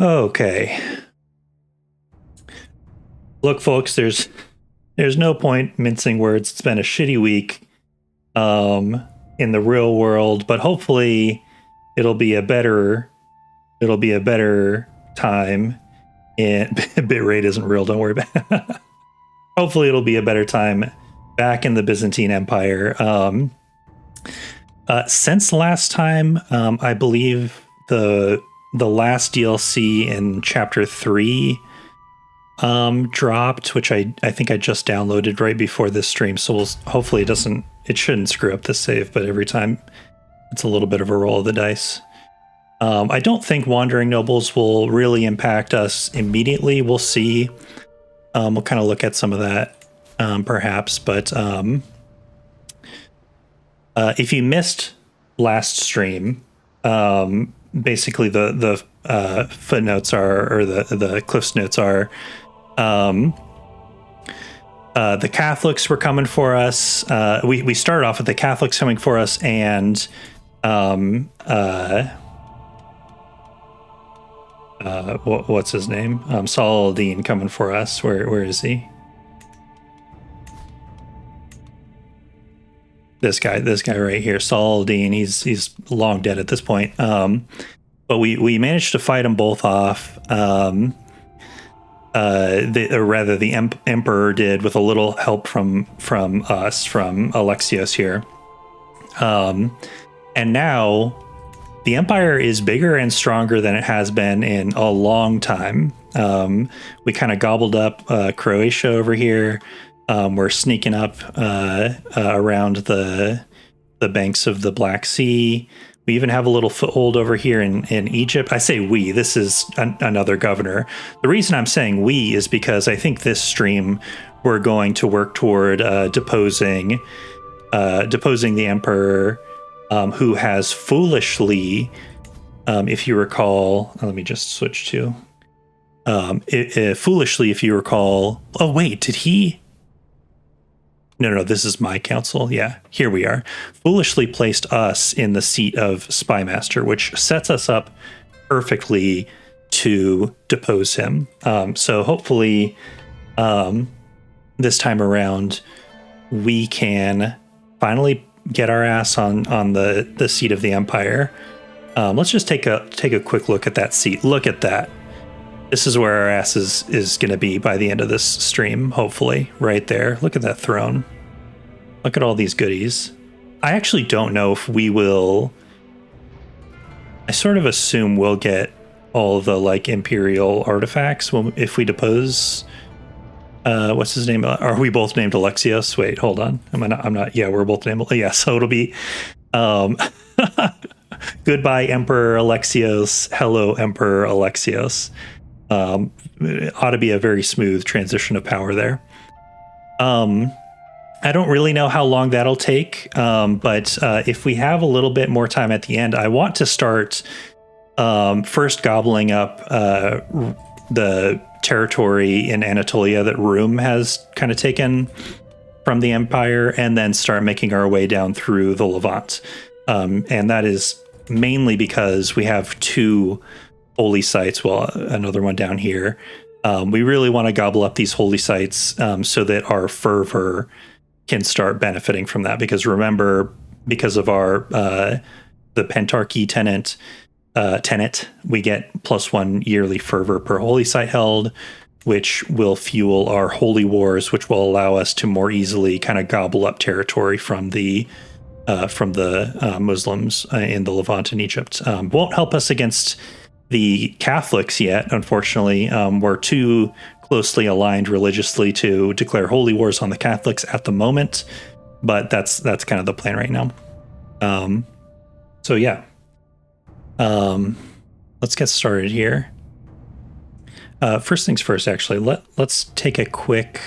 Okay. Look, folks, there's no point mincing words. It's been a shitty week in the real world, but hopefully it'll be a better time. And bitrate isn't real, don't worry about it. Hopefully it'll be a better time back in the Byzantine Empire. Since last time, I believe the last DLC in chapter 3 dropped, which I think I just downloaded right before this stream, so hopefully it shouldn't screw up the save, but every time it's a little bit of a roll of the dice. I don't think Wandering Nobles will really impact us immediately. We'll see. We'll kind of look at some of that perhaps, but if you missed last stream, basically the footnotes are, or the Cliff's notes are, the Catholics were coming for us. We started off with the Catholics coming for us, and what's his name? Saladin coming for us. Where is he? This guy right here, Saladin. He's long dead at this point. But we managed to fight them both off. Or rather, the Emperor did, with a little help from us, from Alexios here. And now the Empire is bigger and stronger than it has been in a long time. We kind of gobbled up Croatia over here. We're sneaking up around the banks of the Black Sea. We even have a little foothold over here in Egypt. I say we, this is another governor. The reason I'm saying we is because I think this stream we're going to work toward deposing the Emperor, who has foolishly, if you recall, let me just switch to, foolishly, if you recall, oh wait, did he? No, this is my council. Yeah, here we are. Foolishly placed us in the seat of Spymaster, which sets us up perfectly to depose him. So hopefully this time around, we can finally get our ass on the seat of the Empire. Let's just take a quick look at that seat. Look at that. This is where our ass is going to be by the end of this stream, hopefully. Right there. Look at that throne. Look at all these goodies. I actually don't know if we will... I sort of assume we'll get all the, like, Imperial artifacts if we depose... what's his name? Are we both named Alexios? Wait, hold on. I'm not. Yeah, we're both named... Yeah, so it'll be... Goodbye, Emperor Alexios. Hello, Emperor Alexios. It ought to be a very smooth transition of power there. I don't really know how long that'll take, but if we have a little bit more time at the end, I want to start first gobbling up the territory in Anatolia that Rome has kind of taken from the Empire, and then start making our way down through the Levant. And that is mainly because we have two holy sites, well, another one down here. We really want to gobble up these holy sites so that our fervor can start benefiting from that. Because remember, because of our the Pentarchy tenet, we get +1 yearly fervor per holy site held, which will fuel our holy wars, which will allow us to more easily kind of gobble up territory from the Muslims in the Levant and Egypt. Won't help us against the Catholics yet, unfortunately. We're too closely aligned religiously to declare holy wars on the Catholics at the moment, but that's kind of the plan right now. So yeah, let's get started here. First things first, actually, let's take a quick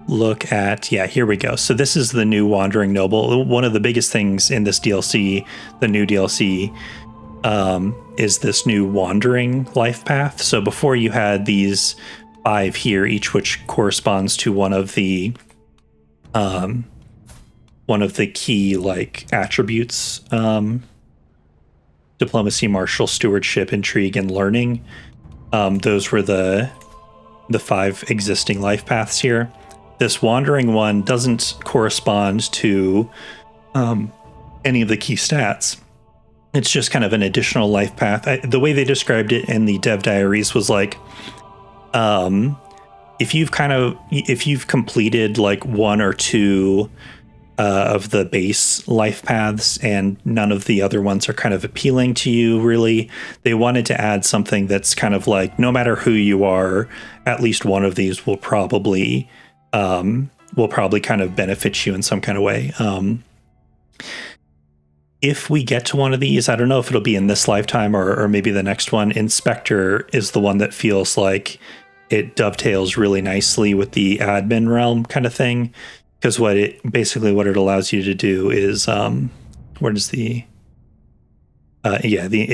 look at, yeah, here we go. So this is the new Wandering Noble. One of the biggest things in this DLC, the new DLC, is this new wandering life path. So before you had these 5 here, each which corresponds to one of the key, like, attributes, diplomacy, martial, stewardship, intrigue, and learning. Those were the 5 existing life paths here. This wandering one doesn't correspond to any of the key stats. It's just kind of an additional life path. The way they described it in the dev diaries was like, if you've completed like 1 or 2 of the base life paths and none of the other ones are kind of appealing to you, really, they wanted to add something that's kind of like, no matter who you are, at least one of these will probably kind of benefit you in some kind of way. If we get to one of these, I don't know if it'll be in this lifetime or maybe the next one. Inspector is the one that feels like it dovetails really nicely with the admin realm kind of thing. Because what it allows you to do is, it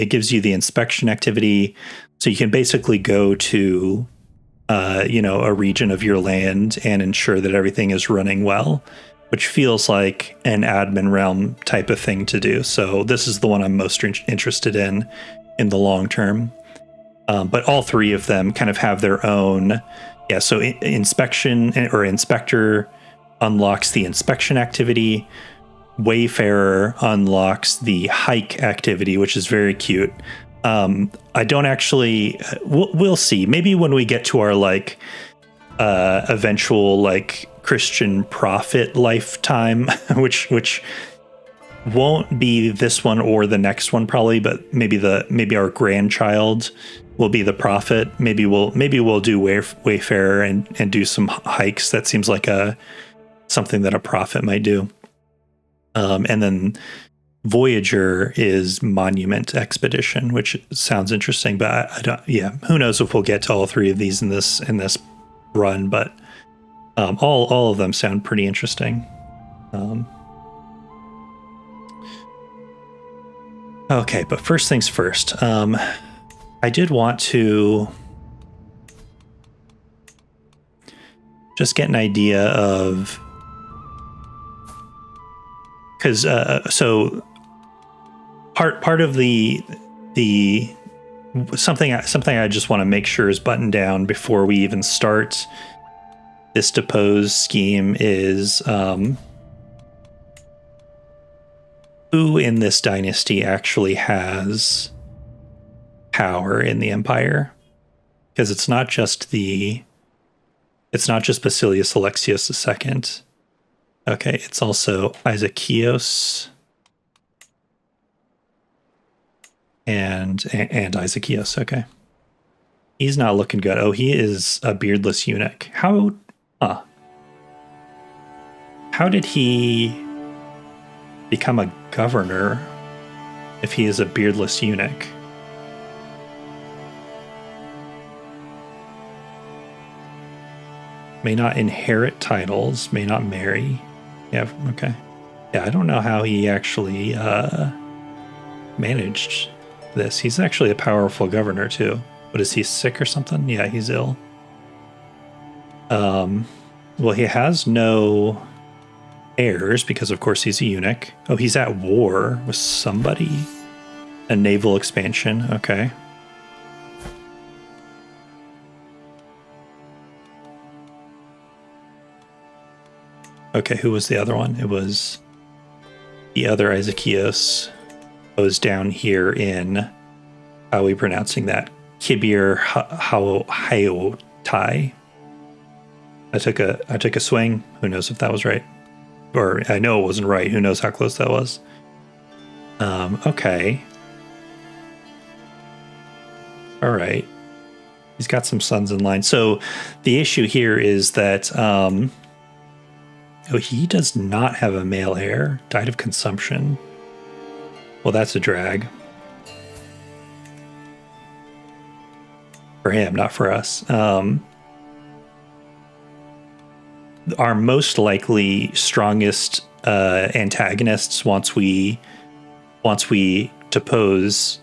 gives you the inspection activity. So you can basically go to, a region of your land and ensure that everything is running well, which feels like an admin realm type of thing to do. So this is the one I'm most interested in the long term. But all 3 of them kind of have their own. Yeah. So inspection or inspector unlocks the inspection activity. Wayfarer unlocks the hike activity, which is very cute. I don't actually. We'll see. Maybe when we get to our like eventual like Christian prophet lifetime, which won't be this one or the next one probably, but maybe our grandchild will be the prophet. Maybe we'll do Wayfarer and do some hikes. That seems like something that a prophet might do. And then Voyager is Monument Expedition, which sounds interesting, but I don't. Yeah, who knows if we'll get to all 3 of these in this run? But all of them sound pretty interesting. Okay, but first things first. I did want to just get an idea of. Because so part of the something I just want to make sure is buttoned down before we even start this depose scheme is who in this dynasty actually has power in the empire, because it's not just Basilius Alexios II. Okay, it's also Isakios and Isakios. Okay, he's not looking good. Oh, he is a beardless eunuch. How did he become a governor if he is a beardless eunuch? May not inherit titles, may not marry. Yeah, okay. Yeah, I don't know how he actually managed this. He's actually a powerful governor too. But is he sick or something? Yeah, he's ill. Well, he has no heirs because, of course, he's a eunuch. Oh, he's at war with somebody. A naval expansion. Okay. Okay, who was the other one? It was the other Isakios. Was down here in, how are we pronouncing that? Kibir Haotai. I took a swing. Who knows if that was right? Or I know it wasn't right. Who knows how close that was? Okay. All right. He's got some sons in line. So the issue here is that he does not have a male heir. Died of consumption. Well, that's a drag. For him, not for us. Our most likely strongest antagonists once we depose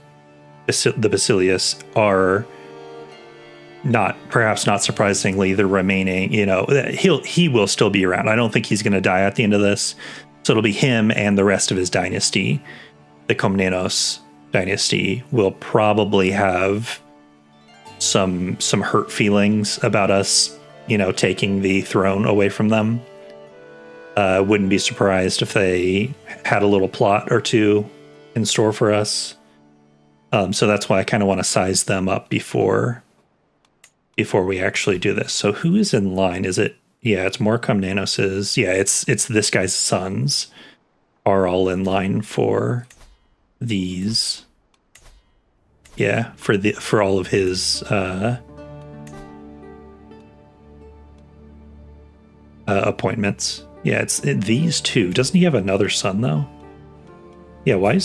the Basilius are perhaps not surprisingly the remaining. He will still be around. I don't think he's going to die at the end of this. So it'll be him and the rest of his dynasty. The Komnenos dynasty will probably have some hurt feelings about us, taking the throne away from them. Wouldn't be surprised if they had a little plot or two in store for us. So that's why I kind of want to size them up before we actually do this. So who is in line? Is it? Yeah, it's more Komnenos's. Yeah, it's this guy's sons are all in line for these. Yeah, for all of his appointments. Yeah, it's these two. Doesn't he have another son though? Yeah, I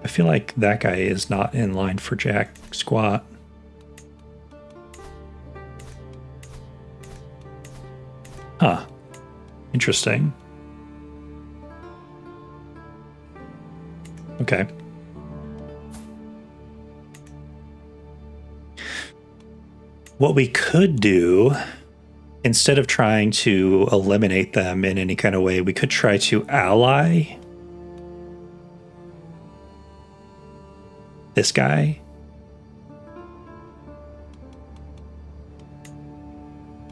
feel like that guy is not in line for jack squat. Huh. Interesting. Okay. What we could do, instead of trying to eliminate them in any kind of way, we could try to ally this guy.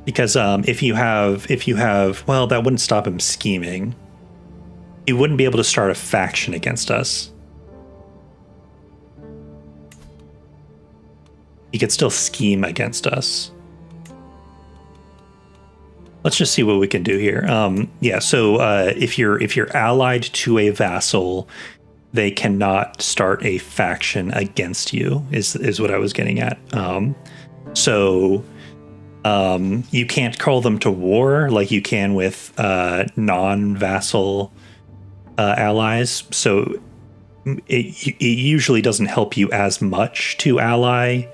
Because if you have, well, that wouldn't stop him scheming. He wouldn't be able to start a faction against us. He could still scheme against us. Let's just see what we can do here. Yeah, so if you're allied to a vassal, they cannot start a faction against you, is what I was getting at. You can't call them to war like you can with non-vassal allies. So it usually doesn't help you as much to ally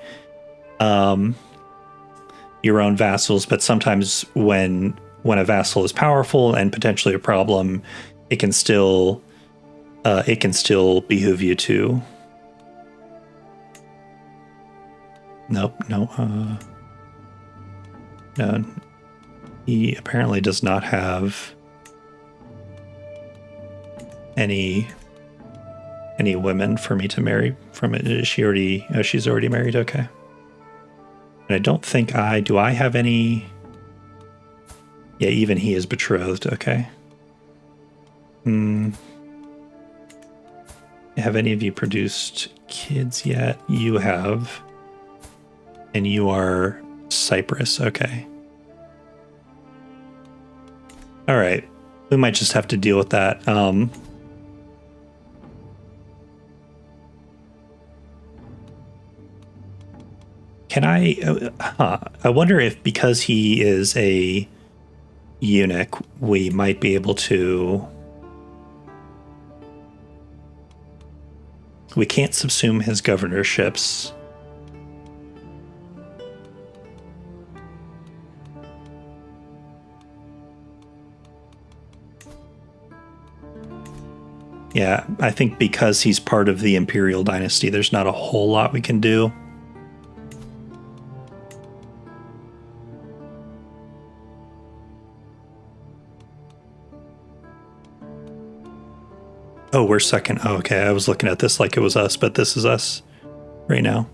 your own vassals, but sometimes when a vassal is powerful and potentially a problem, it can still behoove you to. No, he apparently does not have any women for me to marry from it. Is she already? Oh, she's already married. Okay. And I don't think do I have any? Yeah, even he is betrothed. Okay. Have any of you produced kids yet? You have. And you are Cyprus. Okay. All right. We might just have to deal with that. Can I wonder if because he is a eunuch, we might be able to. We can't subsume his governorships. Yeah, I think because he's part of the imperial dynasty, there's not a whole lot we can do. Oh, we're second. Oh, okay. I was looking at this like it was us, but this is us right now.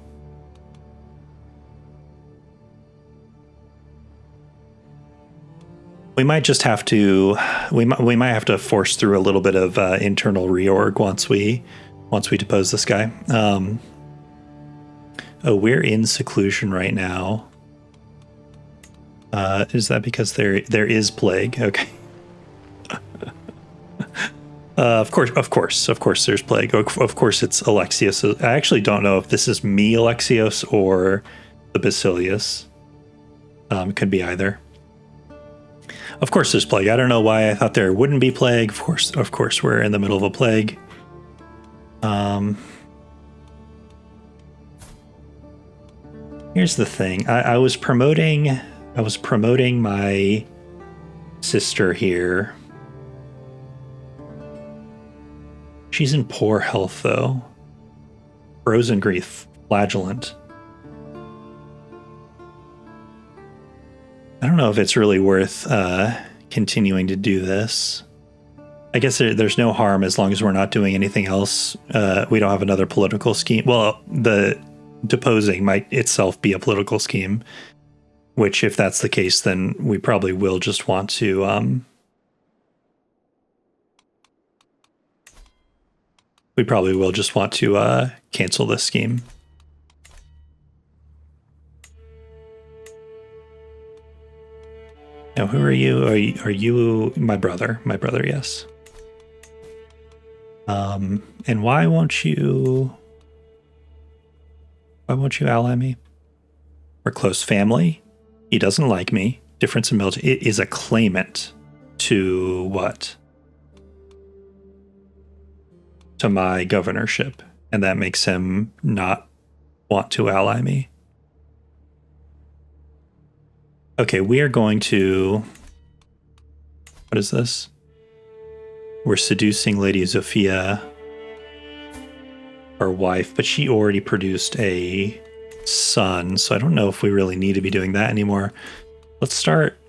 We might just have to. We might have to force through a little bit of internal reorg once we depose this guy. Oh, we're in seclusion right now. Is that because there is plague? Okay. Of course, there's plague. Of course, it's Alexios. I actually don't know if this is me, Alexios, or the Basilius. Could be either. Of course, there's plague. I don't know why I thought there wouldn't be plague. Of course, we're in the middle of a plague. Here's the thing. I was promoting my sister here. She's in poor health, though. Frozen grief, flagellant. I don't know if it's really worth continuing to do this. I guess there's no harm as long as we're not doing anything else. We don't have another political scheme. Well, the deposing might itself be a political scheme, which if that's the case, then we probably will just want to cancel this scheme. Now, who are you? Are you my brother? My brother, yes. And why won't you ally me? We're close family. He doesn't like me. Difference in military. It is a claimant to what? To my governorship. And that makes him not want to ally me. Okay, we are going to... What is this? We're seducing Lady Zofia, our wife, but she already produced a son, so I don't know if we really need to be doing that anymore. Let's start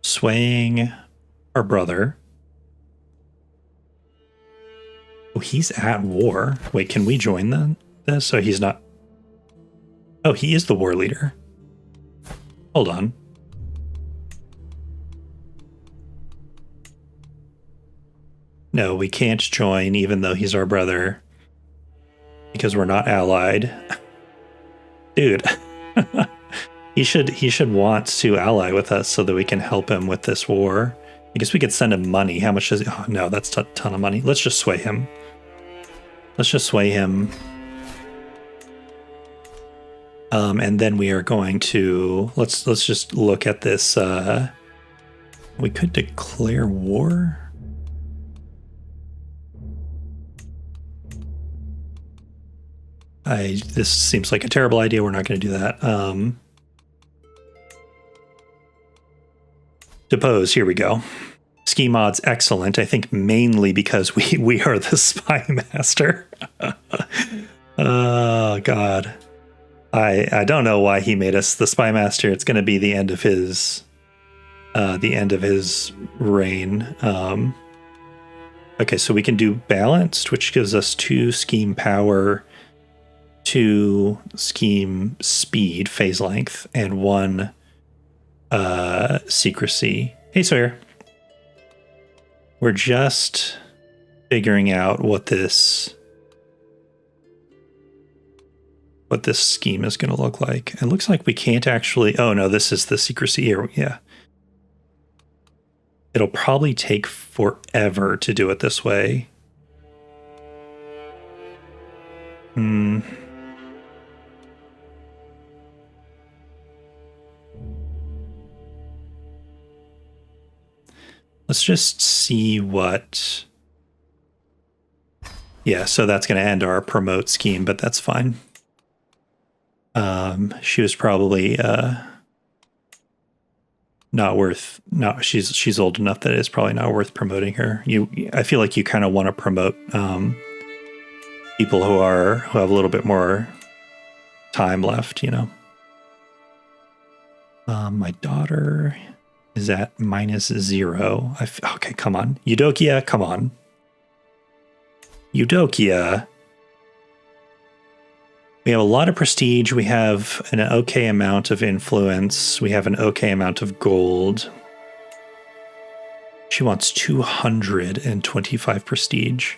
swaying our brother. Oh, he's at war. Wait, can we join this? So he's not... Oh, he is the war leader. Hold on. No, we can't join even though he's our brother because we're not allied. Dude, he should want to ally with us so that we can help him with this war. I guess we could send him money. How much does he... Oh, no, that's a ton of money. Let's just sway him. And then we are going to... Let's just look at this. We could declare war. This seems like a terrible idea. We're not going to do that. Depose. Here we go. Ski mod's excellent. I think mainly because we are the spy master. Oh God. I don't know why he made us the spy master. It's going to be the end of his reign. Okay, so we can do balanced, which gives us 2 scheme power, 2 scheme speed, phase length, and 1 secrecy. Hey, Sawyer. We're just figuring out what this scheme is going to look like. It looks like we can't actually... Oh, no, this is the secrecy here. Yeah. It'll probably take forever to do it this way. Let's just see what... Yeah, so that's going to end our promote scheme, but that's fine. She was probably not worth... No, she's old enough that it's probably not worth promoting her. I feel like you kind of want to promote people who have a little bit more time left, you know. My daughter is at -0. Okay, come on. Eudokia, come on. Eudokia. We have a lot of prestige. We have an okay amount of influence. We have an okay amount of gold. She wants 225 prestige.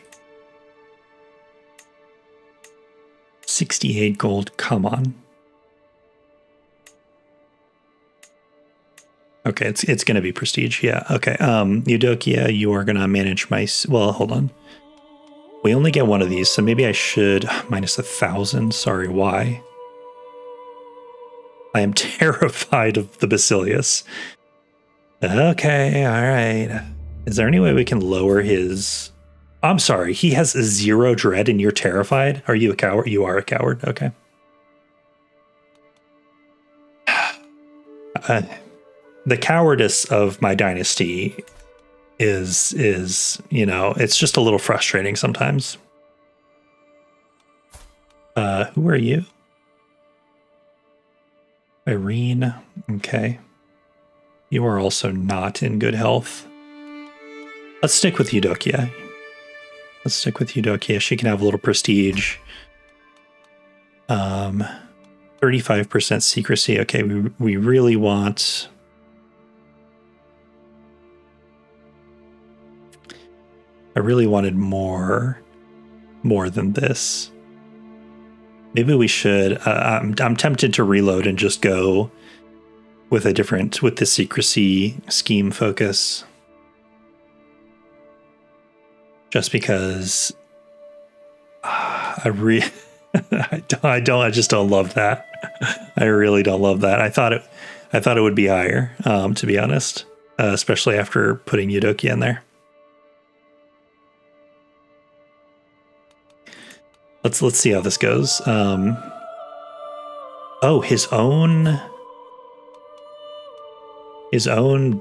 68 gold. Come on. Okay, it's going to be prestige. Yeah, okay. Eudokia, you are going to manage my... Well, hold on. We only get one of these, so maybe I should... -1,000. Sorry, why? I am terrified of the Basilius. Okay, all right. Is there any way we can lower his... I'm sorry, he has 0 dread and you're terrified? Are you a coward? You are a coward, okay. The cowardice of my dynasty is, you know, it's just a little frustrating sometimes. Who are you? Irene. Okay. You are also not in good health. Let's stick with Eudokia. She can have a little prestige. 35% secrecy. Okay, we really want... I really wanted more than this. Maybe we should... I'm tempted to reload and just go with the secrecy scheme focus. Just because I just don't love that. I really don't love that. I thought it would be higher, to be honest, especially after putting Eudokia in there. Let's see how this goes. Oh, his own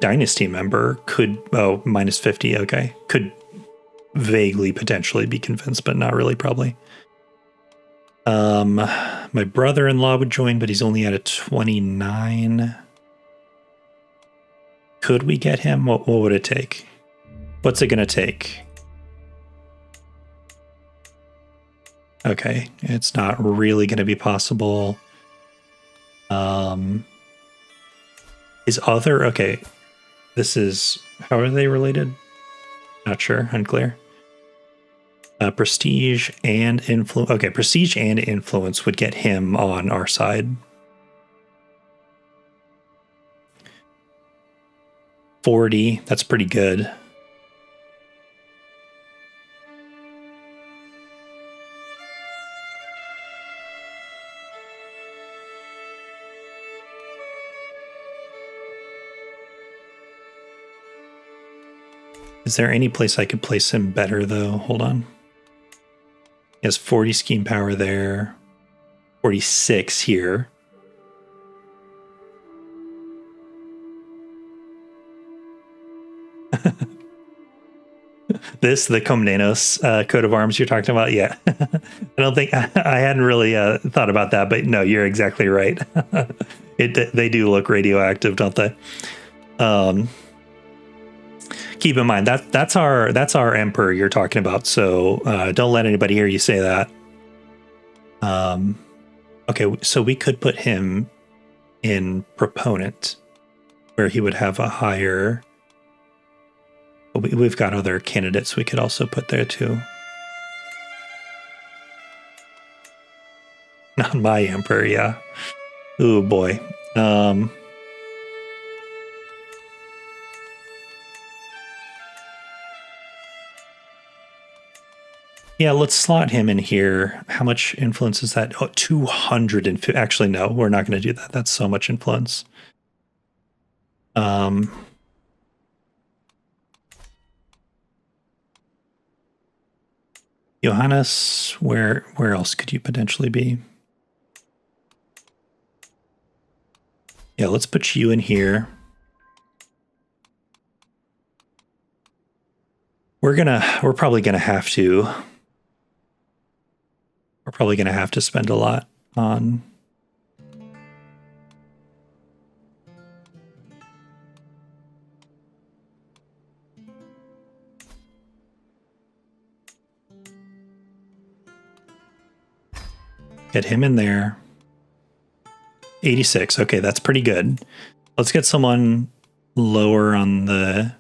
dynasty member could, minus 50. Okay, could vaguely potentially be convinced, but not really, probably. My brother-in-law would join, but he's only at a 29. Could we get him? What would it take? What's it gonna take? Okay, it's not really gonna be possible. His other, okay, this is, how are they related? Not sure, unclear. Prestige and influence. Okay, prestige and influence would get him on our side. 40, that's pretty good. Is there any place I could place him better, though? Hold on. He has 40 scheme power there, 46 here. The Komnenos coat of arms you're talking about? Yeah. I don't think I hadn't really thought about that, but no, you're exactly right. They do look radioactive, don't they? Keep in mind that's our emperor you're talking about, so don't let anybody hear you say that. Okay, so we could put him in proponent, where he would have a higher... We've got other candidates we could also put there too. Not my emperor, yeah. Oh boy. Yeah, let's slot him in here. How much influence is that? Oh, 250. Actually, no, we're not going to do that. That's so much influence. Johannes, where else could you potentially be? Yeah, let's put you in here. We're probably gonna have to. We're probably gonna have to spend a lot on. Get him in there. 86. Okay, that's pretty good. Let's get someone lower on the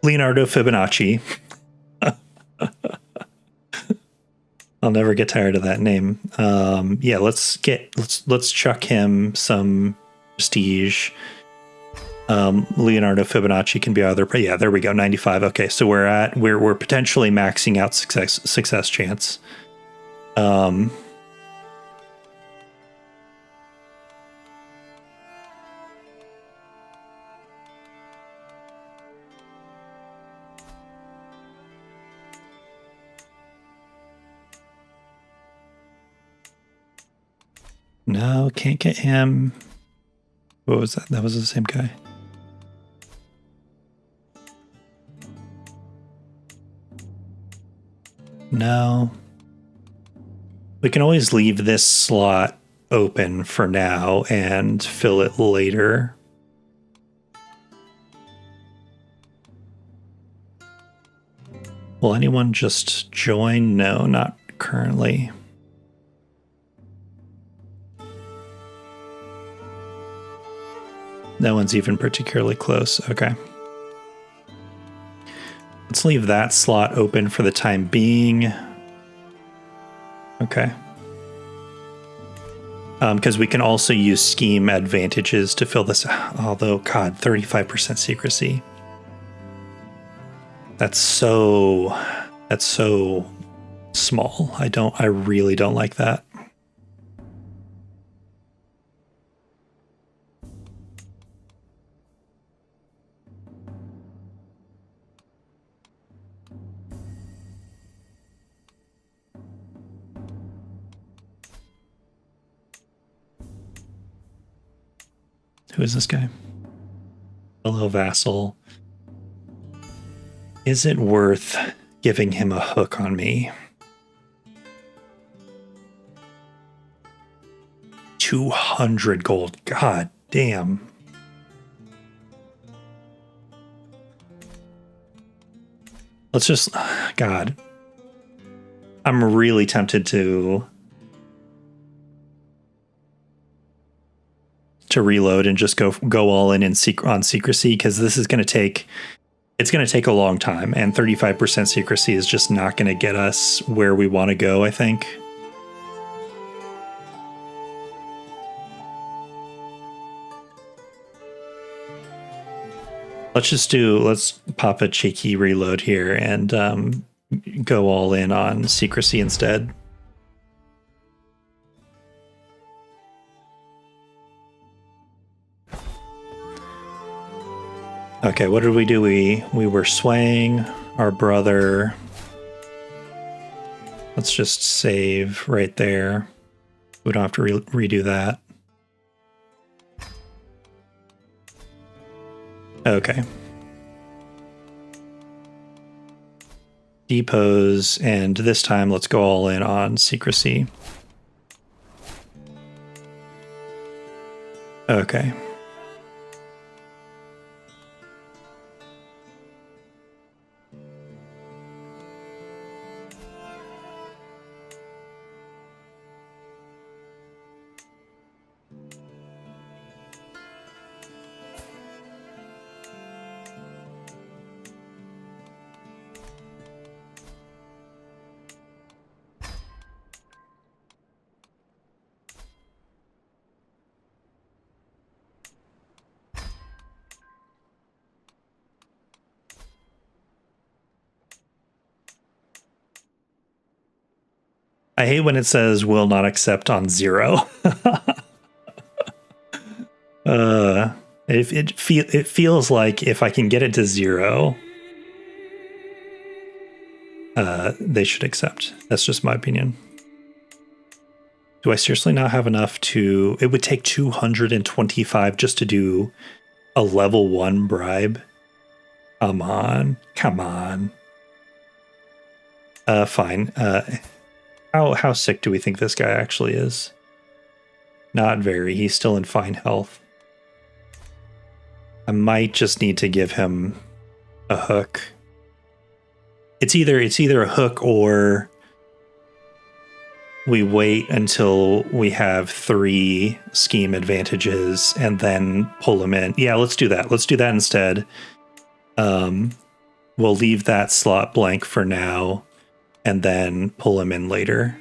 Leonardo Fibonacci. I'll never get tired of that name. Yeah, let's chuck him some prestige. Leonardo Fibonacci can be either. Yeah, there we go. 95. Okay, so we're potentially maxing out success chance. No, can't get him. What was that? That was the same guy. No. We can always leave this slot open for now and fill it later. Will anyone just join? No, not currently. No one's even particularly close. Okay. Let's leave that slot open for the time being. Okay. Because we can also use scheme advantages to fill this. Although, God, 35% secrecy. That's so small. I really don't like that. Who is this guy? Hello, vassal. Is it worth giving him a hook on me? 200 gold. God damn. Let's just... God. I'm really tempted to reload and just go all in on secrecy, because this is going to take... It's going to take a long time, and 35% secrecy is just not going to get us where we want to go, I think. Let's pop a cheeky reload here and go all in on secrecy instead. Okay, what did we do? We were swaying our brother. Let's just save right there. We don't have to redo that. Okay. Depose, and this time let's go all in on secrecy. Okay. I hate when it says will not accept on 0. It feels like if I can get it to 0, they should accept. That's just my opinion. Do I seriously not have enough to... It would take 225 just to do a level 1 bribe. Come on. Come on. Fine. How sick do we think this guy actually is? Not very. He's still in fine health. I might just need to give him a hook. It's either a hook or we wait until we have 3 scheme advantages and then pull him in. Yeah, let's do that. Let's do that instead. We'll leave that slot blank for now and then pull him in later.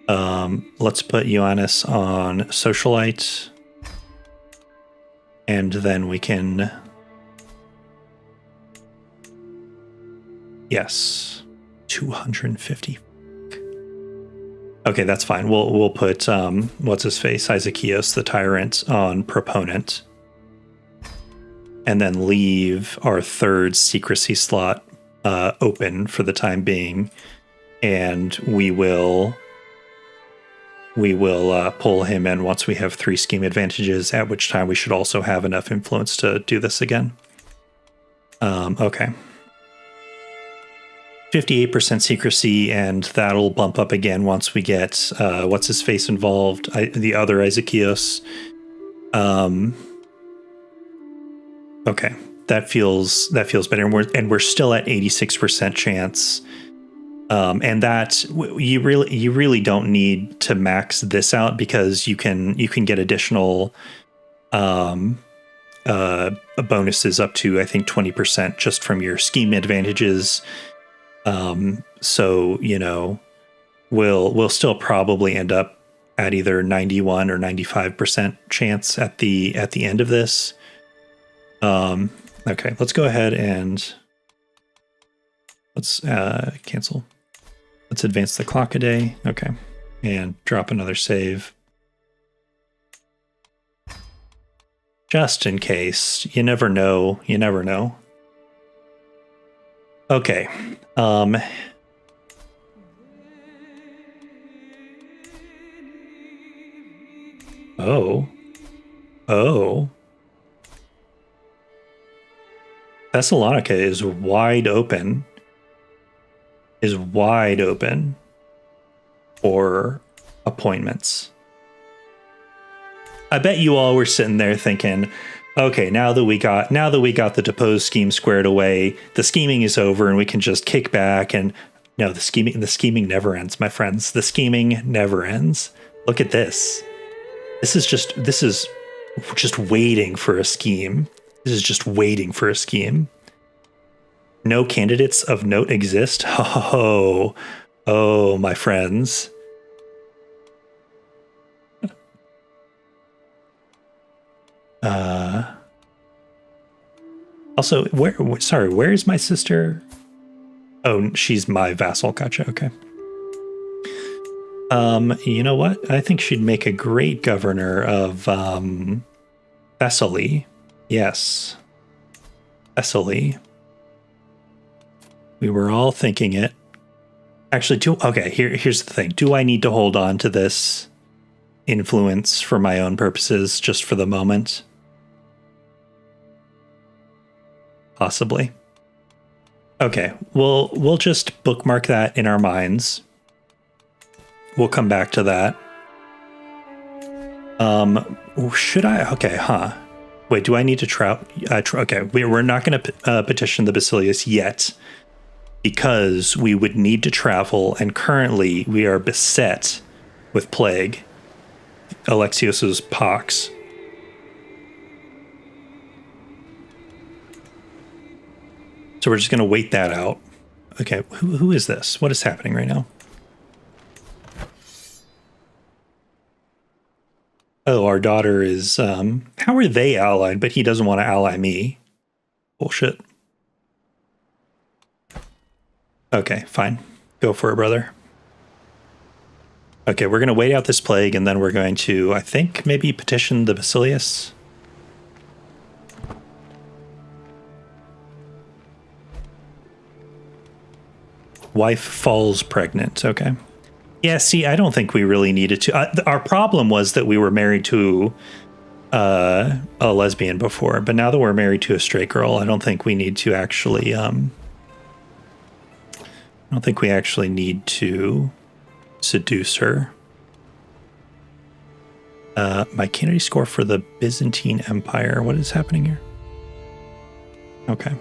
Let's put Ioannis on Socialite. And then we can... Yes. 250. Okay, that's fine. We'll put, what's his face? Isakios, the Tyrant, on Proponent. And then leave our 3rd secrecy slot open for the time being, and we will pull him in once we have 3 scheme advantages, at which time we should also have enough influence to do this again. Okay. 58% secrecy, and that'll bump up again once we get what's his face involved, the other Isakios. Okay. That feels better, and we're still at 86% chance And that you really don't need to max this out, because you can get additional bonuses up to, I think, 20% just from your scheme advantages. So, you know, we'll still probably end up at either 91 or 95% chance at the end of this. Okay, let's go ahead and let's cancel. Let's advance the clock a day. Okay, and drop another save. Just in case. You never know. You never know. Okay. Oh. Thessalonica is wide open. For appointments. I bet you all were sitting there thinking, okay, now that we got the deposed scheme squared away, the scheming is over and we can just kick back. And no, the scheming never ends, my friends. The scheming never ends. Look at this. This is just waiting for a scheme. This is just waiting for a scheme. No candidates of note exist. Oh, my friends. Also, where is my sister? Oh, she's my vassal. Gotcha. Okay. You know what? I think she'd make a great governor of Thessaly. Yes. Thessaly. We were all thinking it. Actually, here's the thing. Do I need to hold on to this influence for my own purposes just for the moment? Possibly. Okay, we'll just bookmark that in our minds. We'll come back to that. Should I? Okay, huh. Wait, do I need to okay, we're not going to petition the Basilius yet, because we would need to travel, and currently we are beset with plague. Alexios's pox. So we're just going to wait that out. Okay, who is this? What is happening right now? Oh, our daughter is... how are they allied, but he doesn't want to ally me? Bullshit. Okay, fine. Go for it, brother. Okay, we're going to wait out this plague, and then we're going to, I think, maybe petition the Basilius. Wife falls pregnant. Okay. Yeah, see, I don't think we really needed to. Our problem was that we were married to a lesbian before, but now that we're married to a straight girl, I don't think we need to actually... I don't think we actually need to seduce her. My candidate score for the Byzantine Empire. What is happening here? Okay.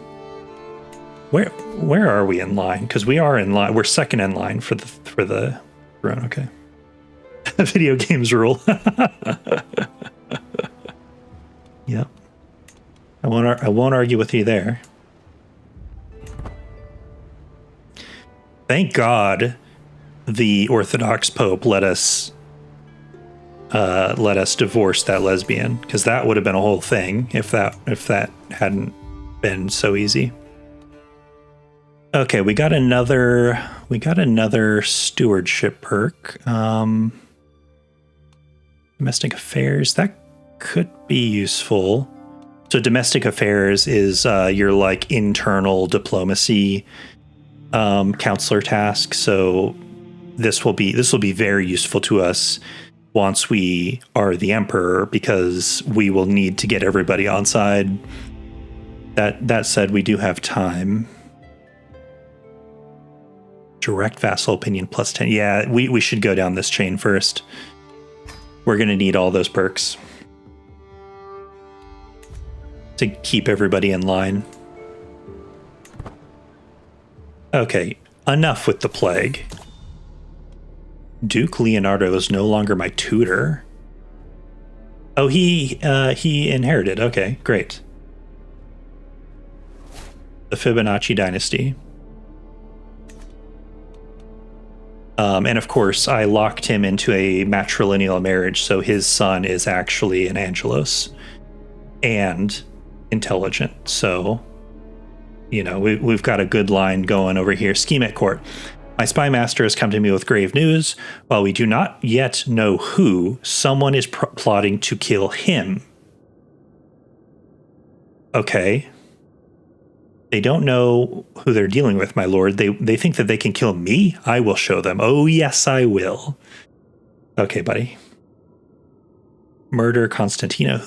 Where are we in line? Because we are in line. We're second in line for the throne. Okay. Video games rule. Yep. I won't argue with you there. Thank God the Orthodox Pope let us divorce that lesbian, because that would have been a whole thing if that hadn't been so easy. Okay, we got another stewardship perk. Domestic affairs, that could be useful. So domestic affairs is your like internal diplomacy counselor task. So this will be very useful to us once we are the emperor, because we will need to get everybody on side. That said, we do have time. Direct vassal opinion plus 10. Yeah, we should go down this chain first. We're going to need all those perks to keep everybody in line. Okay, enough with the plague. Duke Leonardo is no longer my tutor. Oh, he inherited. Okay, great. The Fibonacci dynasty. And of course, I locked him into a matrilineal marriage, so his son is actually an Angelos and intelligent. So, you know, we've got a good line going over here. Scheme at court. My spy master has come to me with grave news. While we do not yet know who, someone is plotting to kill him. Okay. They don't know who they're dealing with, my lord. They think that they can kill me? I will show them. Oh, yes, I will. Okay, buddy. Murder Constantino.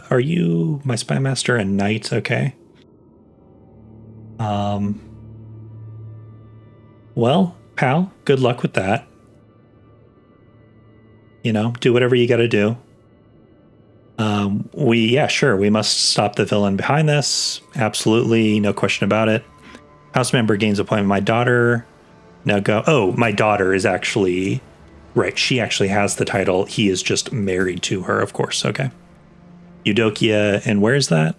Are you my spy master and knight? Okay. Well, pal, good luck with that. You know, do whatever you got to do. We must stop the villain behind this. Absolutely, no question about it. House member gains appointment. My daughter now go. Oh, my daughter is actually right. She actually has the title. He is just married to her, of course. Okay. Eudokia, and where is that?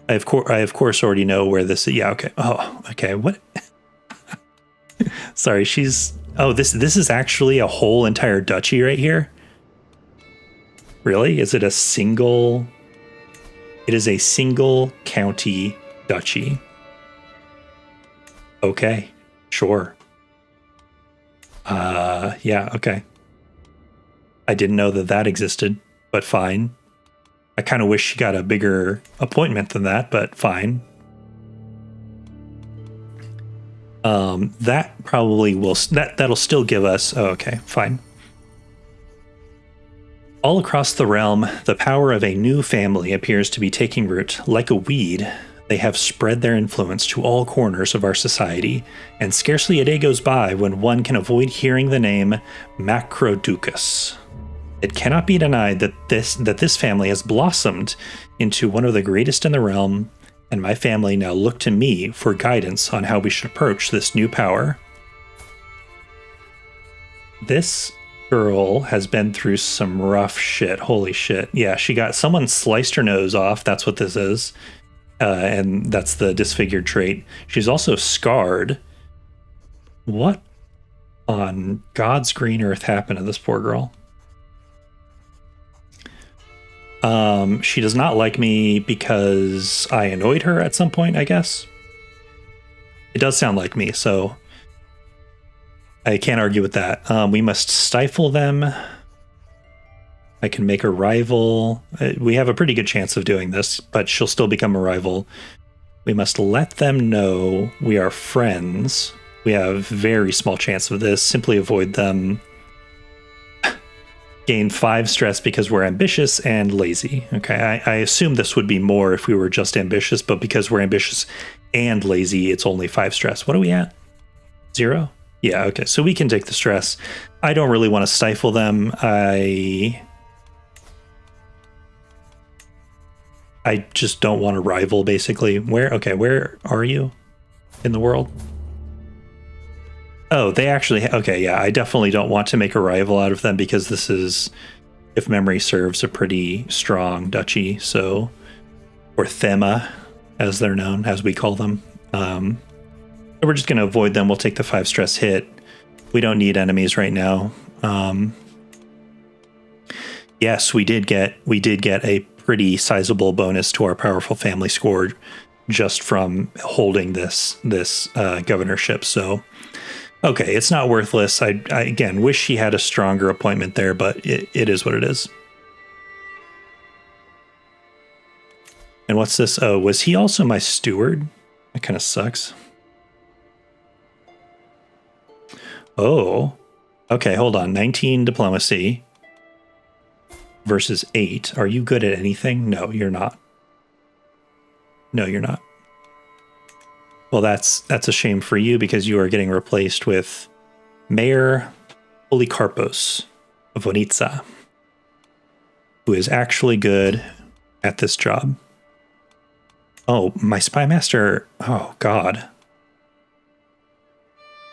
I of course already know where this is. Yeah. Okay. Oh, okay. What? Sorry, she's. Oh, this is actually a whole entire duchy right here. Really? Is it a single? It is a single county duchy. Okay, sure. Yeah, okay. I didn't know that existed, but fine. I kind of wish she got a bigger appointment than that, but fine. That probably will. That'll still give us. Oh, okay, fine. All across the realm, the power of a new family appears to be taking root. Like a weed, they have spread their influence to all corners of our society, and scarcely a day goes by when one can avoid hearing the name Macroducus. It cannot be denied that this family has blossomed into one of the greatest in the realm, and my family now look to me for guidance on how we should approach this new power. This girl has been through some rough shit. Holy shit. Yeah, someone sliced her nose off. That's what this is. And that's the disfigured trait. She's also scarred. What on God's green earth happened to this poor girl? She does not like me because I annoyed her at some point, I guess. It does sound like me, so I can't argue with that. We must stifle them. I can make a rival. We have a pretty good chance of doing this, but she'll still become a rival. We must let them know we are friends. We have very small chance of this. Simply avoid them. Gain 5 stress because we're ambitious and lazy. Okay, I assume this would be more if we were just ambitious, but because we're ambitious and lazy, it's only 5 stress. What are we at? 0? Yeah, okay, so we can take the stress. I don't really want to stifle them. I just don't want to rival, basically. Where are you in the world? Oh, they actually... Okay, yeah, I definitely don't want to make a rival out of them because this is, if memory serves, a pretty strong duchy, so... Or thema, as they're known, as we call them. We're just going to avoid them. We'll take the 5 stress hit. We don't need enemies right now. Yes, we did get a pretty sizable bonus to our powerful family score just from holding this governorship. So, okay, it's not worthless. I again wish he had a stronger appointment there, but it is what it is. And what's this? Oh, was he also my steward? That kind of sucks. Oh, okay, hold on. 19 diplomacy versus 8. Are you good at anything? No, you're not. No, you're not. Well, that's a shame for you because you are getting replaced with Mayor Polikarpos of Vonitsa, who is actually good at this job. Oh, my spy master. Oh, God.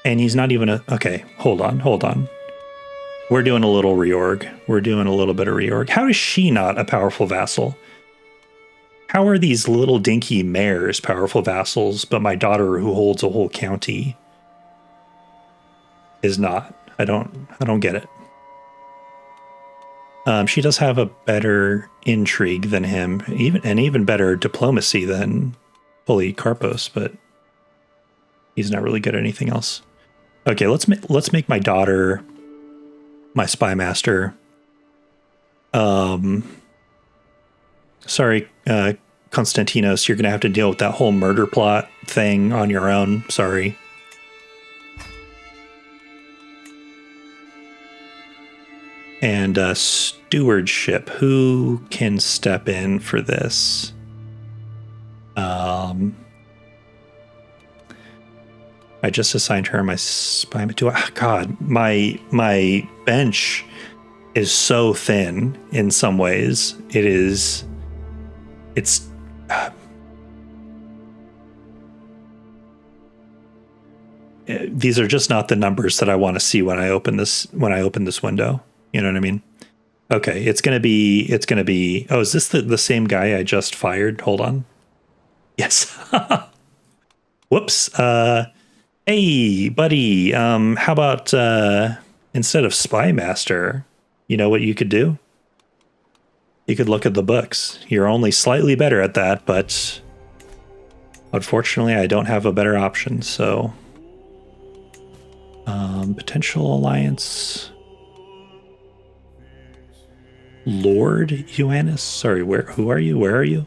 And he's not even a... Okay, hold on. We're doing a little reorg. We're doing a little bit of reorg. How is she not a powerful vassal? How are these little dinky mayors powerful vassals, but my daughter who holds a whole county is not? I don't get it. She does have a better intrigue than him, even better diplomacy than Polycarpos, but he's not really good at anything else. Okay, let's make my daughter my spy master. Sorry, Konstantinos, you're gonna have to deal with that whole murder plot thing on your own. Sorry. And stewardship. Who can step in for this? I just assigned her my spy. God, my bench is so thin in some ways. It's these are just not the numbers that I want to see when I open this window. You know what I mean? Okay, it's gonna be. Oh, is this the same guy I just fired? Hold on. Yes. Whoops. Hey, buddy. How about instead of spy master, you know what you could do? You could look at the books. You're only slightly better at that, but unfortunately, I don't have a better option. So, potential alliance. Lord Ioannis? Sorry, who are you? Where are you?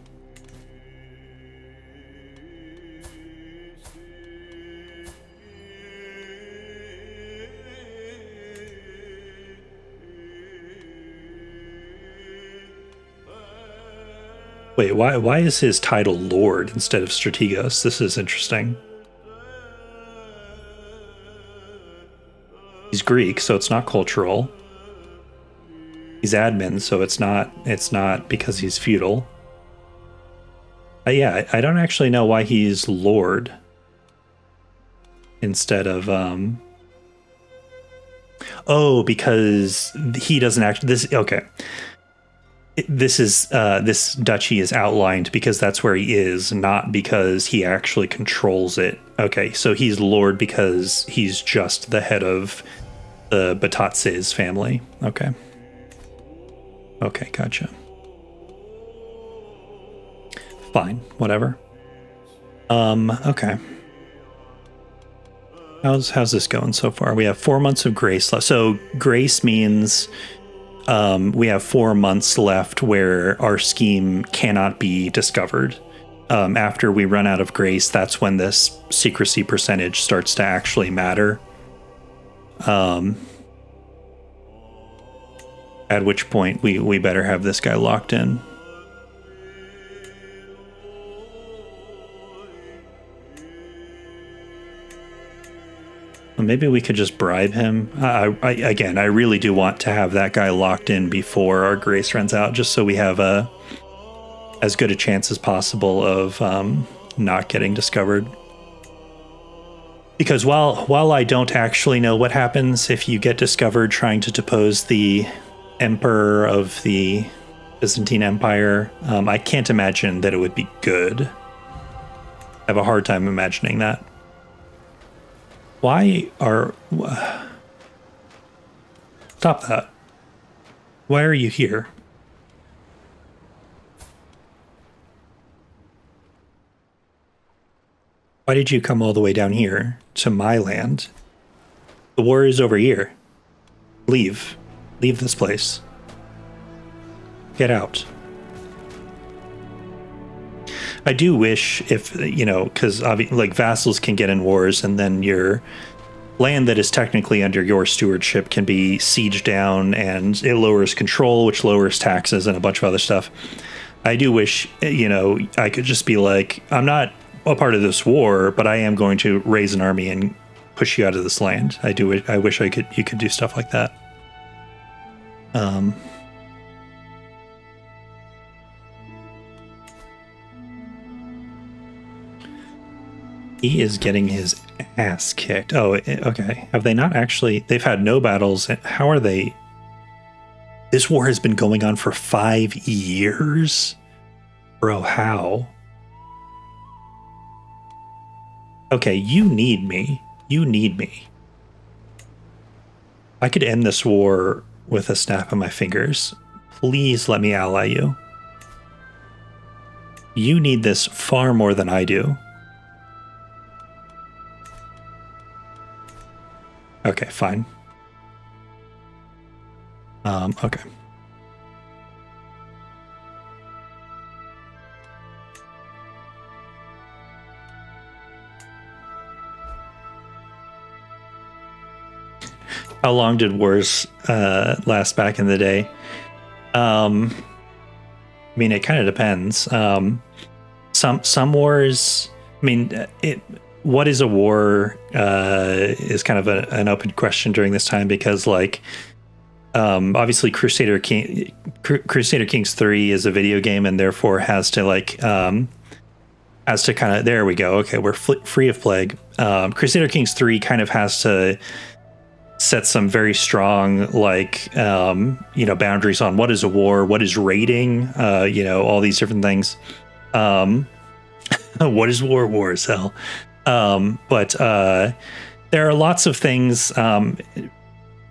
Wait, why is his title Lord instead of Strategos? This is interesting. He's Greek, so it's not cultural. He's admin, so it's not because he's feudal. Yeah, I don't actually know why he's Lord instead of oh, because he doesn't actually okay. This duchy is outlined because that's where he is, not because he actually controls it. Okay, so he's Lord because he's just the head of the Batatses family. Okay. Okay, gotcha. Fine, whatever. Okay. How's this going so far? We have 4 months of grace left. So grace means we have 4 months left where our scheme cannot be discovered. After we run out of grace, that's when this secrecy percentage starts to actually matter. At which point we better have this guy locked in. Well, maybe we could just bribe him. Again, I really do want to have that guy locked in before our grace runs out, just so we have as good a chance as possible of not getting discovered. Because while I don't actually know what happens if you get discovered trying to depose the emperor of the Byzantine Empire, I can't imagine that it would be good. I have a hard time imagining that. Stop that. Why are you here? Why did you come all the way down here to my land? The war is over here. Leave. Leave this place. Get out. I do wish if, because like vassals can get in wars and then your land that is technically under your stewardship can be sieged down and it lowers control, which lowers taxes and a bunch of other stuff. I do wish, I could just be like, I'm not a part of this war, but I am going to raise an army and push you out of this land. I wish you could do stuff like that. He is getting his ass kicked. Oh, okay. Have they not actually? They've had no battles. How are they? This war has been going on for 5 years? Bro, how? Okay, you need me. You need me. I could end this war with a snap of my fingers. Please let me ally you. You need this far more than I do. Okay, fine. Okay. How long did wars last back in the day? I mean, it kind of depends. Some wars. I mean, what is a war is kind of an open question during this time because, like, obviously, Crusader Kings 3 is a video game and therefore has to kind of. There we go. Okay, we're free of plague. Crusader Kings 3 kind of has to set some very strong, like, boundaries on what is a war, what is raiding, all these different things. What is war? War is hell. But there are lots of things,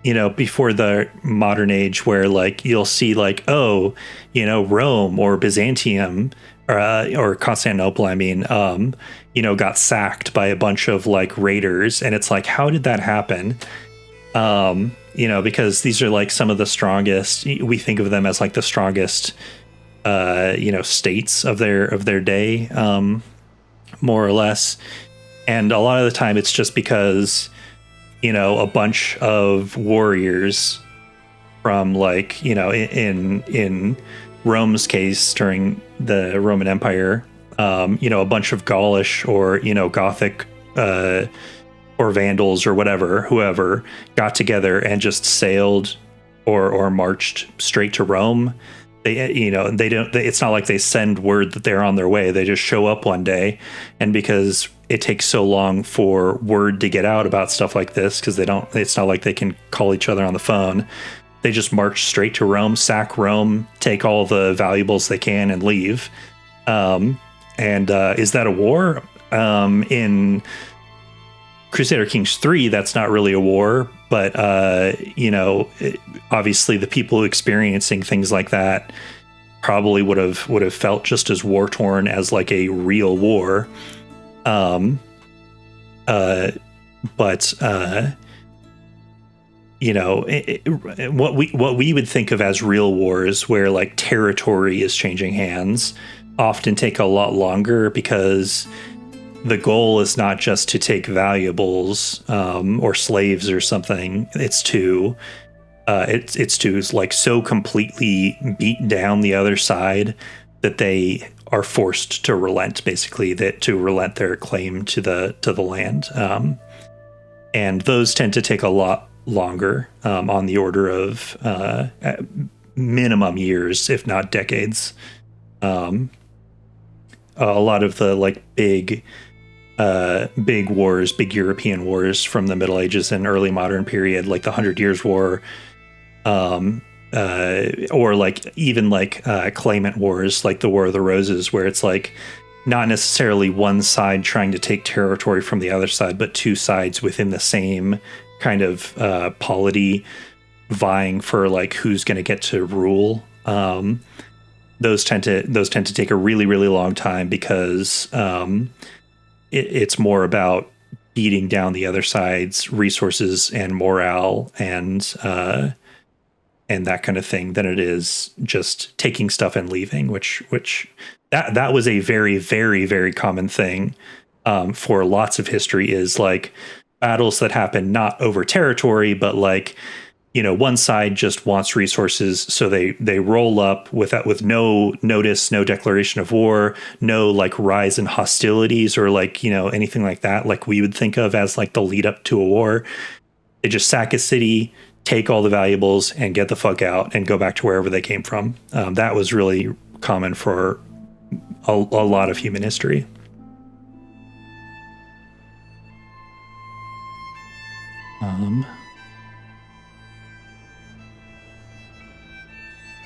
before the modern age where, like, you'll see, like, Rome or Byzantium or Constantinople, got sacked by a bunch of, like, raiders. And it's like, how did that happen? Because these are, like, some of the strongest, we think of them as, like, the strongest, states of their day, more or less. And a lot of the time it's just because, a bunch of warriors from, like, in Rome's case during the Roman Empire, a bunch of Gaulish or, Gothic, or Vandals or whoever got together and just sailed or marched straight to Rome. It's not like they send word that they're on their way. They just show up one day. And because it takes so long for word to get out about stuff like this, because it's not like they can call each other on the phone. They just march straight to Rome, sack Rome, take all the valuables they can and leave. Is that a war? In Crusader Kings 3, that's not really a war, but obviously the people experiencing things like that probably would have felt just as war torn as, like, a real war. What we would think of as real wars, where, like, territory is changing hands, often take a lot longer because the goal is not just to take valuables or slaves or something. It's to like so completely beat down the other side that they are forced to relent, basically, to relent their claim to the land. And those tend to take a lot longer, on the order of minimum years, if not decades. A lot of the, like, big wars, big European wars from the Middle Ages and early modern period, like the 100 Years' War, or, like, even, like, claimant wars, like the War of the Roses, where it's, like, not necessarily one side trying to take territory from the other side, but two sides within the same kind of polity vying for, like, who's going to get to rule. Those tend to take a really, really long time because it's more about beating down the other side's resources and morale and that kind of thing than it is just taking stuff and leaving, which that was a very, very, very common thing for lots of history, is, like, battles that happen not over territory, but, like, one side just wants resources, so they roll up with no notice, no declaration of war, no, like, rise in hostilities or, like, anything like that, like we would think of as, like, the lead up to a war. They just sack a city, take all the valuables, and get the fuck out and go back to wherever they came from. That was really common for a lot of human history.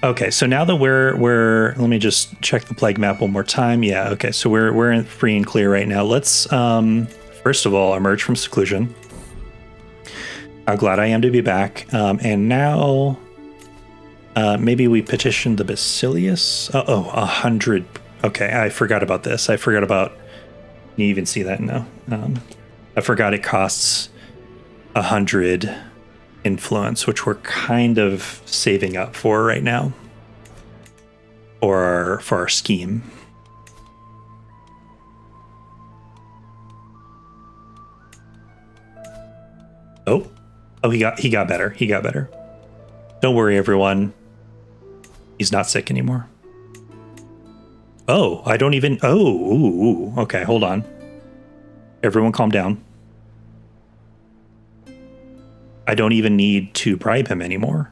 Okay, so now that we're let me just check the plague map one more time. Yeah, okay, so we're in free and clear right now. Let's first of all emerge from seclusion. How glad I am to be back. And now maybe we petition the Basilius. 100. Okay, I forgot about this. I forgot about. Can you even see that now? I forgot it costs 100 influence, which we're kind of saving up for right now for our scheme. Oh, he got better. He got better. Don't worry, everyone. He's not sick anymore. Oh, I don't even. Oh, okay. Hold on. Everyone, calm down. I don't even need to bribe him anymore.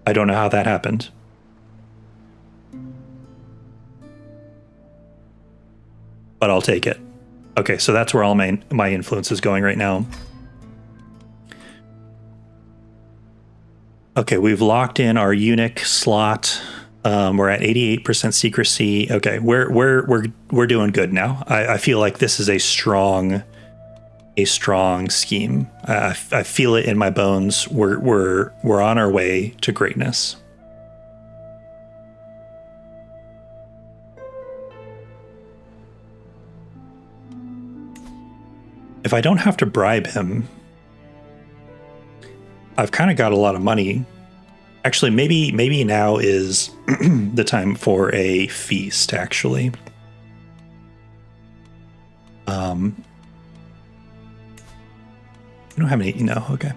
I don't know how that happened. But I'll take it. Okay, so that's where all my influence is going right now. Okay, we've locked in our eunuch slot. We're at 88% secrecy. Okay, we're doing good now. I feel like this is a strong scheme. I feel it in my bones. We're on our way to greatness. If I don't have to bribe him, I've kind of got a lot of money. Actually, maybe now is the time for a feast, actually. I don't have any, okay.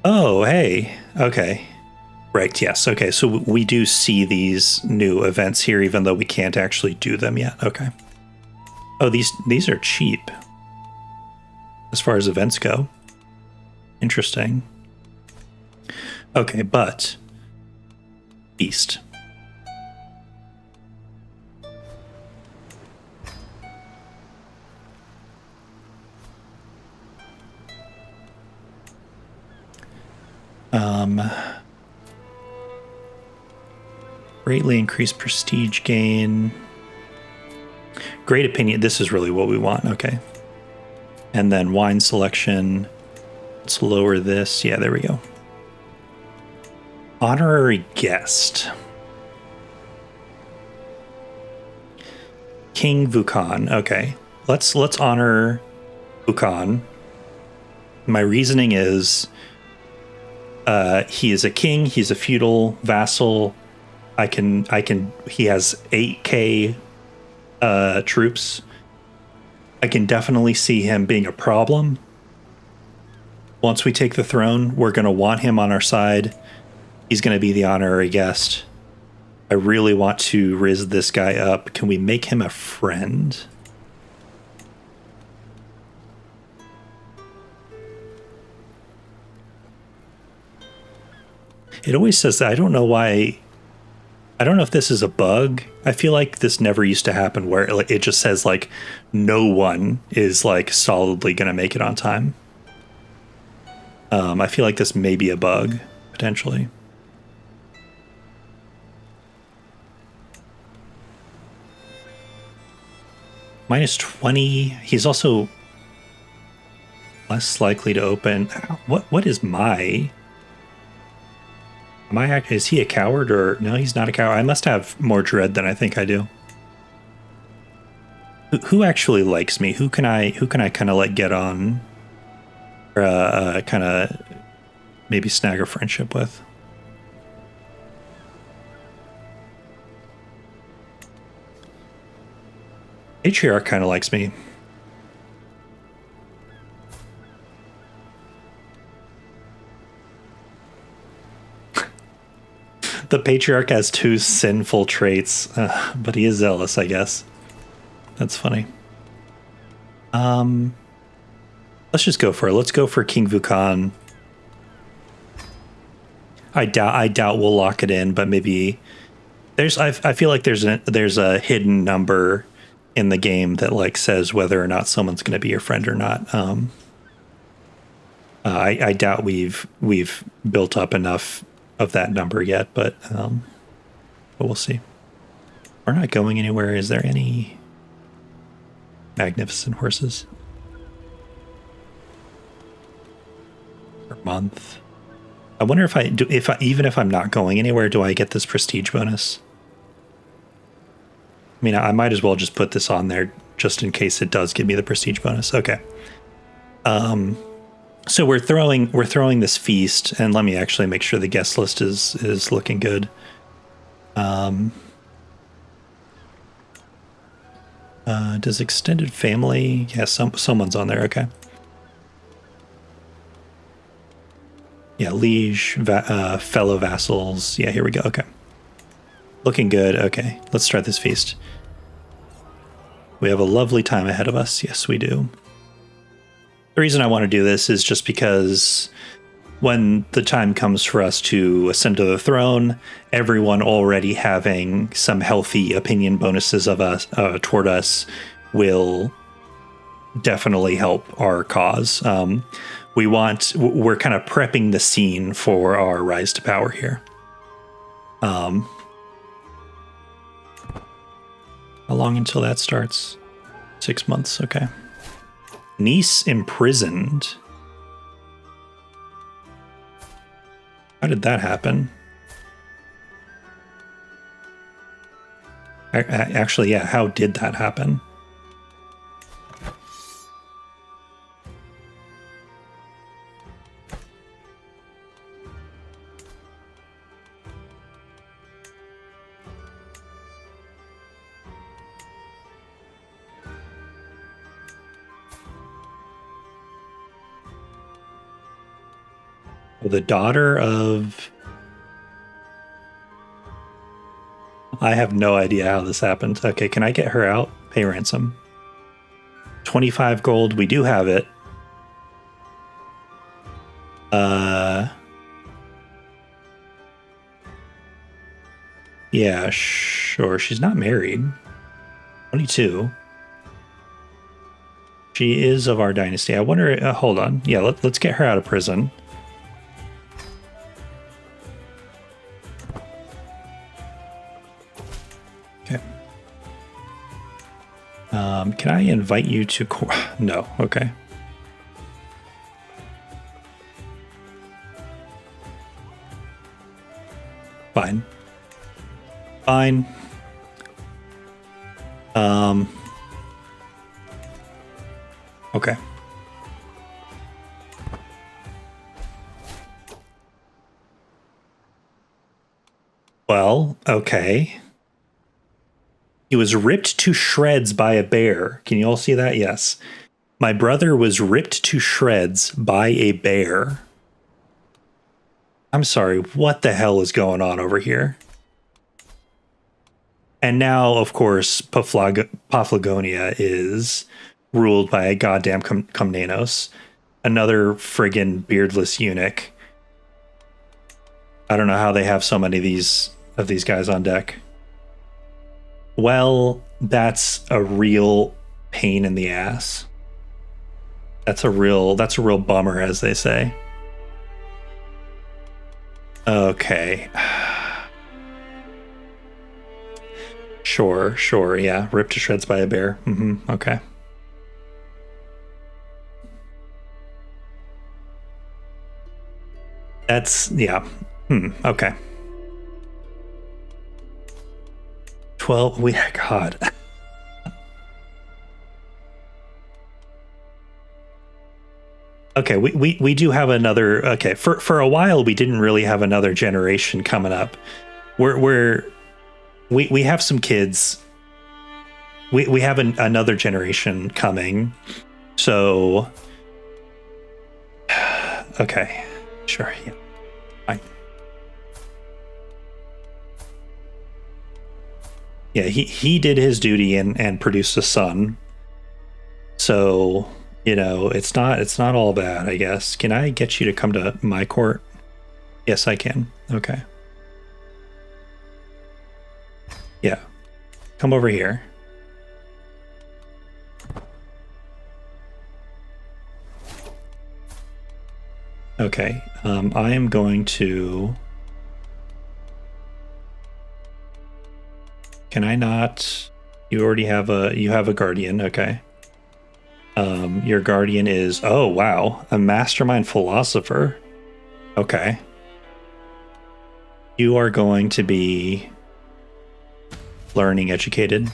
Oh, hey. Okay. Right, yes. Okay, so we do see these new events here, even though we can't actually do them yet. Okay. Oh, these are cheap as far as events go. Interesting. Okay, but Beast. Greatly increased prestige gain. Great opinion. This is really what we want. Okay. And then wine selection. Let's lower this. Yeah, there we go. Honorary guest. King Vukan. Okay. Let's honor Vukan. My reasoning is he is a king, he's a feudal vassal. He has 8k troops. I can definitely see him being a problem. Once we take the throne, we're going to want him on our side. He's going to be the honorary guest. I really want to riz this guy up. Can we make him a friend? It always says that. I don't know why. I don't know if this is a bug. I feel like this never used to happen where it just says like no one is like solidly going to make it on time. I feel like this may be a bug potentially. -20. He's also less likely to open. What is my? Is he a coward or no? He's not a coward. I must have more dread than I think I do. Who actually likes me? Who can I kind of like get on? Or kind of maybe snag a friendship with? Patriarch kind of likes me. The patriarch has 2 sinful traits, but he is zealous, I guess. That's funny. Let's just go for it. Let's go for King Vukan. I doubt we'll lock it in, but maybe I feel like there's a hidden number in the game that like says whether or not someone's going to be your friend or not. I doubt we've built up enough of that number yet, but we'll see. We're not going anywhere. Is there any magnificent horses per month? I wonder if even if I'm not going anywhere, do I get this prestige bonus? I mean, I might as well just put this on there just in case it does give me the prestige bonus. Okay. So we're throwing this feast, and let me actually make sure the guest list is looking good. Does extended family? Yeah, someone's on there. Okay. Yeah, liege, fellow vassals. Yeah, here we go. Okay. Looking good. Okay, let's start this feast. We have a lovely time ahead of us. Yes, we do. The reason I want to do this is just because when the time comes for us to ascend to the throne, everyone already having some healthy opinion bonuses of us toward us will definitely help our cause. We're kind of prepping the scene for our rise to power here. How long until that starts? 6 months, okay. Niece imprisoned. How did that happen? Actually, yeah, how did that happen? The daughter of... I have no idea how this happened. Okay, can I get her out? Pay ransom. 25 gold. We do have it. Yeah, sure. She's not married. 22. She is of our dynasty. I wonder... hold on. Yeah, let's get her out of prison. Can I invite you to... No, okay. Fine. Fine. Okay. Well, okay. He was ripped to shreds by a bear. Can you all see that? Yes. My brother was ripped to shreds by a bear. I'm sorry, what the hell is going on over here? And now, of course, Paphlagonia is ruled by a goddamn Komnenos, another friggin' beardless eunuch. I don't know how they have so many of these guys on deck. Well, that's a real pain in the ass. That's a real bummer, as they say. Okay. Sure, yeah. Ripped to shreds by a bear. Okay. That's, yeah. Okay. 12, God. Okay, we do have another, okay, for a while we didn't really have another generation coming up. We have some kids. We have another generation coming. So okay, sure, yeah. Fine. Yeah, he did his duty and produced a son. So, you know, it's not all bad, I guess. Can I get you to come to my court? Yes, I can. Okay. Yeah. Come over here. Okay. I am going to... Can I not... You already have a guardian, okay. Your guardian is, oh wow, a mastermind philosopher. Okay. You are going to be learning educated.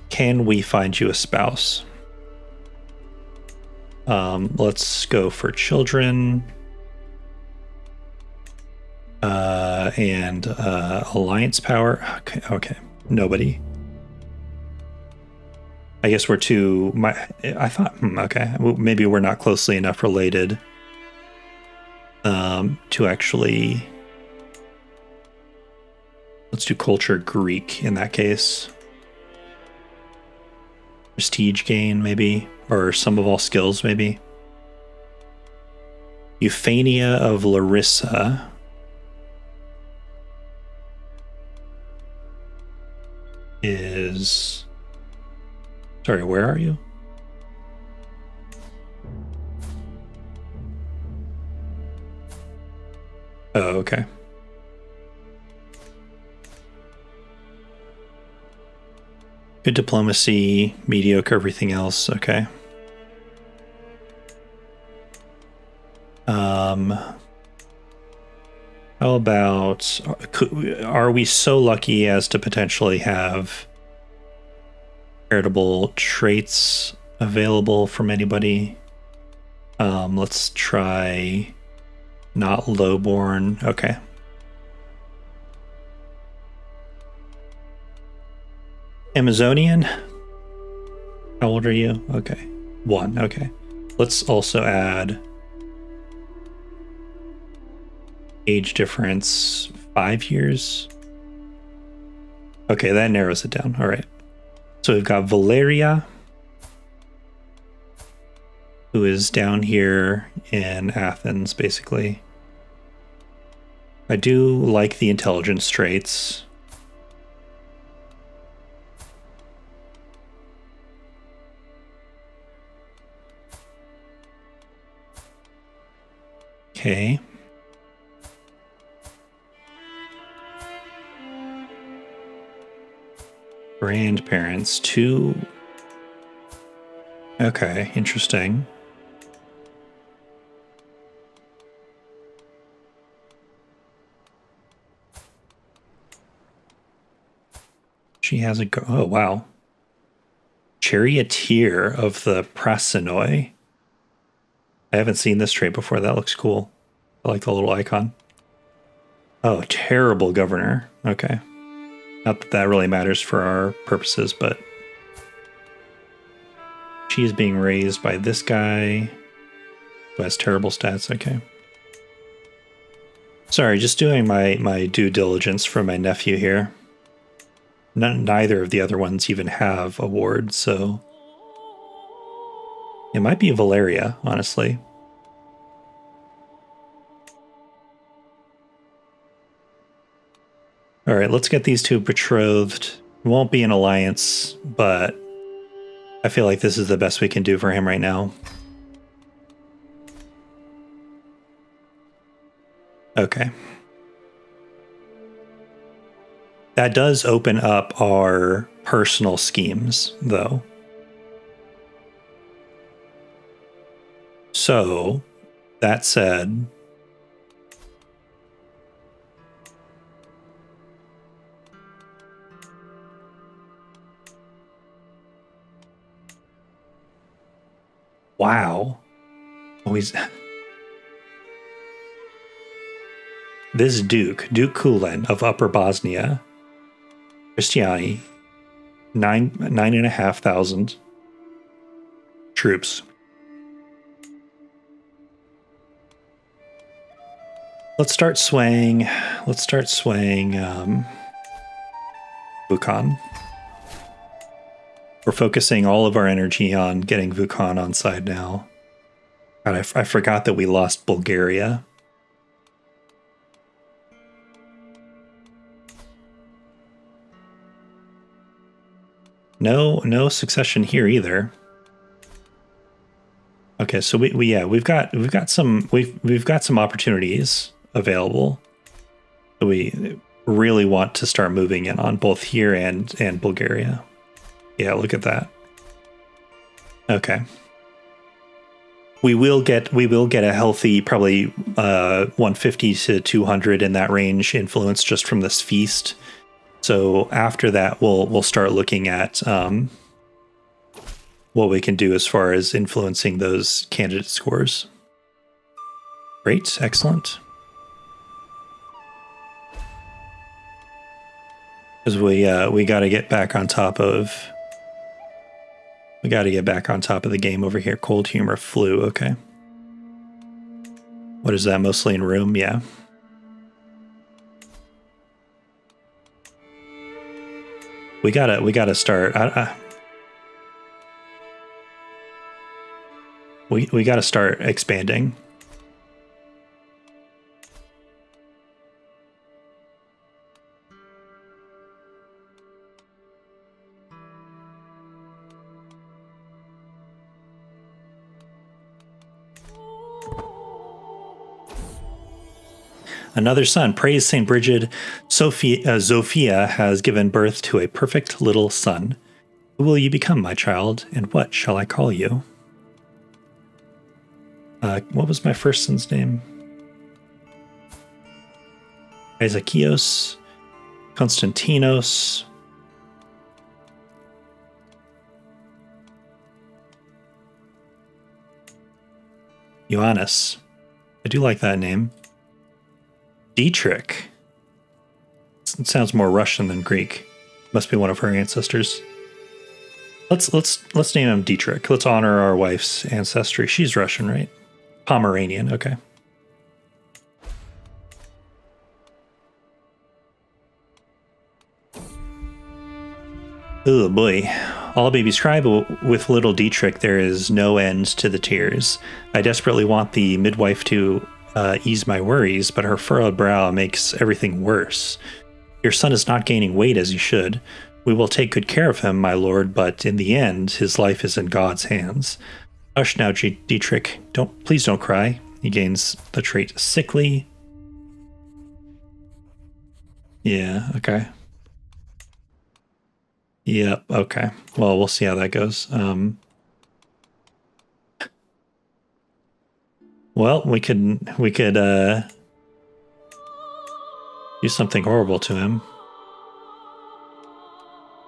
Can we find you a spouse? Let's go for children. And alliance power. Okay. Nobody. I guess we're too... I thought... okay. Maybe we're not closely enough related to actually... Let's do culture Greek in that case. Prestige gain, maybe. Or sum of all skills, maybe. Euphania of Larissa. Is... Sorry, where are you? Oh, okay. Good diplomacy, mediocre everything else, okay. How about... Are we so lucky as to potentially have heritable traits available from anybody? Let's try not lowborn. Okay. Amazonian? How old are you? Okay. 1. Okay. Let's also add age difference 5 years. Okay, that narrows it down. All right. So we've got Valeria, who is down here in Athens, basically. I do like the intelligence traits. Okay. Grandparents, 2. Okay, interesting. She has a go. Oh, wow. Charioteer of the Prasinoi. I haven't seen this trait before. That looks cool. I like the little icon. Oh, terrible governor. Okay. Not that that really matters for our purposes, but she is being raised by this guy who has terrible stats. Okay. Sorry, just doing my due diligence for my nephew here. Neither of the other ones even have awards, so it might be Valeria, honestly. All right, let's get these two betrothed. It won't be an alliance, but I feel like this is the best we can do for him right now. Okay. That does open up our personal schemes, though. So, that said, wow. Always. This Duke Kulen of Upper Bosnia, Christiani, 9,500 troops. Let's start swaying. Vukan. We're focusing all of our energy on getting Vukan on side now. God, I forgot that we lost Bulgaria. No succession here either. Okay, so we've got some opportunities available. We really want to start moving in on both here and Bulgaria. Yeah, look at that. Okay. We will get a healthy, probably 150 to 200 in that range influence just from this feast. So after that, we'll start looking at what we can do as far as influencing those candidate scores. Great, excellent. Because we got to get back on top of. We got to get back on top of the game over here. Cold humor, flu. Okay. What is that? Mostly in room, yeah. We gotta start. We gotta start expanding. Another son. Praise St. Bridget. Zofia has given birth to a perfect little son. Who will you become, my child, and what shall I call you? What was my first son's name? Isakios. Konstantinos. Ioannis. I do like that name. Dietrich. It sounds more Russian than Greek. Must be one of her ancestors. Let's name him Dietrich. Let's honor our wife's ancestry. She's Russian, right? Pomeranian. Okay. Oh boy. All babies cry, but with little Dietrich, there is no end to the tears. I desperately want the midwife to ease my worries, but her furrowed brow makes everything worse. Your son is not gaining weight as he should. We will take good care of him, my lord, but in the end, his life is in God's hands. Hush now, Dietrich. Please don't cry. He gains the trait sickly. Yeah, okay. Yep, okay. Well, we'll see how that goes. Well, we could do something horrible to him.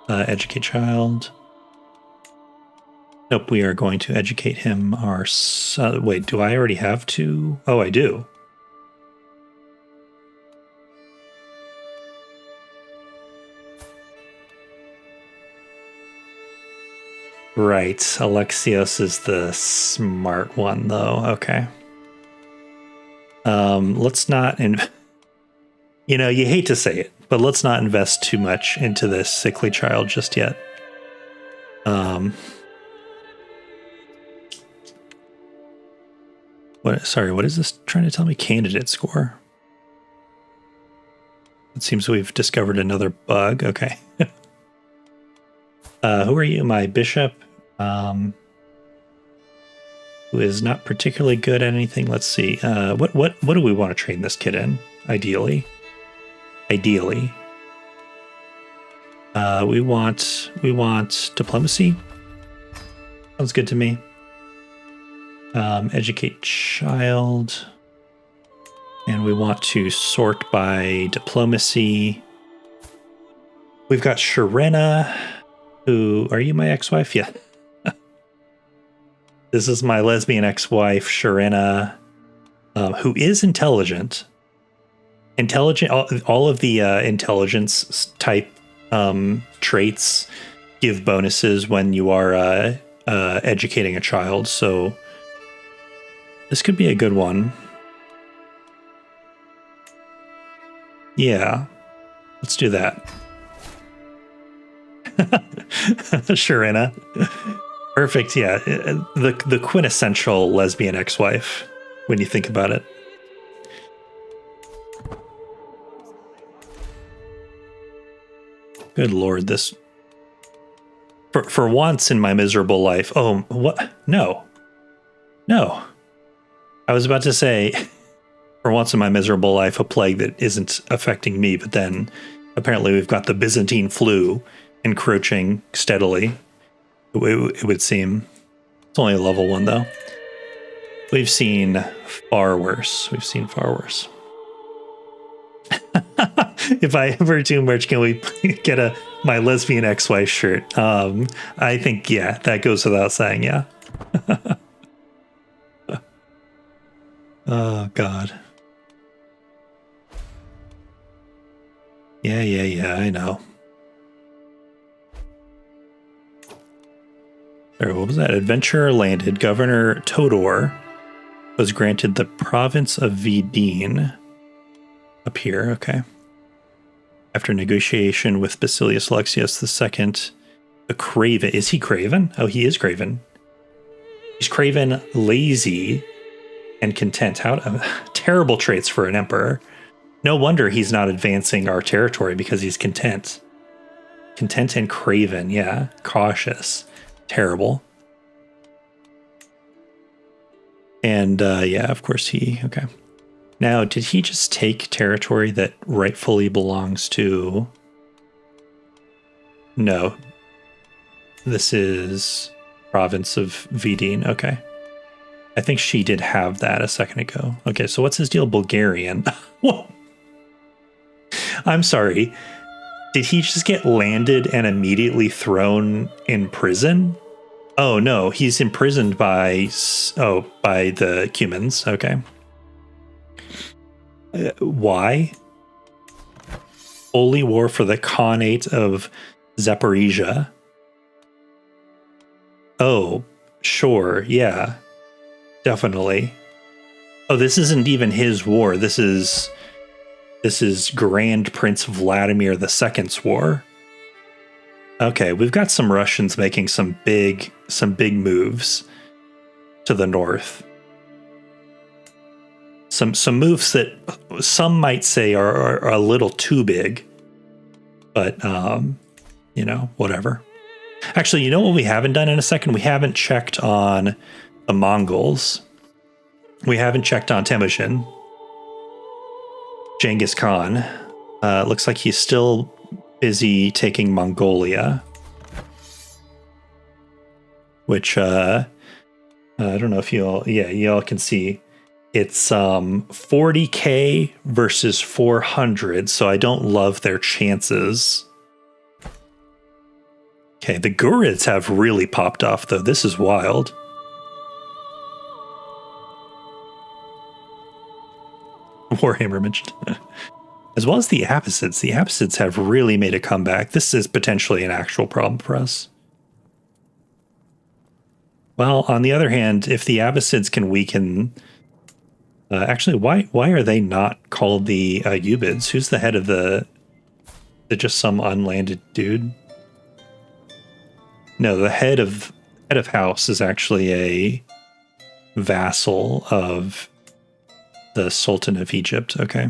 Educate child. Nope, we are going to educate him our son. Wait, do I already have two? Oh, I do. Right, Alexios is the smart one, though. Okay. Let's not, you hate to say it, but let's not invest too much into this sickly child just yet. What is this trying to tell me? Candidate score. It seems we've discovered another bug. Okay. Who are you? My bishop, who is not particularly good at anything. Let's see. What do we want to train this kid in? Ideally. We want diplomacy. Sounds good to me. Educate child. And we want to sort by diplomacy. We've got Sharena. Who, are you my ex-wife? Yeah. This is my lesbian ex-wife, Sharena, who is intelligent. All of the intelligence type traits give bonuses when you are educating a child, so this could be a good one. Yeah, let's do that. Sharena. Perfect. Yeah, the quintessential lesbian ex-wife when you think about it. Good Lord, this for once in my miserable life. Oh, what? No. I was about to say, for once in my miserable life, a plague that isn't affecting me, but then apparently we've got the Byzantine flu encroaching steadily. It would seem. It's only a level 1 though. We've seen far worse. If I ever do merch, can we get my lesbian ex-wife shirt? I think, yeah, that goes without saying, yeah. Oh, God. Yeah, I know. Sorry, what was that? Adventurer landed. Governor Todor was granted the province of Vidin. Up here, okay. After negotiation with Basilius Alexius II, the Craven. Is he Craven? Oh, he is Craven. He's Craven, lazy, and content. How terrible traits for an emperor. No wonder he's not advancing our territory because he's content. Content and Craven, yeah. Cautious. Terrible. And yeah, of course okay. Now, did he just take territory that rightfully belongs to... No. This is province of Vidin. Okay. I think she did have that a second ago. Okay, so what's his deal? Bulgarian. Whoa. I'm sorry. Did he just get landed and immediately thrown in prison? Oh, no. He's imprisoned by the Cumans. Okay. Why? Holy war for the Khanate of Zaporizhia. Oh, sure. Yeah. Definitely. Oh, this isn't even his war. This is Grand Prince Vladimir II's war. Okay, we've got some Russians making some big moves to the north. Some moves that some might say are a little too big, but whatever. Actually, you know what we haven't done in a second? We haven't checked on the Mongols. We haven't checked on Temujin. Genghis Khan. Looks like he's still busy taking Mongolia, which I don't know if y'all can see. It's 40k versus 400, so I don't love their chances. Okay, the Gurids have really popped off, though. This is wild. Warhammer mentioned. As well as the Abbasids. The Abbasids have really made a comeback. This is potentially an actual problem for us. Well, on the other hand, if the Abbasids can weaken... actually, why are they not called the Ubids? Who's the head of the... just some unlanded dude? No, the head of house is actually a vassal of the Sultan of Egypt. Okay.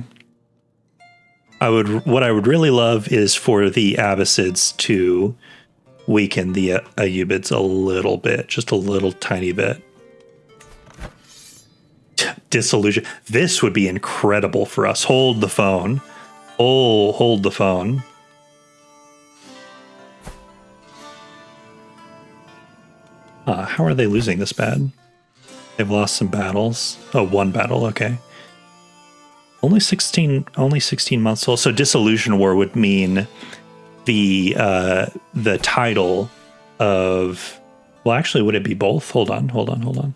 What I would really love is for the Abbasids to weaken the Ayyubids a little bit, just a little tiny bit. Disillusion. This would be incredible for us. Hold the phone. Oh, hold the phone. How are they losing this bad? They've lost some battles. Oh, one battle. Okay. Only 16 months old. So Dissolution War would mean the title of... Well, actually, would it be both? Hold on.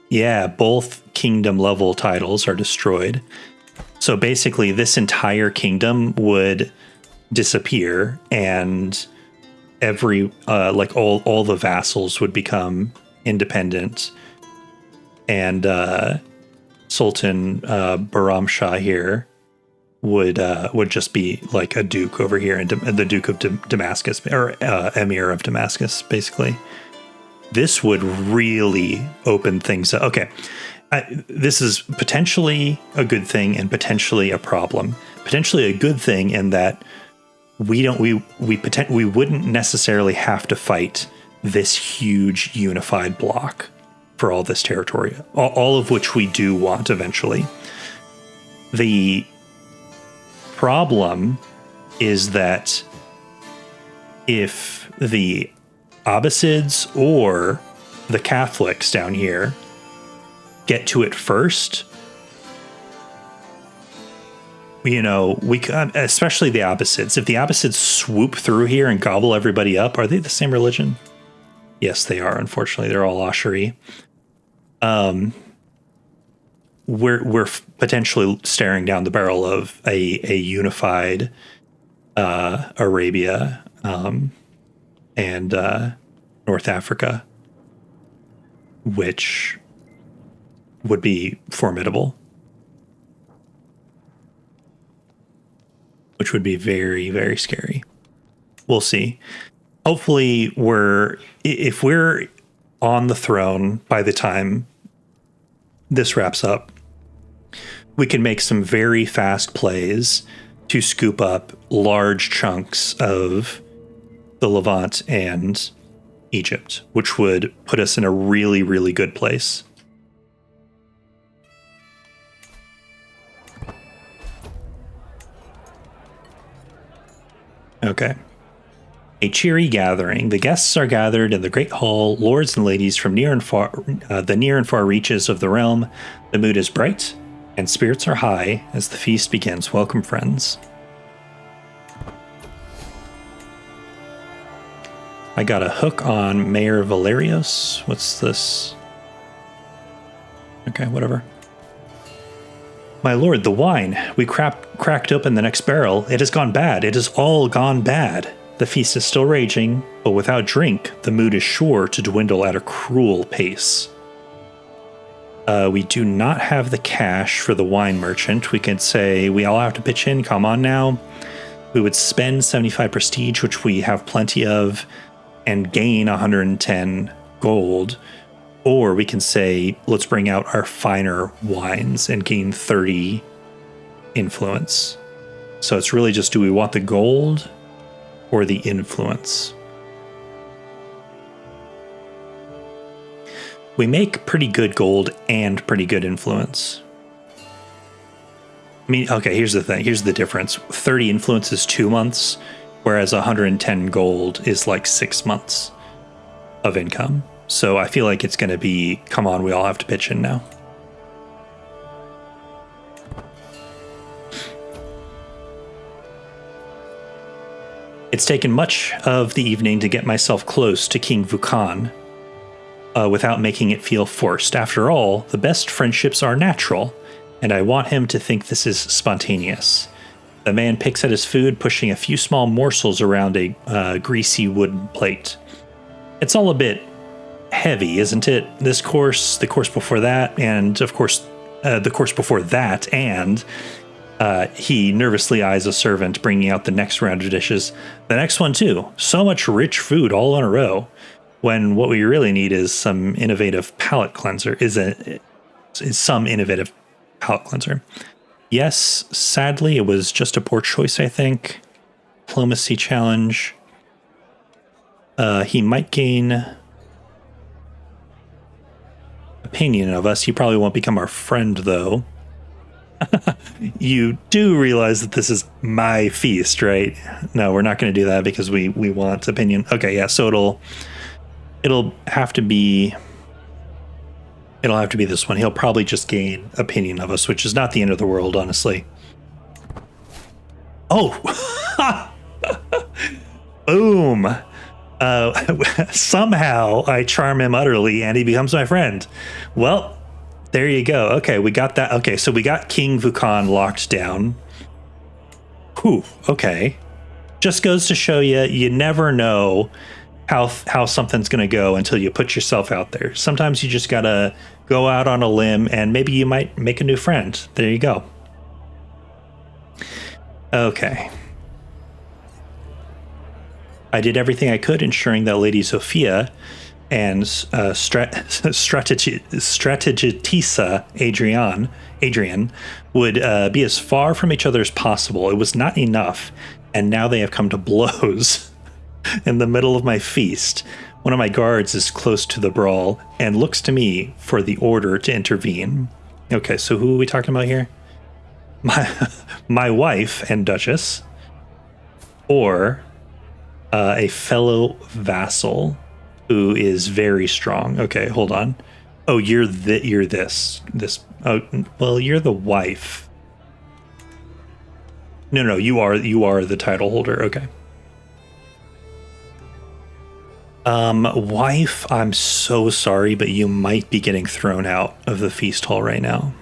Yeah, both kingdom level titles are destroyed. So basically, this entire kingdom would disappear, and every all the vassals would become independent. And Sultan Bahram Shah here would just be like a duke over here, and the Duke of Damascus, or Emir of Damascus, basically. This would really open things up. Okay, this is potentially a good thing and potentially a problem. Potentially a good thing in that we wouldn't necessarily have to fight this huge unified block for all this territory, all of which we do want eventually. The problem is that if the Abbasids or the Catholics down here get to it first, you know, we can, especially the Abbasids. If the Abbasids swoop through here and gobble everybody up, are they the same religion? Yes, they are. Unfortunately, they're all ushery. We're potentially staring down the barrel of a unified Arabia and North Africa, which would be formidable. Which would be very, very scary. We'll see. Hopefully, if we're on the throne by the time this wraps up, we can make some very fast plays to scoop up large chunks of the Levant and Egypt, which would put us in a really, really good place. Okay. A cheery gathering. The guests are gathered in the great hall, lords and ladies from near and far, the near and far reaches of the realm. The mood is bright, and spirits are high as the feast begins. Welcome, friends. I got a hook on Mayor Valerios. What's this? Okay, whatever. My lord, the wine. We cracked open the next barrel. It has gone bad. It has all gone bad. The feast is still raging, but without drink, the mood is sure to dwindle at a cruel pace. We do not have the cash for the wine merchant. We could say we all have to pitch in. Come on now. We would spend 75 prestige, which we have plenty of, and gain 110 gold. Or we can say, let's bring out our finer wines and gain 30 influence. So it's really just, do we want the gold or the influence? We make pretty good gold and pretty good influence. I mean, okay, here's the thing. Here's the difference. 30 influence is 2 months, whereas 110 gold is like 6 months of income. So I feel like it's going to be, come on, we all have to pitch in now. It's taken much of the evening to get myself close to King Vukan without making it feel forced. After all, the best friendships are natural, and I want him to think this is spontaneous. The man picks at his food, pushing a few small morsels around a greasy wooden plate. It's all a bit heavy, isn't it? This course, the course before that, and of course, the course before that, and he nervously eyes a servant bringing out the next round of dishes. The next one, too. So much rich food all in a row, when what we really need is some innovative palate cleanser, is some innovative palate cleanser. Yes, sadly, it was just a poor choice, I think. Diplomacy challenge. He might gain opinion of us. He probably won't become our friend, though. You do realize that this is my feast, right? No, we're not going to do that because we want opinion. Okay, yeah, so it'll have to be this one. He'll probably just gain opinion of us, which is not the end of the world, honestly. Oh, boom. Somehow I charm him utterly and he becomes my friend. Well, there you go. Okay, we got that. Okay, so we got King Vukan locked down. Whew, okay. Just goes to show you, you never know how something's going to go until you put yourself out there. Sometimes you just got to go out on a limb and maybe you might make a new friend. There you go. Okay. I did everything I could, ensuring that Lady Sophia and strategitisa Adrian would be as far from each other as possible. It was not enough, and now they have come to blows in the middle of my feast. One of my guards is close to the brawl and looks to me for the order to intervene. Okay, so who are we talking about here? My wife and Duchess, or a fellow vassal who is very strong. Okay, hold on. Oh, you're this. Oh, well, you're the wife. No, you are the title holder. Okay. Wife, I'm so sorry, but you might be getting thrown out of the feast hall right now.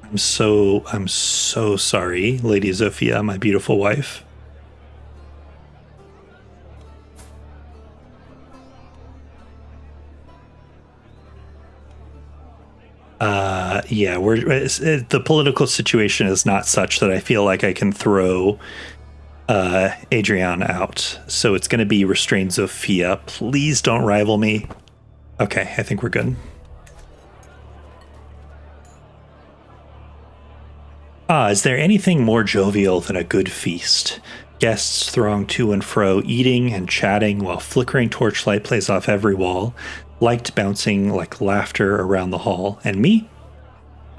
I'm so sorry, Lady Sophia, my beautiful wife. Yeah, the political situation is not such that I feel like I can throw Adrian out. So it's going to be restrain Sophia. Please don't rival me. Okay, I think we're good. Is there anything more jovial than a good feast? Guests throng to and fro, eating and chatting while flickering torchlight plays off every wall, light bouncing like laughter around the hall. And me?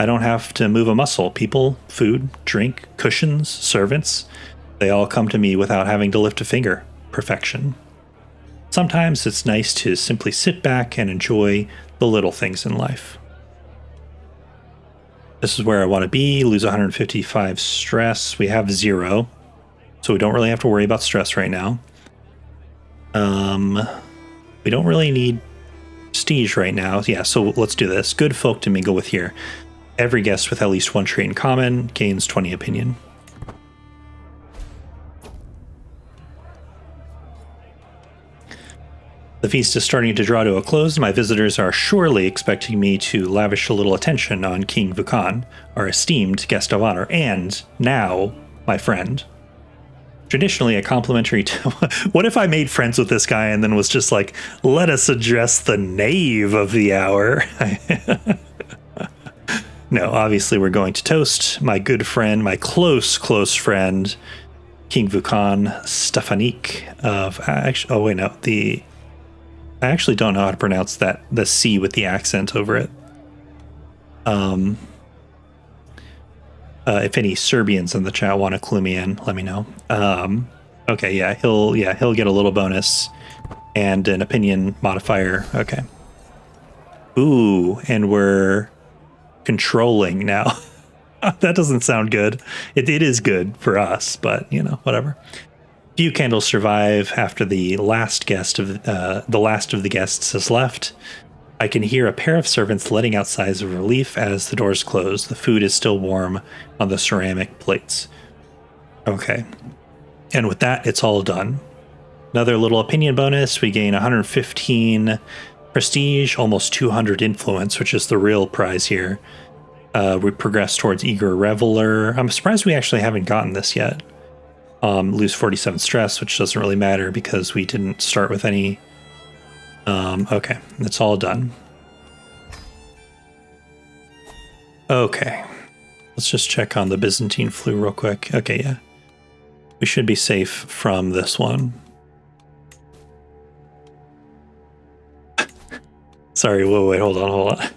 I don't have to move a muscle. People, food, drink, cushions, servants, they all come to me without having to lift a finger. Perfection. Sometimes it's nice to simply sit back and enjoy the little things in life. This is where I want to be. Lose 155 stress. We have 0, so we don't really have to worry about stress right now. We don't really need prestige right now. Yeah, so let's do this. Good folk to mingle with here. Every guest with at least one trait in common gains 20 opinion. The feast is starting to draw to a close. My visitors are surely expecting me to lavish a little attention on King Vukan, our esteemed guest of honor, and now my friend. Traditionally, a complimentary what if I made friends with this guy and then was just like, let us address the knave of the hour? No, obviously we're going to toast my good friend, my close friend, King Vukan Stefanik of... oh, wait, no. I actually don't know how to pronounce that, the C with the accent over it. If any Serbians in the chat want to clue me in, let me know. Okay, yeah, he'll get a little bonus and an opinion modifier. Okay. Ooh, and we're controlling now. That doesn't sound good. It is good for us, but you know, whatever. Few candles survive after the last of the guests has left. I can hear a pair of servants letting out sighs of relief as the doors close. The food is still warm on the ceramic plates. Okay. And with that, it's all done. Another little opinion bonus. We gain 115 prestige, almost 200 influence, which is the real prize here. We progress towards eager reveler. I'm surprised we actually haven't gotten this yet. Lose 47 stress, which doesn't really matter because we didn't start with any. Okay, it's all done. Okay, let's just check on the Byzantine flu real quick. Okay, yeah. We should be safe from this one. Sorry, wait, hold on.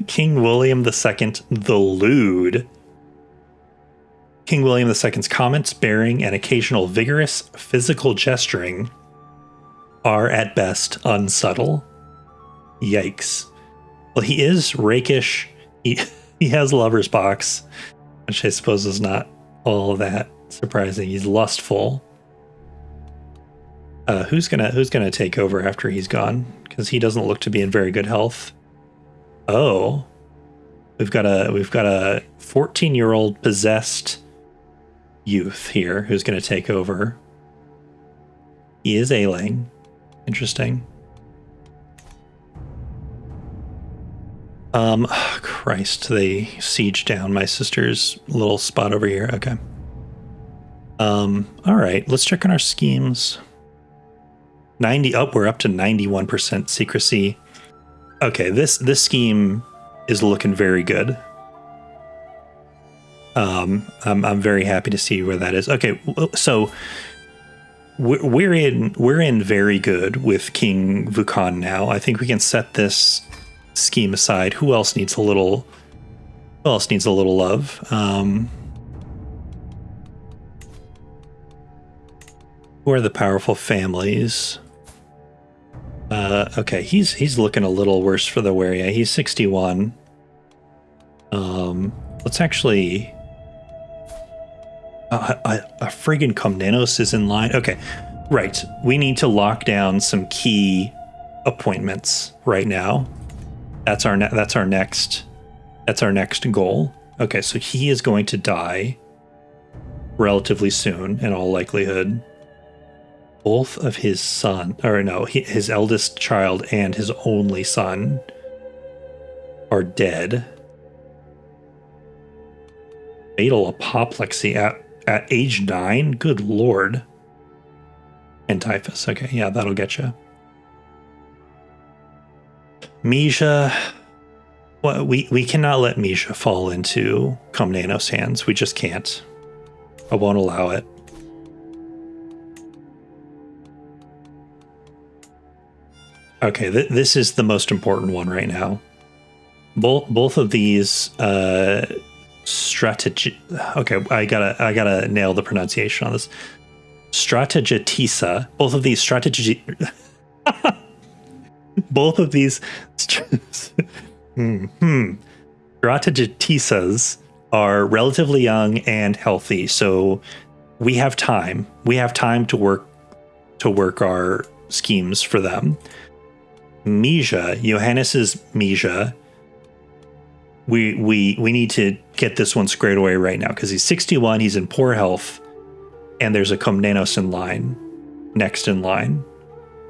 King William II the Lewd. King William II's comments, bearing, and occasional vigorous physical gesturing are at best unsubtle. Yikes. Well, he is rakish. He has lover's box, which I suppose is not all that surprising. He's lustful. Who's gonna take over after he's gone? Because he doesn't look to be in very good health. Oh, we've got a 14-year-old possessed youth here who's going to take over. He is ailing. Interesting. Christ, they siege down my sister's little spot over here. Okay. All right, let's check on our schemes. 90 up, we're up to 91% secrecy. Okay, this scheme is looking very good. I'm very happy to see where that is. Okay, so we're in very good with King Vukan now. I think we can set this scheme aside. Who else needs a little love? Who are the powerful families? Okay, he's looking a little worse for the wear. Yeah, he's 61. Let's actually. A friggin' Komnenos is in line. Okay, right. We need to lock down some key appointments right now. That's our next goal. Okay, so he is going to die relatively soon, in all likelihood. Both of his his eldest child and his only son are dead. Fatal apoplexy at age 9? Good lord. And typhus. Okay, yeah, that'll get you. Misha. Well, we cannot let Misha fall into Komnenos' hands. We just can't. I won't allow it. Okay, this is the most important one right now. Both of these strategy. Okay, I gotta nail the pronunciation on this. Strategitisa. Both of these strategy. Both of these strategitisas are relatively young and healthy, so we have time. We have time to work our schemes for them. Misha, Johannes's Misha. We need to get this one squared away right now because he's 61, he's in poor health, and there's a Komnenos in line, next in line.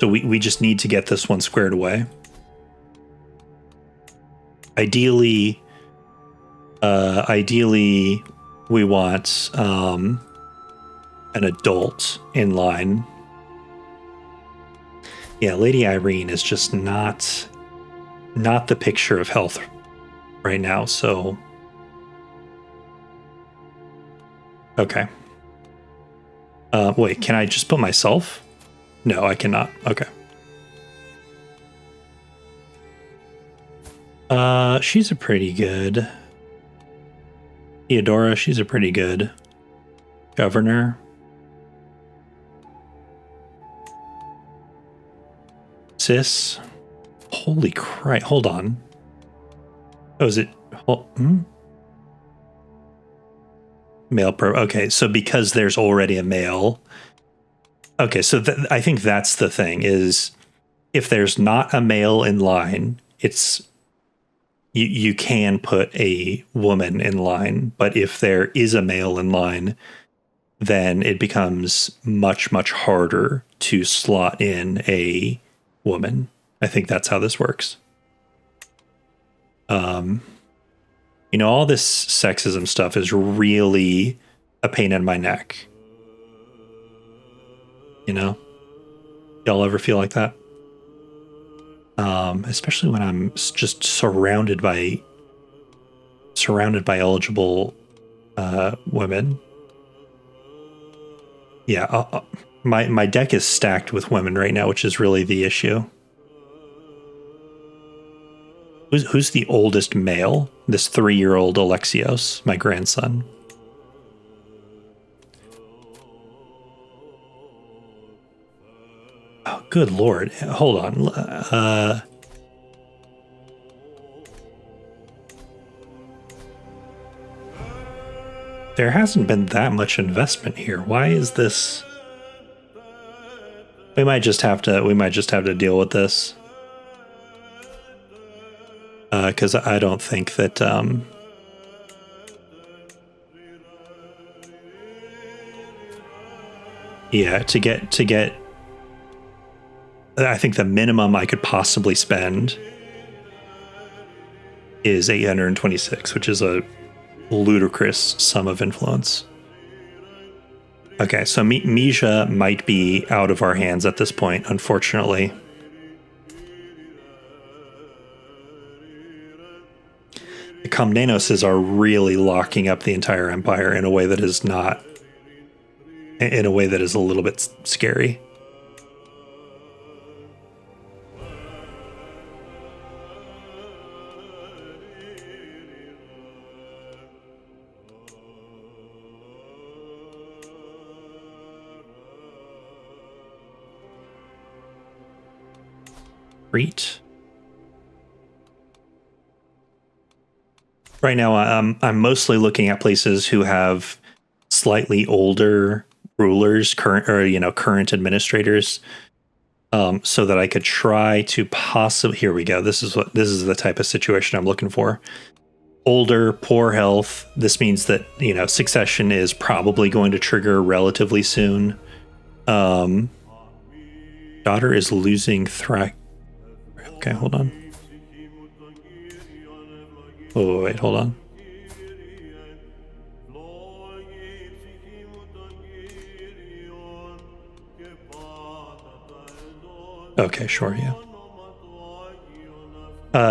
So we just need to get this one squared away. Ideally, we want an adult in line. Yeah, Lady Irene is just not the picture of health right now, so okay. Wait, can I just put myself? No, I cannot. Okay. She's a pretty good Theodora, she's a pretty good governor. Sis. Holy Christ, hold on. Oh, is it? Male pro. Okay, so because there's already a male. Okay, so I think that's the thing is if there's not a male in line, it's you can put a woman in line, but if there is a male in line, then it becomes much, much harder to slot in a woman. I think that's how this works. All this sexism stuff is really a pain in my neck. Y'all ever feel like that? Especially when I'm just surrounded by eligible women. Yeah, my deck is stacked with women right now, which is really the issue. Who's the oldest male? This 3-year-old Alexios, my grandson. Oh, good lord. Hold on. There hasn't been that much investment here. Why is this? We might just have to deal with this. Because I don't think that to get I think the minimum I could possibly spend is 826, which is a ludicrous sum of influence. Okay, so Mija might be out of our hands at this point, unfortunately. The Komnenos are really locking up the entire empire in a way that is not, in a way that is a little bit scary. Right now, I'm mostly looking at places who have slightly older rulers, current administrators, so that I could try to possibly. Here we go. This is the type of situation I'm looking for. Older, poor health. This means that succession is probably going to trigger relatively soon. Daughter is losing threat. Okay, hold on. Oh, wait, hold on. Okay, sure, yeah.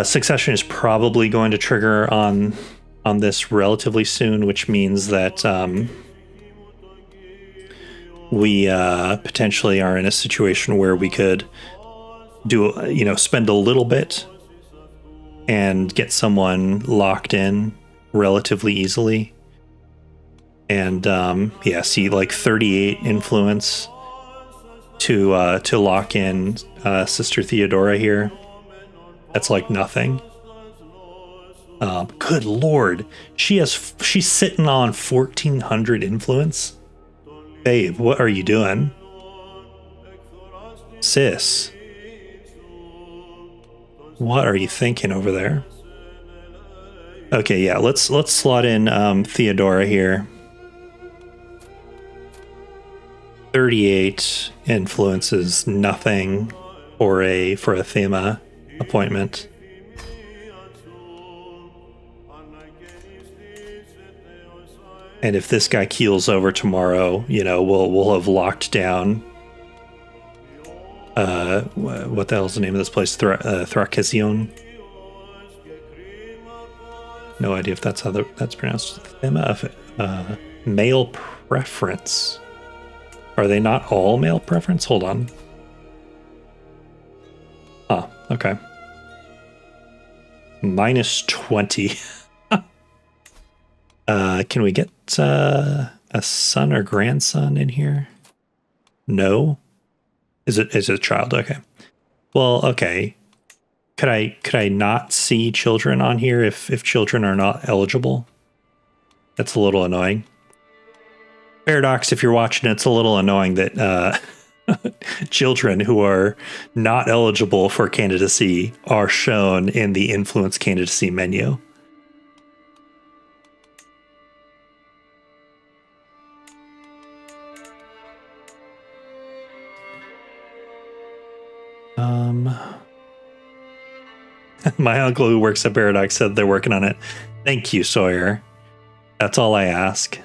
Succession is probably going to trigger on this relatively soon, which means that we potentially are in a situation where we could do, spend a little bit and get someone locked in relatively easily. And see, like 38 influence to lock in Sister Theodora here. That's like nothing. Good Lord, she's sitting on 1,400 influence. Babe, what are you doing, sis? What are you thinking over there? Okay, yeah, let's slot in Theodora here. 38 influence is nothing for a Thema appointment. And if this guy keels over tomorrow, we'll have locked down. What the hell's the name of this place? Thrakezion. No idea if that's how that's pronounced. Male preference. Are they not all male preference? Hold on. Ah, okay. -20. Can we get a son or grandson in here? No. Is it a child? Okay. Well, okay. Could I not see children on here if children are not eligible? That's a little annoying. Paradox, if you're watching, it's a little annoying that children who are not eligible for candidacy are shown in the influence candidacy menu. My uncle who works at Paradox said they're working on it. Thank you, Sawyer. That's all I ask.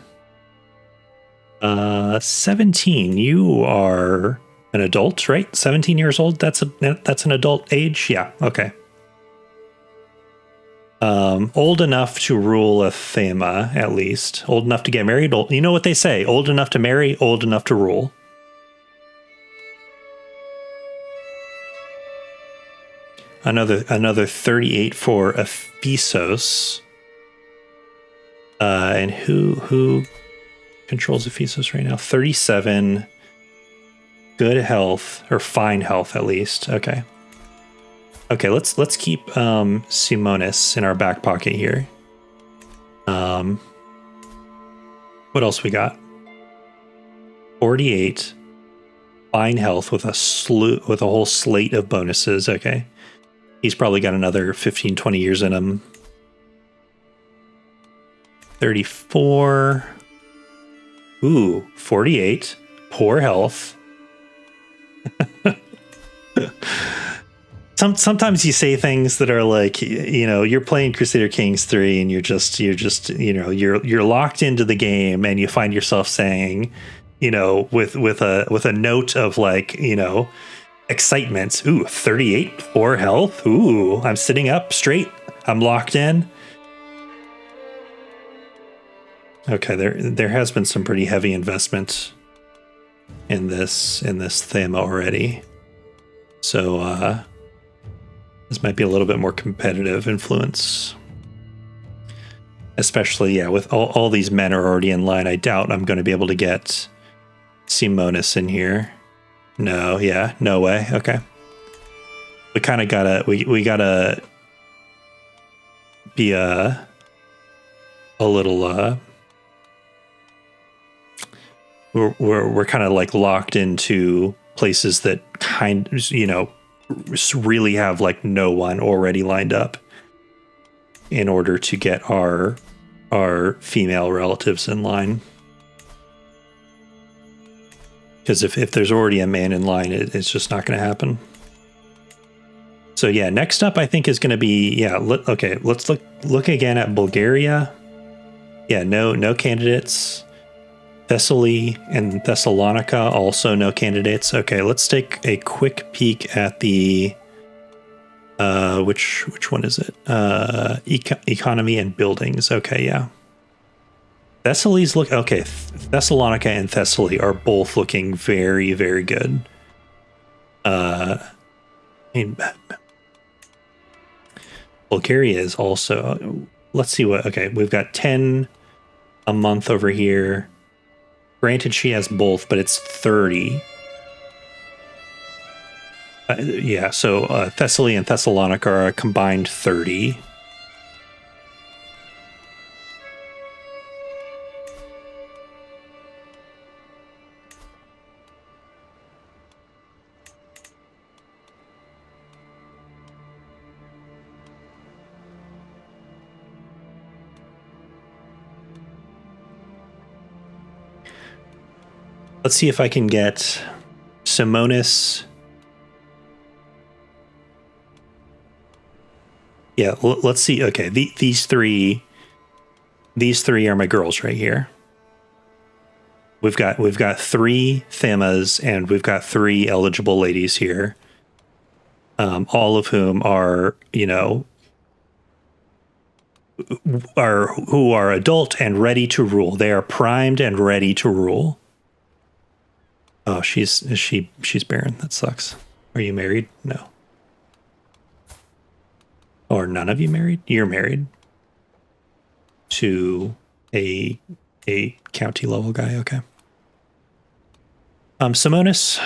17. You are an adult, right? 17 years old. That's an adult age. Yeah. Okay. Old enough to rule a Thema, at least. Old enough to get married. You know what they say? Old enough to marry, old enough to rule. Another 38 for Ephesos. And who controls Ephesos right now? 37. Good health, or fine health at least. Okay. Okay, let's keep Simonis in our back pocket here. What else we got? 48. Fine health with a whole slate of bonuses. Okay. He's probably got another 15, 20 years in him. 34. Ooh, 48. Poor health. sometimes you say things that are like, you're playing Crusader Kings 3 and you're locked into the game and you find yourself saying, with a note of like, excitement. Ooh, 38 4 health. Ooh, I'm sitting up straight. I'm locked in. Okay, there has been some pretty heavy investment in this theme already. So this might be a little bit more competitive influence. Especially, with all these men are already in line. I doubt I'm going to be able to get Simonis in here. No, no way. Okay. We kind of gotta, we gotta be a little, we're kind of like locked into places that really have like no one already lined up in order to get our female relatives in line. Because if there's already a man in line, it's just not going to happen. So next up I think is going to be okay. Let's look again at Bulgaria. No candidates. Thessaly and Thessalonica, also no candidates. Okay, let's take a quick peek at the which one is it? Economy and buildings. Okay, Thessaly's look okay. Thessalonica and Thessaly are both looking very, very good. Bulgaria is also. Let's see what. Okay, we've got 10 a month over here. Granted, she has both, but it's 30. So Thessaly and Thessalonica are a combined 30. Let's see if I can get Simonis. Let's see. Okay, these three are my girls right here. We've got 3 Themas and we've got 3 eligible ladies here. All of whom are, who are adult and ready to rule. They are primed and ready to rule. Oh, she's barren. That sucks. Are you married? No. Or none of you married? You're married to a county level guy. Okay. Simonis,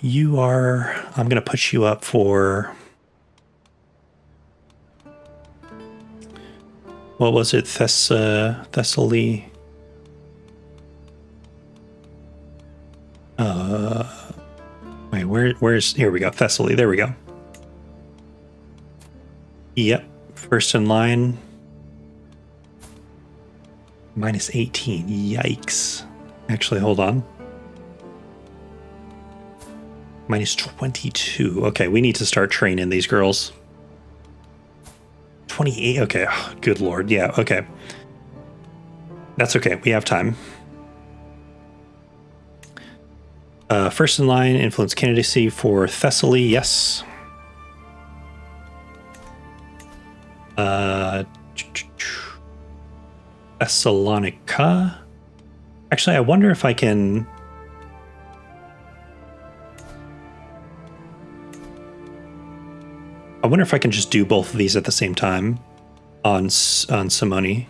you are. I'm gonna put you up for. What was it? Thessaly. Wait, where's here we go. Thessaly, there we go. Yep, first in line. Minus 18, yikes. Actually, hold on. Minus 22. Okay, we need to start training these girls. 28, okay, oh, good lord, yeah, okay. That's okay, we have time. First in line, influence candidacy for Thessaly, yes. Thessalonica. Actually, I wonder if I can. I wonder if I can just do both of these at the same time on Simone.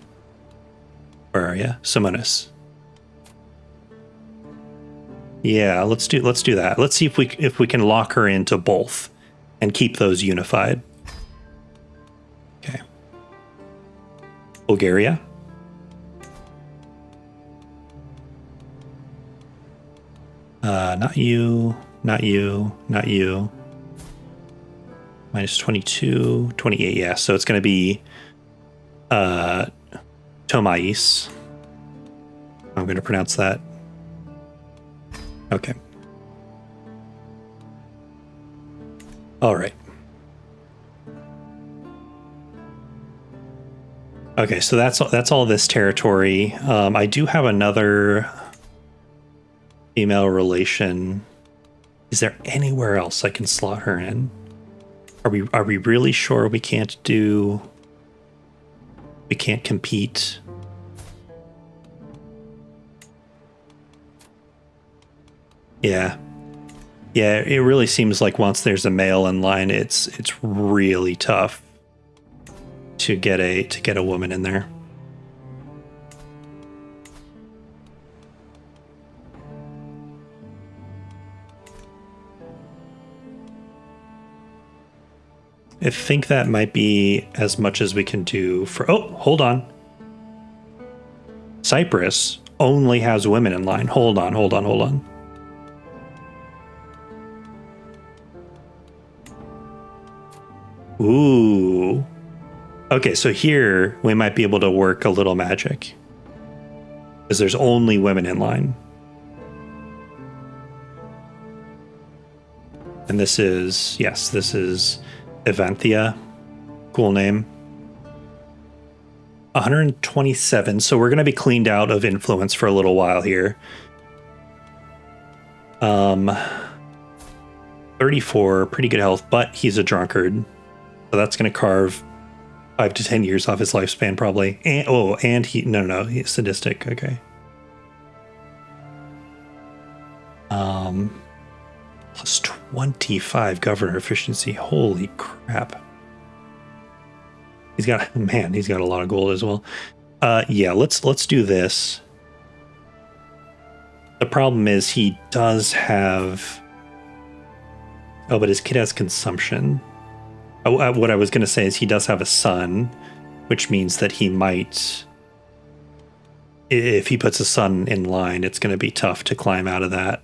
Where are you? Simonis. Yeah, let's do that. Let's see if we can lock her into both and keep those unified. Okay. Bulgaria. Not you, not you, not you. Minus 22, 28, yeah. So it's going to be Tomais. I'm going to pronounce that. Okay. All right. Okay, so that's all this territory. I do have another female relation. Is there anywhere else I can slot her in? Are we really sure we can't compete? Yeah. Yeah, it really seems like once there's a male in line, it's really tough to get a woman in there. I think that might be as much as we can do for... Oh, hold on. Cyprus only has women in line. Hold on. Ooh. Okay, so here we might be able to work a little magic. Because there's only women in line. And this is Evanthia. Cool name. 127, so we're going to be cleaned out of influence for a little while here. 34, pretty good health, but he's a drunkard. So that's going to carve 5 to 10 years off his lifespan, probably. And he's sadistic. Okay. Plus 25 governor efficiency. Holy crap. He's got a lot of gold as well. Yeah, let's do this. The problem is he does have... Oh, but his kid has consumption. What I was going to say is he does have a son, which means that he might... If he puts a son in line, it's going to be tough to climb out of that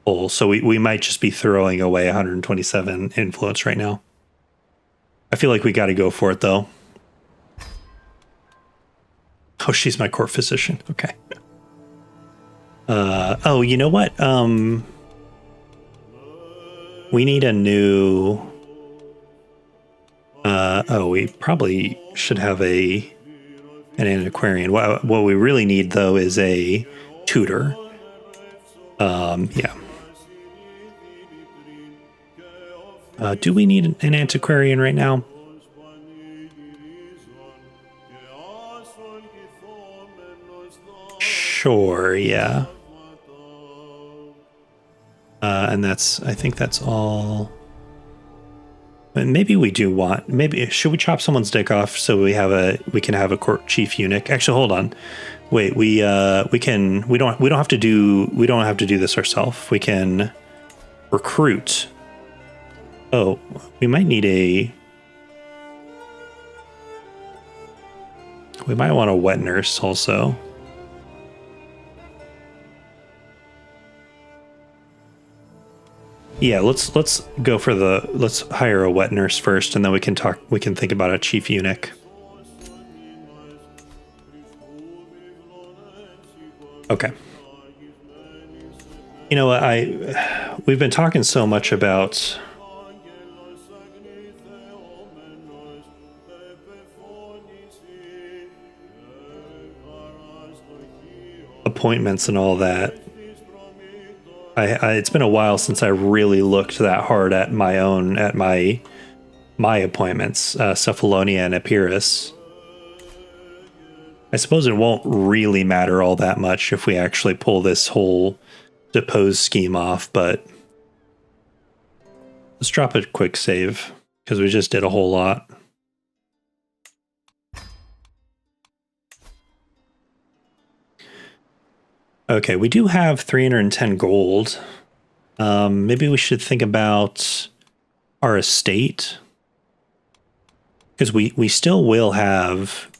hole. So we might just be throwing away 127 influence right now. I feel like we got to go for it, though. Oh, she's my court physician. Okay. Oh, you know what? We need a new... we probably should have an antiquarian. What we really need, though, is a tutor. Yeah. Do we need an antiquarian right now? Sure, yeah. And I think that's all. Maybe we do want. Maybe should we chop someone's dick off so we can have a court chief eunuch? Actually, hold on. Wait, we don't have to do this ourselves. We can recruit. Oh, we might need we might want a wet nurse also. Yeah, let's go for let's hire a wet nurse first, and then we can think about a chief eunuch. Okay. You know what, we've been talking so much about appointments and all that. It's been a while since I really looked that hard at my appointments, Cephalonia and Epirus. I suppose it won't really matter all that much if we actually pull this whole depose scheme off, but let's drop a quick save because we just did a whole lot. Okay, we do have 310 gold. Maybe we should think about our estate, because we still will have...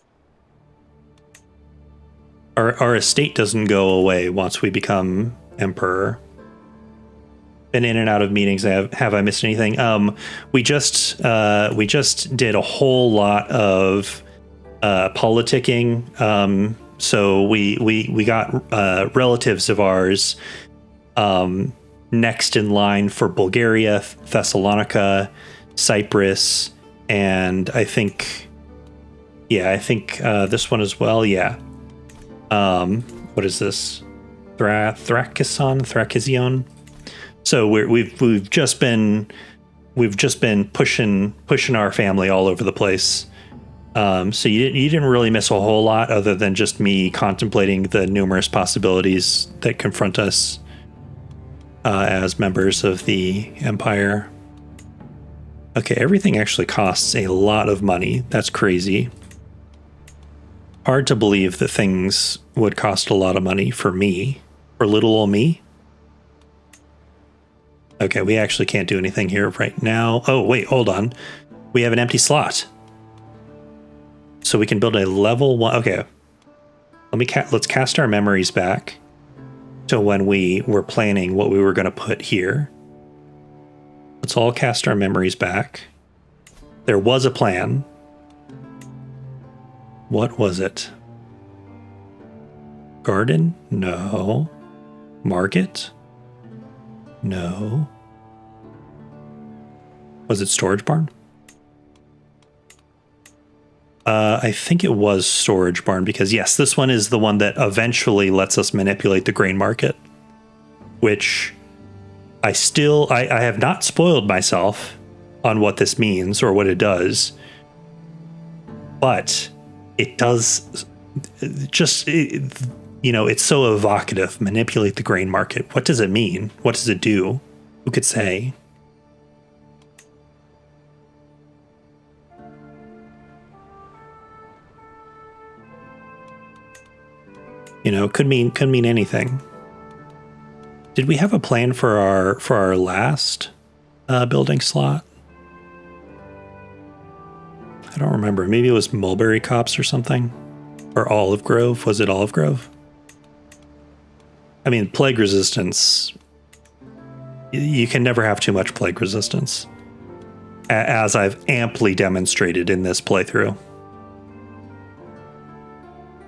Our estate doesn't go away once we become emperor. Been in and out of meetings. Have I missed anything? We just did a whole lot of politicking. So we got relatives of ours next in line for Bulgaria, Thessalonica, Cyprus, and I think Yeah, I think this one as well. Yeah. What is this? Thrakizion. So we've just been pushing our family all over the place. So you didn't really miss a whole lot, other than just me contemplating the numerous possibilities that confront us as members of the Empire. Okay, everything actually costs a lot of money. That's crazy. Hard to believe that things would cost a lot of money for me, for little old me. Okay, we actually can't do anything here right now. Oh, wait, hold on. We have an empty slot. So we can build a level 1. Okay. Let's cast our memories back to when we were planning what we were going to put here. Let's all cast our memories back. There was a plan. What was it? Garden? No. Market? No. Was it storage barn? I think it was storage barn, because yes, this one is the one that eventually lets us manipulate the grain market, which I have not spoiled myself on what this means or what it does, but it does just, it's so evocative. Manipulate the grain market. What does it mean? What does it do? Who could say? Could mean anything. Did we have a plan for our last building slot? I don't remember. Maybe it was Mulberry Copse or something, or Olive Grove. Was it Olive Grove? I mean, plague resistance. You can never have too much plague resistance, as I've amply demonstrated in this playthrough.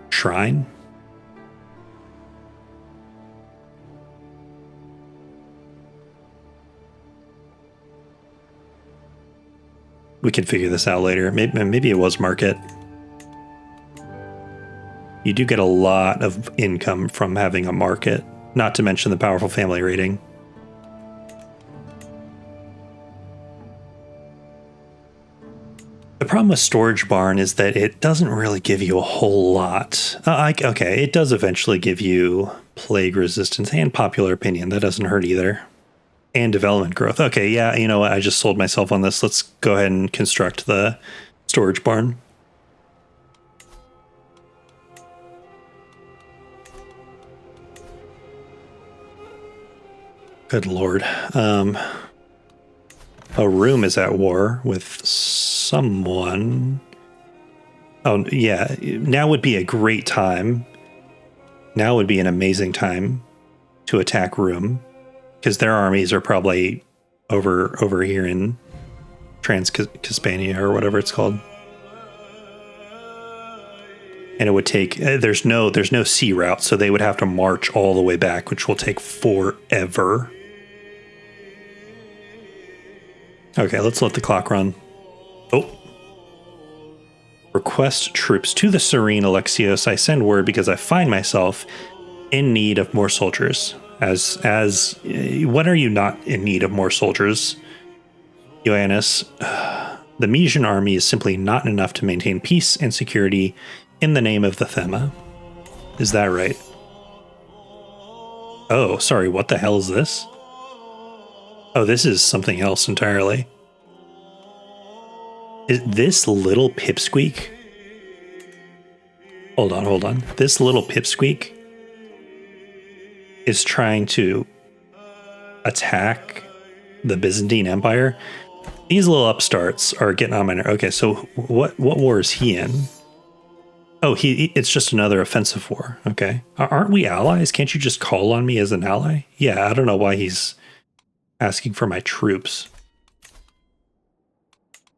Shrine. We can figure this out later. Maybe it was market. You do get a lot of income from having a market, not to mention the powerful family rating. The problem with Storage Barn is that it doesn't really give you a whole lot. Okay, it does eventually give you plague resistance and popular opinion. That doesn't hurt either. And development growth. Okay, yeah, you know what? I just sold myself on this. Let's go ahead and construct the storage barn. Good lord. A room is at war with someone. Oh, yeah. Now would be a great time. Now would be an amazing time to attack Room, because their armies are probably over here in Trans-Caspania or whatever it's called. And it would take, there's no sea route, so they would have to march all the way back, which will take forever. Okay, let's let the clock run. Oh. Request troops to the Serene Alexios. I send word because I find myself in need of more soldiers. When are you not in need of more soldiers, Ioannis? The Mesian army is simply not enough to maintain peace and security in the name of the Thema. Is that right? Oh, sorry, what the hell is this? Oh, this is something else entirely. Is this little pipsqueak? Hold on. This little pipsqueak is trying to attack the Byzantine Empire. These little upstarts are getting on my nerves. Okay, so what war is he in? Oh, it's just another offensive war. Okay. Aren't we allies? Can't you just call on me as an ally? Yeah, I don't know why he's asking for my troops.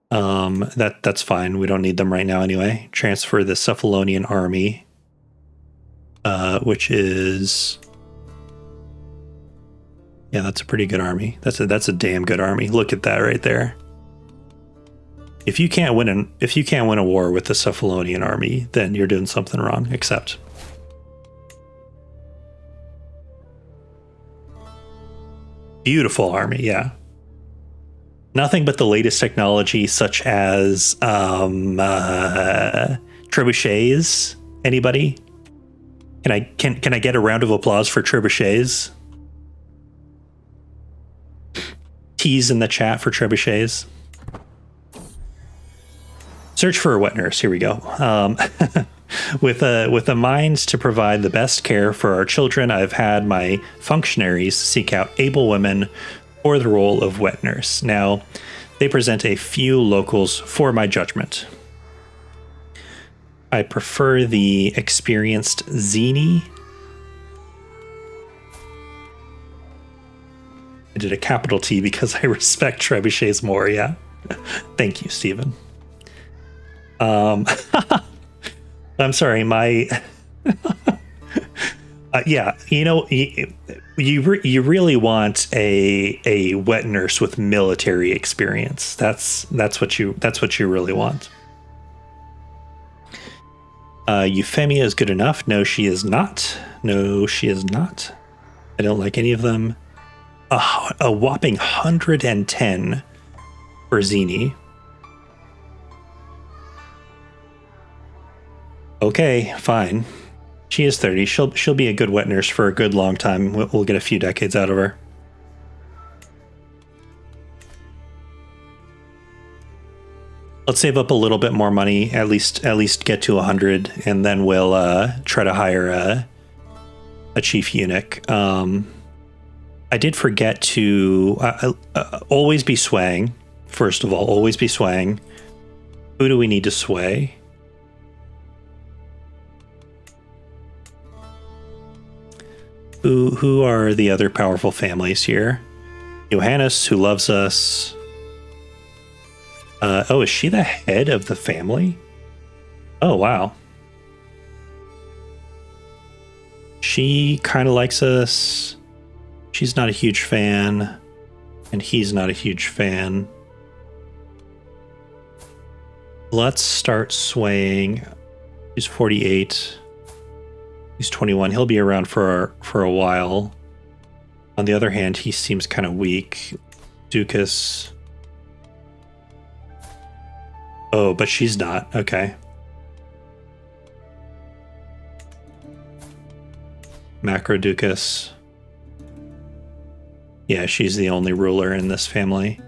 That's fine. We don't need them right now anyway. Transfer the Cephalonian army, which is... Yeah, that's a pretty good army. That's a damn good army. Look at that right there. If you can't win a war with the Cephalonian army, then you're doing something wrong. Except beautiful army, yeah. Nothing but the latest technology, such as trebuchets. Anybody? Can I get a round of applause for trebuchets? Tease in the chat for trebuchets. Search for a wet nurse. Here we go. With a mind to provide the best care for our children, I've had my functionaries seek out able women for the role of wet nurse. Now, they present a few locals for my judgment. I prefer the experienced Zini. I did a capital T because I respect trebuchets more, yeah. Thank you, Stephen. I'm sorry, my... yeah, you know, you really want a wet nurse with military experience. That's what you really want. Euphemia is good enough. No, she is not. No, she is not. I don't like any of them. A whopping 110 for Zini. Okay, fine. She is 30. She'll be a good wet nurse for a good long time. We'll get a few decades out of her. Let's save up a little bit more money, at least get to 100, and then we'll try to hire a chief eunuch. I did forget to always be swaying. First of all, always be swaying. Who do we need to sway? Who are the other powerful families here? Johannes, who loves us. Oh, is she the head of the family? Oh, wow. She kind of likes us. She's not a huge fan. And he's not a huge fan. Let's start swaying. He's 48. He's 21. He'll be around for a while. On the other hand, he seems kind of weak. Ducas. Oh, but she's not. Okay. Macro Ducas. Yeah, she's the only ruler in this family.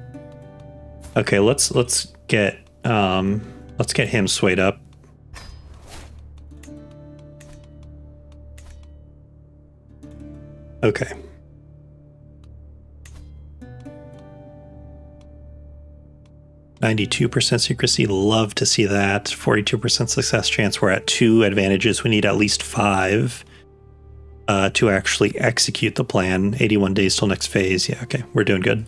Okay, let's get him swayed up. Okay. %92 secrecy. Love to see that. 42% success chance. We're at 2 advantages. We need at least 5 to actually execute the plan. 81 days till next phase. Yeah, okay. We're doing good.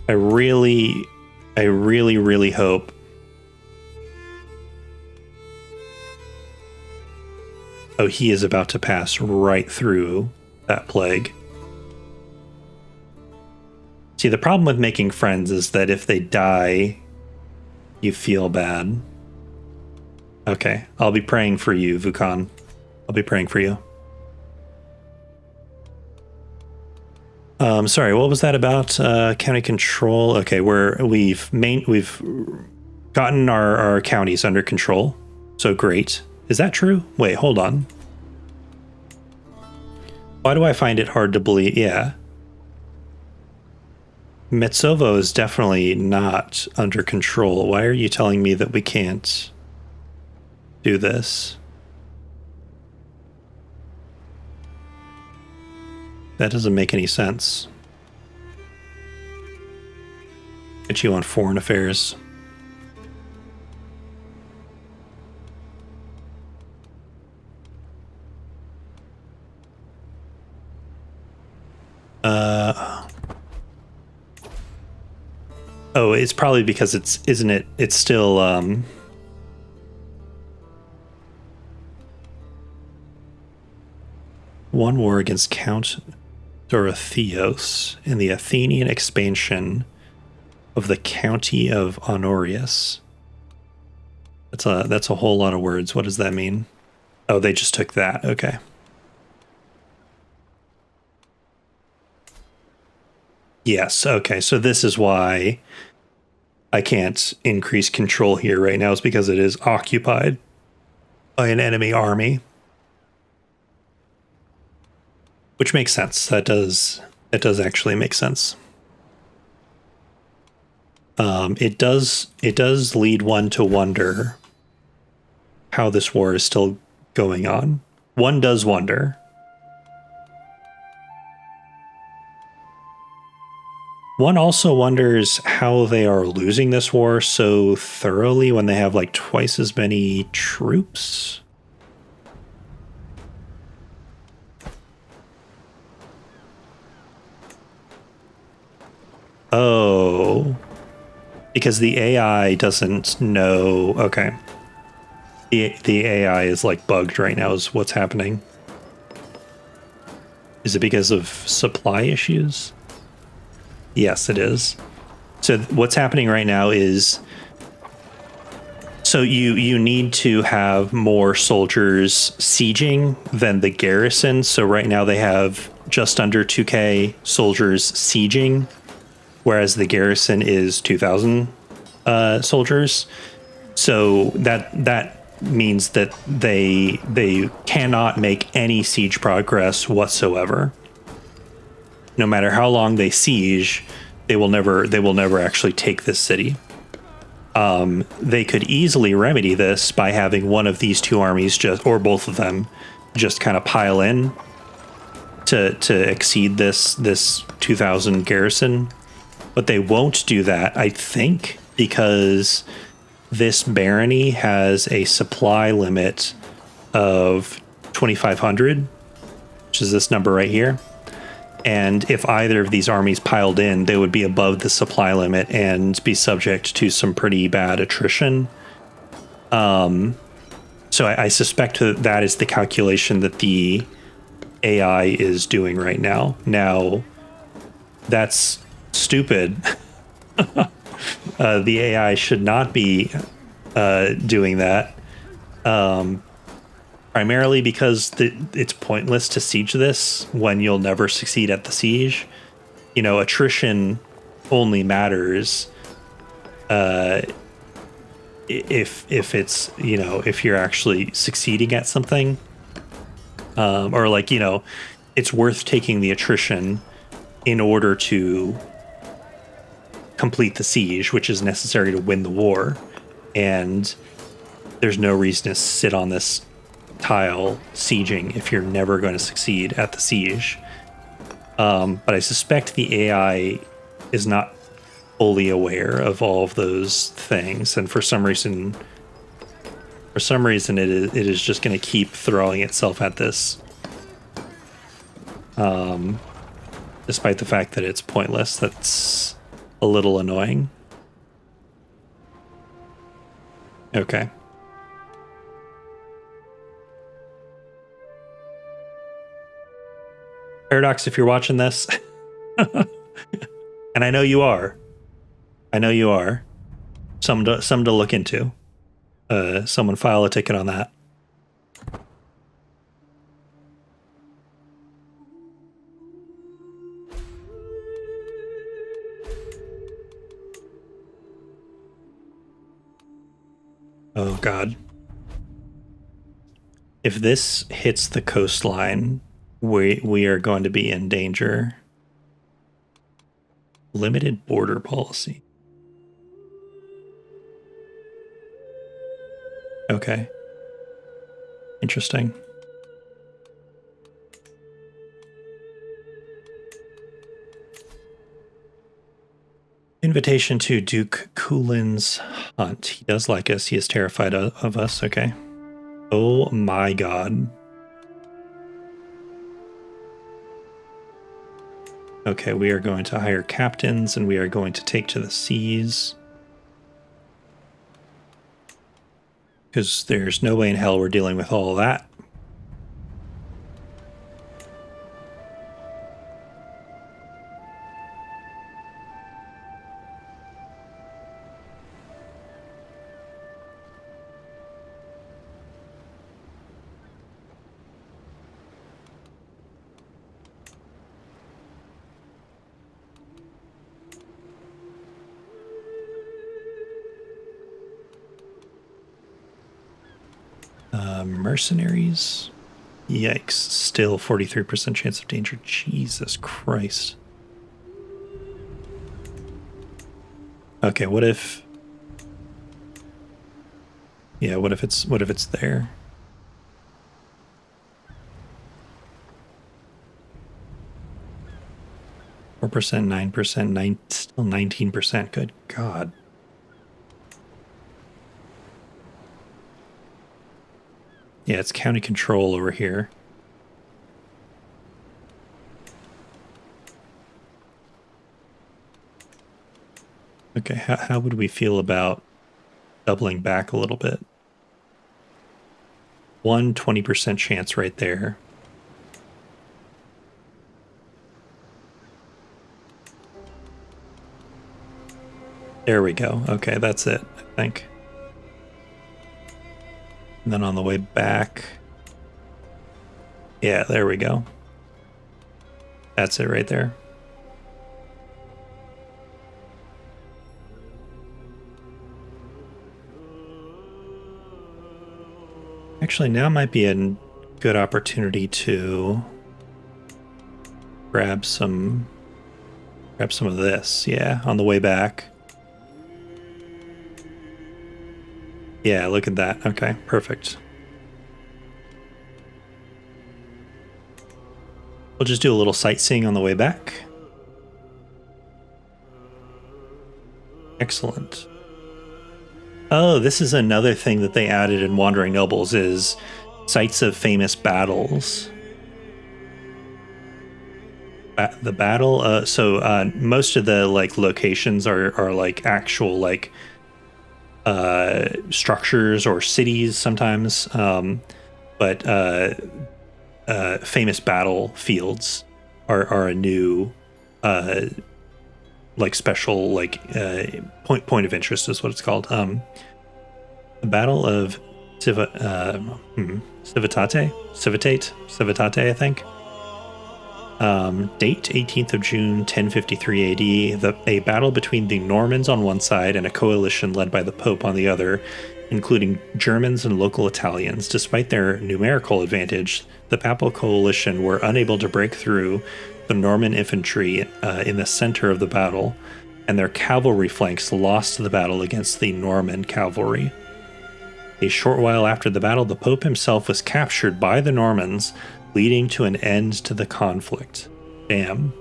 I really hope oh, he is about to pass right through that plague. See, the problem with making friends is that if they die, you feel bad. Okay, I'll be praying for you, Vukan. I'll be praying for you. Sorry, what was that about? County control. Okay, we've gotten our counties under control. So great. Is that true? Wait, hold on. Why do I find it hard to believe? Yeah. Metsovo is definitely not under control. Why are you telling me that we can't do this? That doesn't make any sense. Get you on foreign affairs. Oh, it's probably because isn't it? It's still, One war against Count Dorotheos in the Athenian expansion of the county of Honorius. That's a whole lot of words. What does that mean? Oh, they just took that. Okay. Yes. Okay. So this is why I can't increase control here right now, is because it is occupied by an enemy army. Which makes sense. That does actually make sense. It does lead one to wonder how this war is still going on. One does wonder. One also wonders how they are losing this war so thoroughly when they have like twice as many troops. Oh, because the AI doesn't know. Okay. The AI is like bugged right now is what's happening. Is it because of supply issues? Yes, it is. So what's happening right now is, so you need to have more soldiers sieging than the garrison. So right now they have just under 2K soldiers sieging, whereas the garrison is 2,000 soldiers. So that means that they cannot make any siege progress whatsoever. No matter how long they siege, they will never actually take this city. They could easily remedy this by having one of these two armies or both of them just kind of pile in to exceed this 2,000 garrison. But they won't do that, I think, because this barony has a supply limit of 2,500, which is this number right here. And if either of these armies piled in, they would be above the supply limit and be subject to some pretty bad attrition. So I suspect that is the calculation that the AI is doing right now. Now, that's stupid. The AI should not be doing that. Primarily because it's pointless to siege this when you'll never succeed at the siege. You know, attrition only matters if it's, you know, if you're actually succeeding at something. Or like, you know, it's worth taking the attrition in order to complete the siege, which is necessary to win the war. And there's no reason to sit on this tile sieging if you're never going to succeed at the siege. But I suspect the AI is not fully aware of all of those things, and for some reason it is just going to keep throwing itself at this, despite the fact that it's pointless. That's a little annoying. Okay. Paradox, if you're watching this, and I know you are, some to look into. Someone file a ticket on that. Oh God. If this hits the coastline, we are going to be in danger. Limited border policy. Okay. Interesting. Invitation to Duke Kulin's hunt. He does like us. He is terrified of us. Okay. Oh my God. Okay, we are going to hire captains and we are going to take to the seas. Because there's no way in hell we're dealing with all of that. Mercenaries. Yikes. Still 43% chance of danger. Jesus Christ. Okay, what if... Yeah, what if it's there? Four %, 9%, still 19%. Good God. Yeah, it's county control over here. Okay, how would we feel about doubling back a little bit? 20% chance right there. There we go. Okay, that's it, I think. And then on the way back... Yeah, there we go. That's it right there. Actually, now might be a good opportunity to grab some of this. Yeah, on the way back. Yeah, look at that. Okay, perfect. We'll just do a little sightseeing on the way back. Excellent. Oh, this is another thing that they added in Wandering Nobles is sites of famous battles. The battle, so most of the like locations are like actual like structures or cities sometimes, but famous battlefields are a new like special like point of interest is what it's called. The Battle of Civitate, I think. Date 18th of June 1053 AD. A battle between the Normans on one side and a coalition led by the Pope on the other, including Germans and local Italians. Despite their numerical advantage, the Papal coalition were unable to break through the Norman infantry in the center of the battle, and their cavalry flanks lost the battle against the Norman cavalry. A short while after the battle, the Pope himself was captured by the Normans, leading to an end to the conflict. Damn.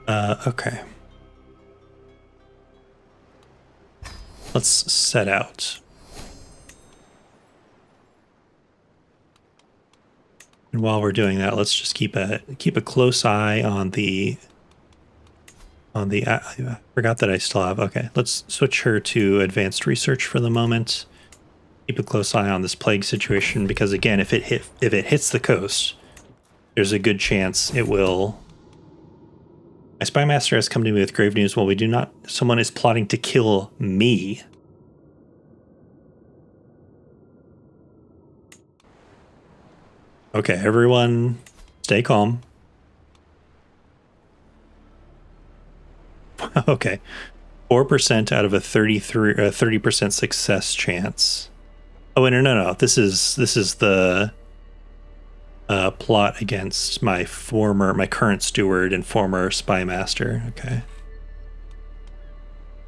Okay. Let's set out. And while we're doing that, let's just keep a close eye on the I forgot that I still have. Okay, let's switch her to advanced research for the moment. Keep a close eye on this plague situation because again, if it hits the coast, there's a good chance it will. My spy master has come to me with grave news. While we do not, someone is plotting to kill me. Okay, everyone, stay calm. Okay, 4% out of a 30% success chance. Oh wait, no. This is the plot against my current steward and former spy master. Okay.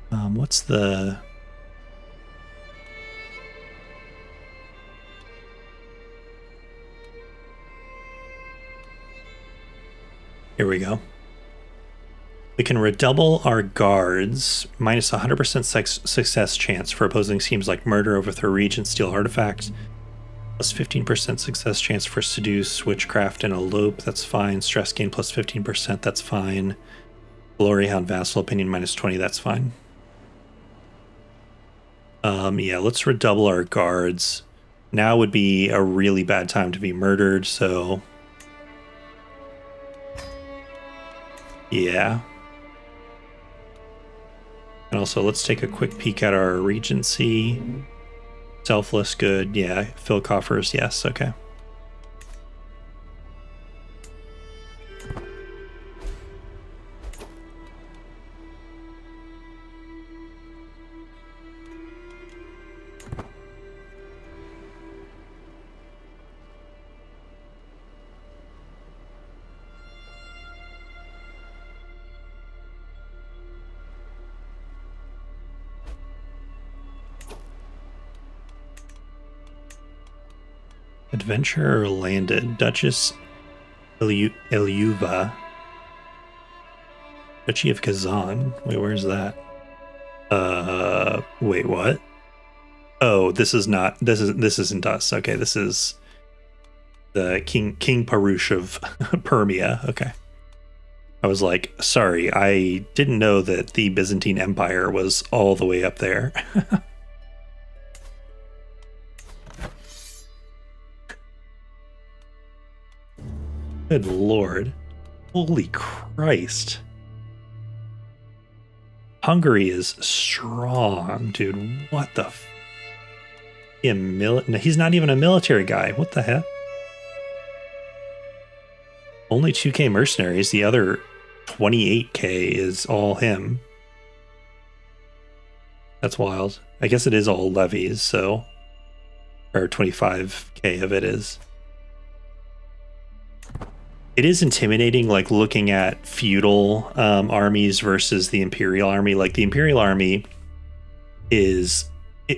What's the? Here we go. We can redouble our guards, minus 100% success chance for opposing schemes like murder, overthrow regent, steal artifacts, plus 15% success chance for seduce, witchcraft, and elope. That's fine. Stress gain plus 15%. That's fine. Glory hound, vassal opinion minus 20. That's fine. Yeah, let's redouble our guards. Now would be a really bad time to be murdered, so yeah. And also, let's take a quick peek at our regency. Selfless, good. Yeah, fill coffers, yes, okay. Adventurer landed. Duchess Ilyuva. Duchy of Kazan. Wait, where's that? Wait, what? Oh, this isn't us. Okay, this is the King Parush of Permia. Okay. I was like, sorry, I didn't know that the Byzantine Empire was all the way up there. Good lord. Holy Christ. Hungary is strong, dude. What the no, he's not even a military guy. What the heck? Only 2k mercenaries. The other 28k is all him. That's wild. I guess it is all levies, so... Or 25k of it is. It is intimidating, like, looking at feudal armies versus the Imperial army. Like, the Imperial army is...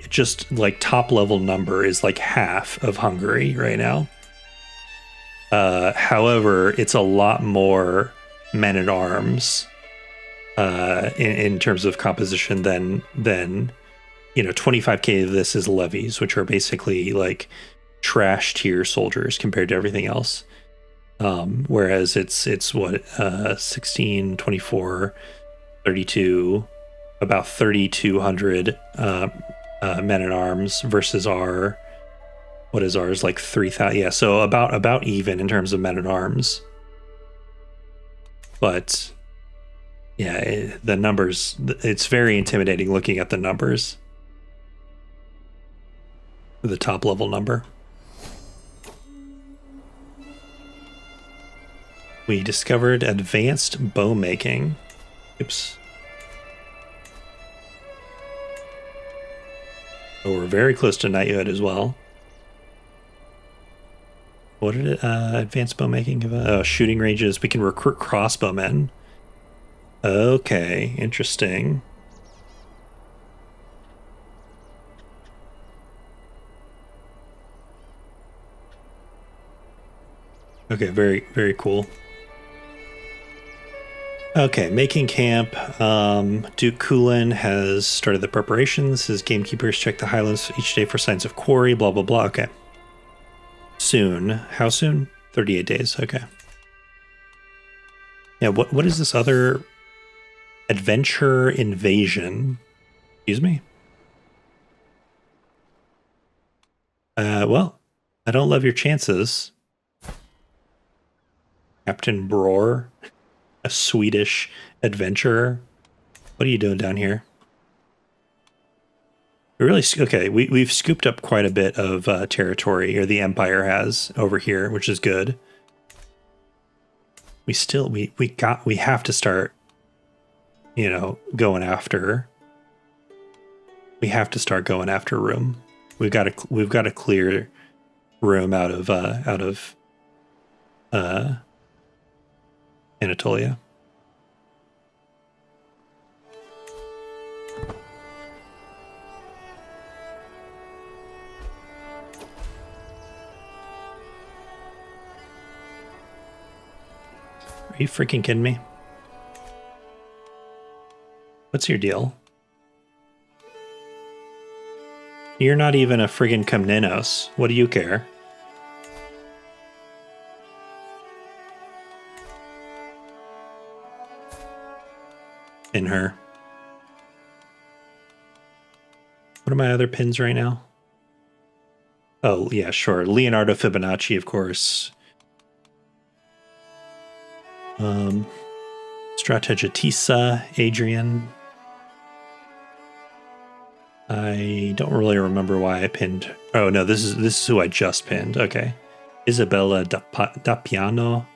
just, like, top-level number is, like, half of Hungary right now. However, it's a lot more men-at-arms in terms of composition than 25k of this is levies, which are basically, like, trash tier soldiers compared to everything else. Whereas it's what 16, 24, 32, about 3,200 men at arms versus our, what is ours, like 3,000? Yeah, so about even in terms of men at arms. But yeah, the numbers, it's very intimidating looking at the numbers. The top level number. We discovered advanced bow making. Oops. Oh, we're very close to knighthood as well. What did it, advanced bow making give us? Oh, shooting ranges. We can recruit crossbowmen. Okay, interesting. Okay, very, very cool. Okay, making camp. Duke Kulin has started the preparations. His gamekeepers check the highlands each day for signs of quarry, blah, blah, blah. Okay. Soon. How soon? 38 days. Okay. Yeah, what is this other adventure invasion? Excuse me? Well, I don't love your chances. Captain Bror. A Swedish adventurer. What are you doing down here? We've scooped up quite a bit of territory, or the Empire has over here, which is good. We have to start, going after. We have to start going after Rome. We've got to clear Rome out of Anatolia. Are you freaking kidding me? What's your deal? You're not even a friggin' Komnenos. What do you care? In her. What are my other pins right now? Oh, yeah, sure. Leonardo Fibonacci, of course. Strategitissa, Adrian. I don't really remember why I pinned. Oh no, this is who I just pinned. Okay, Isabella da Piano.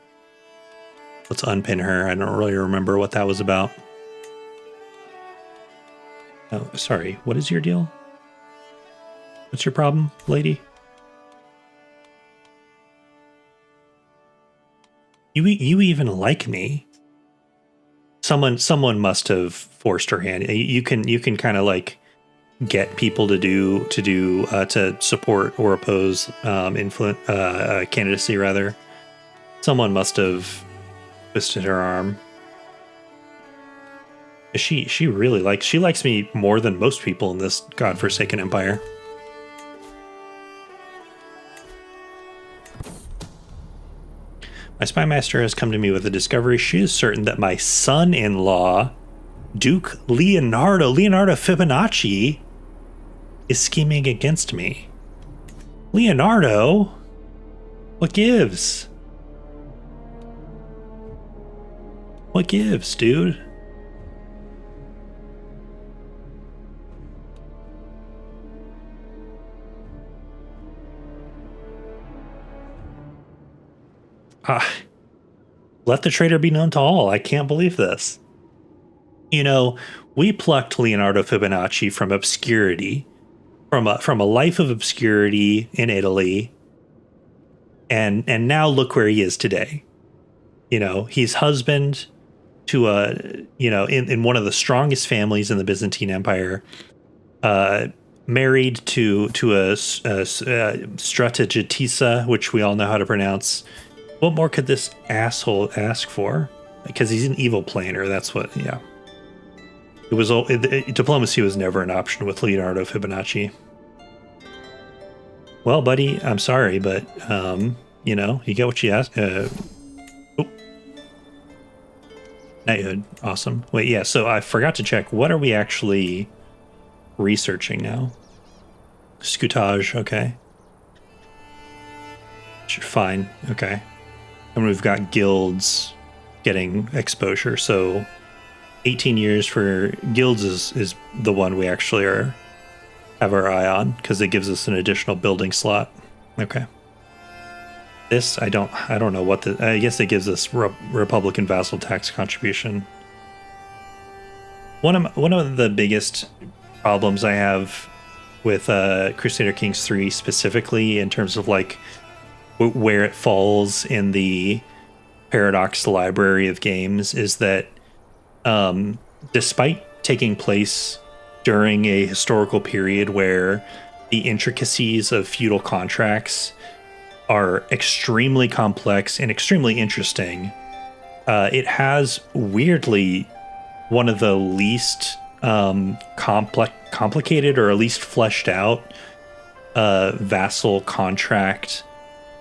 Let's unpin her. I don't really remember what that was about. Oh, sorry. What is your deal? What's your problem, lady? You even like me? Someone must have forced her hand. You can kind of like get people to support or oppose candidacy rather. Someone must have twisted her arm. She really likes me more than most people in this godforsaken empire. My spy master has come to me with a discovery. She is certain that my son-in-law, Duke Leonardo Fibonacci, is scheming against me. Leonardo? What gives? What gives, dude? Let the traitor be known to all. I can't believe this. You know, we plucked Leonardo Fibonacci from obscurity, from a life of obscurity in Italy, and now look where he is today. You know, he's husband to in one of the strongest families in the Byzantine Empire, married to a strategitissa, which we all know how to pronounce. What more could this asshole ask for? Because he's an evil planner. That's what, yeah. It was diplomacy was never an option with Leonardo Fibonacci. Well, buddy, I'm sorry, but you know, you get what you asked. Knighthood, awesome. Wait, yeah. So I forgot to check. What are we actually researching now? Scutage, okay. Fine, okay. And we've got guilds getting exposure, so 18 years for guilds is the one we actually have our eye on, because it gives us an additional building slot. Okay. This I don't know what I guess it gives us Republican vassal tax contribution. One of the biggest problems I have with Crusader Kings 3 specifically, in terms of like where it falls in the Paradox library of games, is that despite taking place during a historical period where the intricacies of feudal contracts are extremely complex and extremely interesting, it has weirdly one of the least complicated or at least fleshed out vassal contract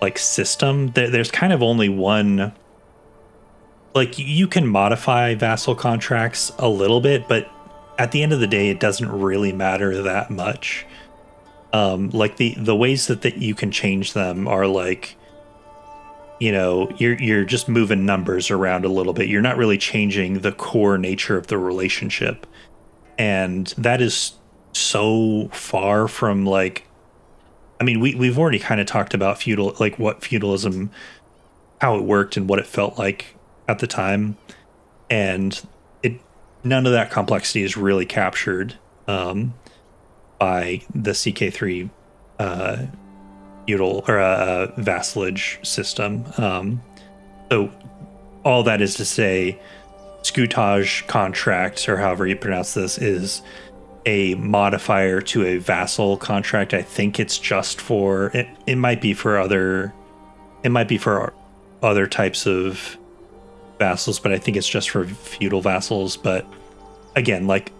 like system. There's kind of only one. Like, you can modify vassal contracts a little bit, but at the end of the day, it doesn't really matter that much. Like the ways that you can change them are like, you know, you're just moving numbers around a little bit. You're not really changing the core nature of the relationship, and that is so far from like. I mean, we've already kind of talked about what feudalism, how it worked and what it felt like at the time, and none of that complexity is really captured by the CK3 feudal or vassalage system. So all that is to say, scutage contract, or however you pronounce this, is a modifier to a vassal contract. I think it's just for it. It might be for other types of vassals, but I think it's just for feudal vassals. But again, like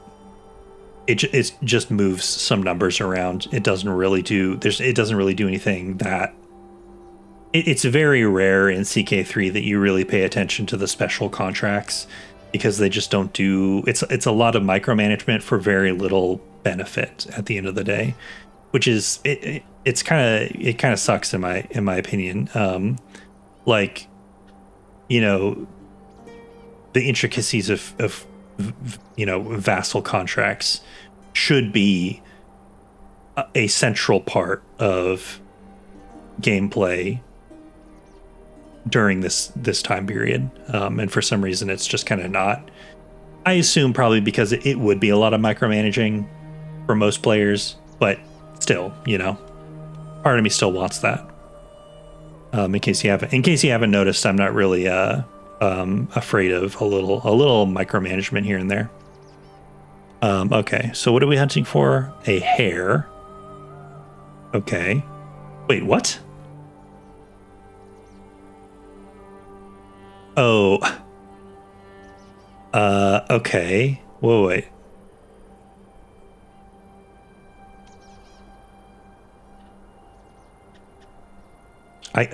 it just moves some numbers around. It doesn't really do anything that. It's very rare in CK3 that you really pay attention to the special contracts, because they just don't do. It's a lot of micromanagement for very little benefit at the end of the day, which is it kind of sucks in my opinion. Like, you know, the intricacies of you know, vassal contracts should be a central part of gameplay during this time period, and for some reason it's just kind of not. I assume probably because it would be a lot of micromanaging for most players, but still, you know, part of me still wants that. In case you haven't noticed, I'm not really afraid of a little micromanagement here and there. Okay, so what are we hunting for? A hare. Okay. Wait, what? Oh. Okay. Whoa, wait.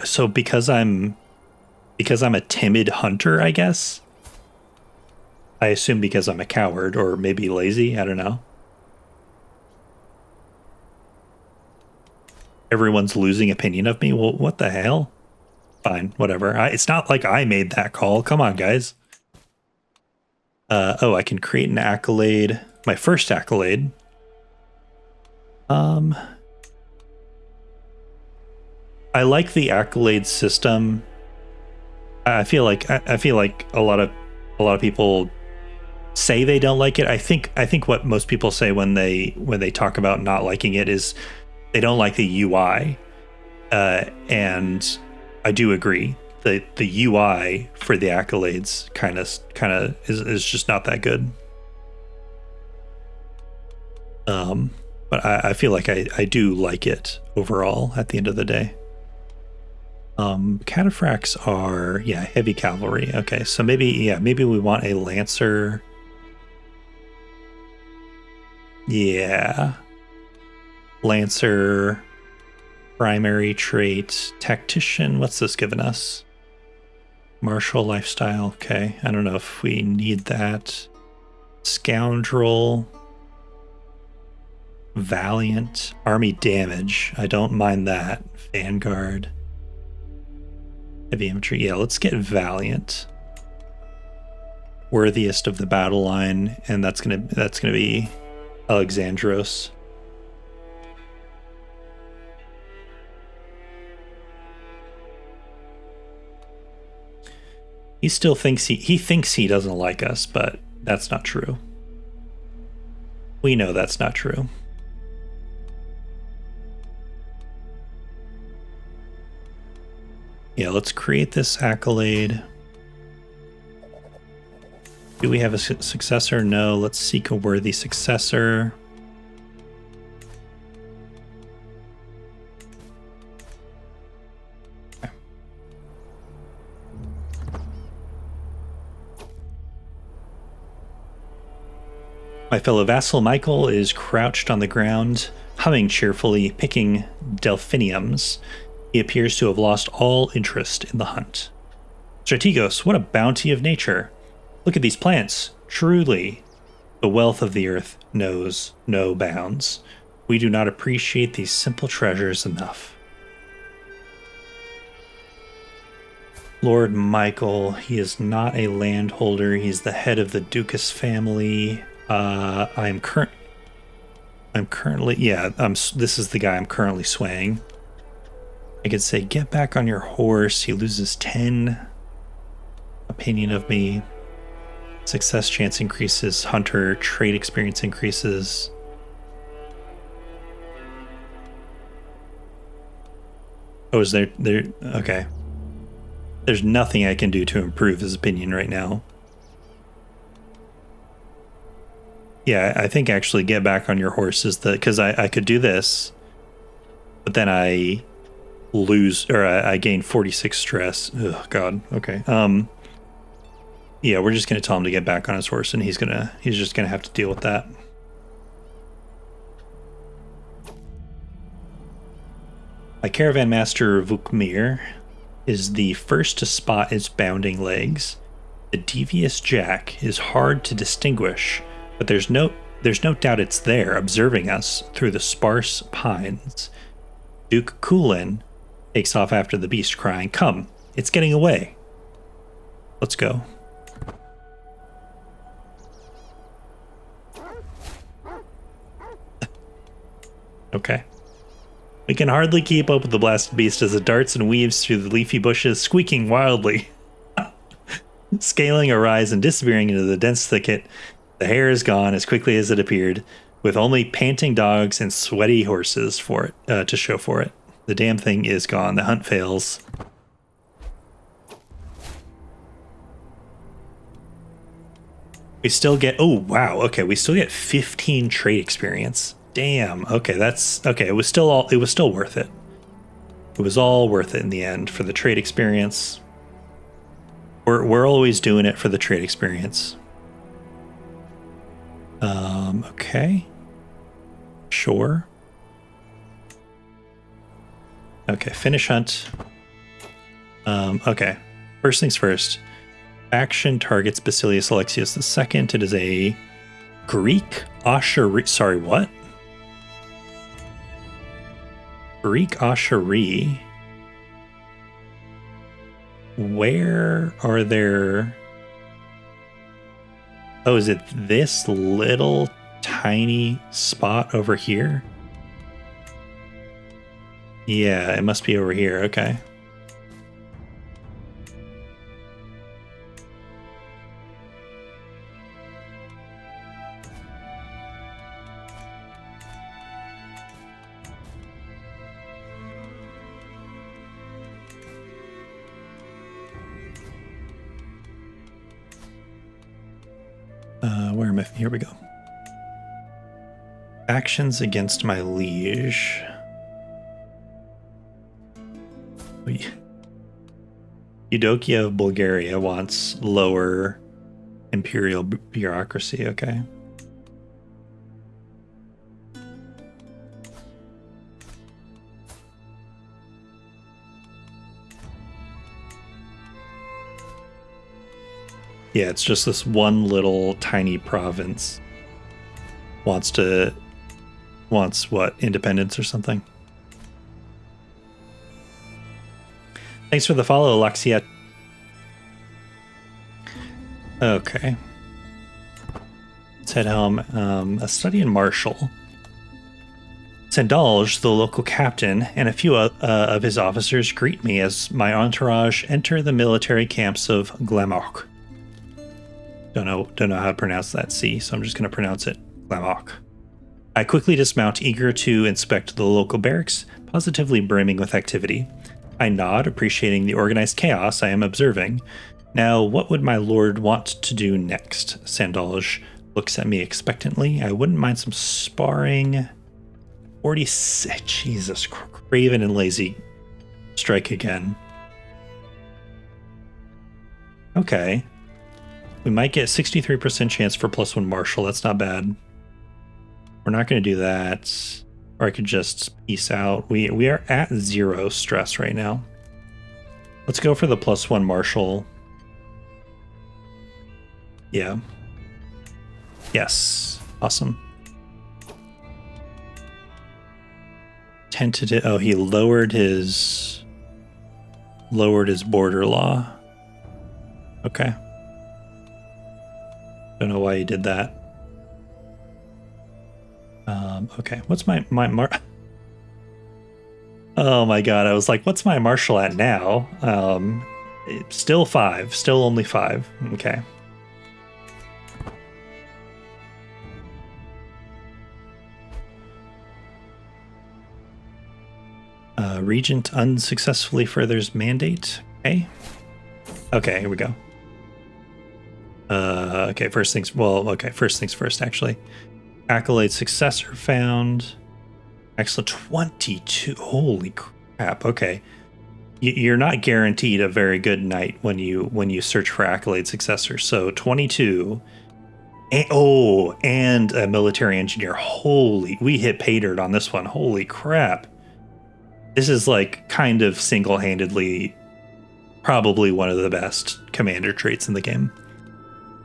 So because I'm a timid hunter, I guess. I assume because I'm a coward or maybe lazy, I don't know. Everyone's losing opinion of me. Well, what the hell? Fine, whatever. It's not like I made that call. Come on, guys. Oh, I can create an accolade. My first accolade. I like the accolade system. I feel like a lot of people say they don't like it. I think what most people say when they talk about not liking it is they don't like the UI, and I do agree. The UI for the accolades kind of is just not that good. But I feel like I do like it overall at the end of the day. Cataphracts are, heavy cavalry. Okay, so maybe we want a lancer. Yeah. Lancer, primary trait, tactician. What's this giving us? Martial lifestyle. Okay, I don't know if we need that. Scoundrel. Valiant. Army damage. I don't mind that. Vanguard. Heavy infantry. Yeah, let's get Valiant. Worthiest of the battle line, and that's gonna be Alexandros. He still thinks he doesn't like us, but that's not true. We know that's not true. Yeah, let's create this accolade. Do we have a successor? No. Let's seek a worthy successor. Okay. My fellow vassal Michael is crouched on the ground, humming cheerfully, picking delphiniums. He appears to have lost all interest in the hunt. Strategos, what a bounty of nature. Look at these plants. Truly, the wealth of the earth knows no bounds. We do not appreciate these simple treasures enough. Lord Michael, he is not a landholder. He's the head of the Ducas family. This is the guy I'm currently swaying. I could say, get back on your horse. He loses 10 opinion of me. Success chance increases. Hunter trade experience increases. Oh, is there? Okay. There's nothing I can do to improve his opinion right now. Yeah, I think actually get back on your horse is because I could do this, but then I lose, or I gain 46 stress. Oh God. Okay. Yeah, we're just gonna tell him to get back on his horse, and he's just gonna have to deal with that. My caravan master Vukmir is the first to spot its bounding legs. The devious jack is hard to distinguish, but there's no doubt it's there, observing us through the sparse pines. Duke Kulin takes off after the beast, crying, "Come, it's getting away. Let's go." Okay. We can hardly keep up with the blasted beast as it darts and weaves through the leafy bushes, squeaking wildly. Scaling a rise and disappearing into the dense thicket, the hare is gone as quickly as it appeared. with only panting dogs and sweaty horses for it to show for it. The damn thing is gone. The hunt fails. We still get, oh wow, okay, we still get 15 trade experience. Damn. Okay, that's okay. It was still worth it. It was all worth it in the end for the trade experience. We're always doing it for the trade experience. Okay. Sure. Okay, finish hunt. Okay. First things first. Faction targets Basilius Alexius II. It is a Greek usher. Sorry, what? Greek ushery. Where are there? Oh, is it this little tiny spot over here? Yeah, it must be over here. Okay. Where am I? Here we go. Actions against my liege. Eudokia of Bulgaria wants lower imperial bureaucracy. Okay. Yeah, it's just this one little tiny province wants what, independence or something. Thanks for the follow, Alexia. Okay. Let's head home. A study in martial. Sandalj, the local captain, and a few of his officers greet me as my entourage enter the military camps of Glamorc. Don't know how to pronounce that C, so I'm just going to pronounce it Glamorc. I quickly dismount, eager to inspect the local barracks, positively brimming with activity. I nod, appreciating the organized chaos I am observing. Now, what would my lord want to do next? Sandalj looks at me expectantly. I wouldn't mind some sparring. 46. Jesus, craven and lazy. Strike again. Okay. We might get 63% chance for +1 martial. That's not bad. We're not going to do that. Or I could just peace out. We are at 0 stress right now. Let's go for the +1 martial. Yeah. Yes. Awesome. Tentative. Oh, he lowered his border law. Okay. Don't know why he did that. Okay, what's my Oh my god, I was like, what's my martial at now? Still 5, still only 5. Okay. Regent unsuccessfully furthers mandate. Okay. Okay, here we go. Okay, first things first, actually. Accolade successor found. Excellent. 22. Holy crap. Okay. You're not guaranteed a very good knight when you search for accolade successor. So 22. And a military engineer. Holy, we hit pay dirt on this one. Holy crap. This is like kind of single-handedly probably one of the best commander traits in the game.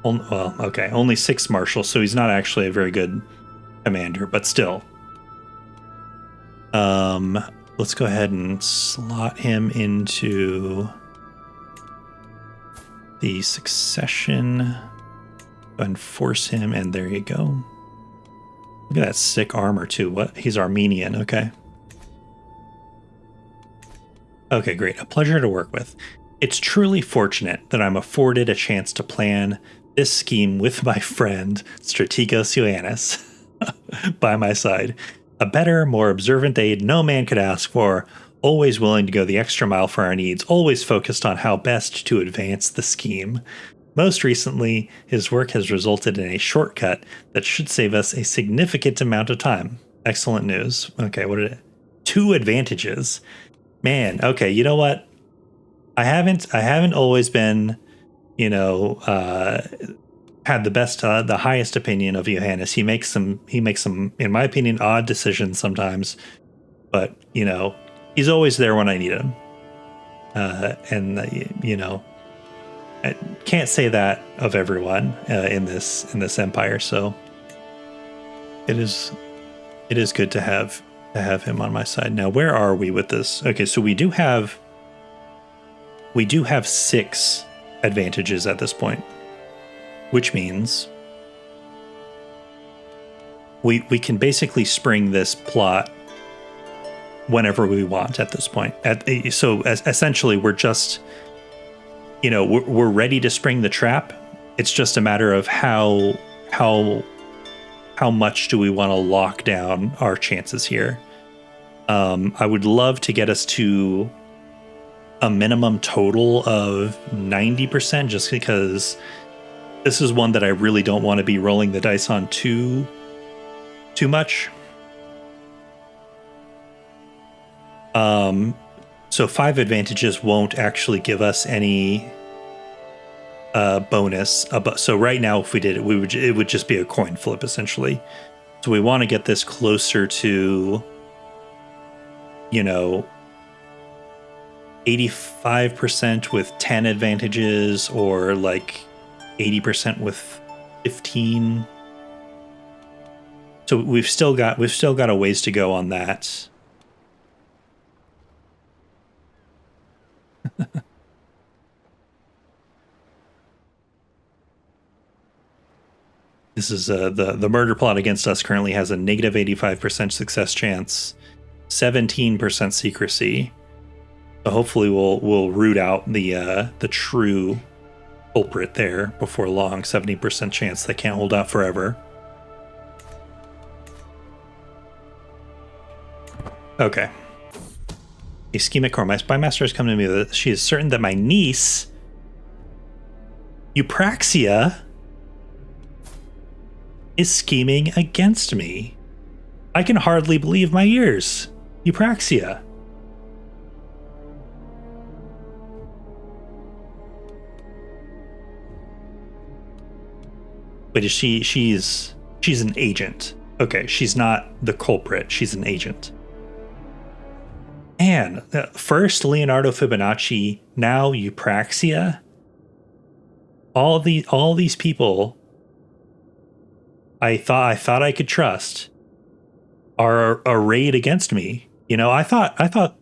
Well, okay, only 6 martial, so he's not actually a very good commander, but still. Let's go ahead and slot him into the succession and force him, and there you go. Look at that sick armor too. What? He's Armenian, okay. Okay, great. A pleasure to work with. It's truly fortunate that I'm afforded a chance to plan this scheme with my friend, Strategos Ioannis. by my side. A better, more observant aide no man could ask for, always willing to go the extra mile for our needs, always focused on how best to advance the scheme. Most recently, his work has resulted in a shortcut that should save us a significant amount of time. Excellent news. Okay, what did it? 2 advantages. Man, okay, you know what? I haven't always been, had the highest opinion of Johannes. He makes some, in my opinion, odd decisions sometimes, but he's always there when I need him. I can't say that of everyone in this empire. So it is good to have him on my side. Now, where are we with this? Okay, so we do have 6 advantages at this point, which means we can basically spring this plot whenever we want at this point. Essentially, we're just, we're ready to spring the trap. It's just a matter of how much do we want to lock down our chances here. I would love to get us to a minimum total of 90%, just because this is one that I really don't want to be rolling the dice on too much. So 5 advantages won't actually give us any bonus. So right now, if we did it, it would just be a coin flip essentially. So we want to get this closer to, 85% with 10 advantages, or like 80% with 15. So we've still got a ways to go on that. This is the murder plot against us currently has a negative 85% success chance, 17% secrecy. So hopefully we'll root out the true culprit there before long. 70% chance they can't hold out forever. Okay. A schemic core. My spymaster has come to me that she is certain that my niece, Eupraxia, is scheming against me. I can hardly believe my ears. Eupraxia. But she's an agent. Okay, she's not the culprit. She's an agent. And first Leonardo Fibonacci, now Eupraxia. All these people I thought I could trust are arrayed against me. I thought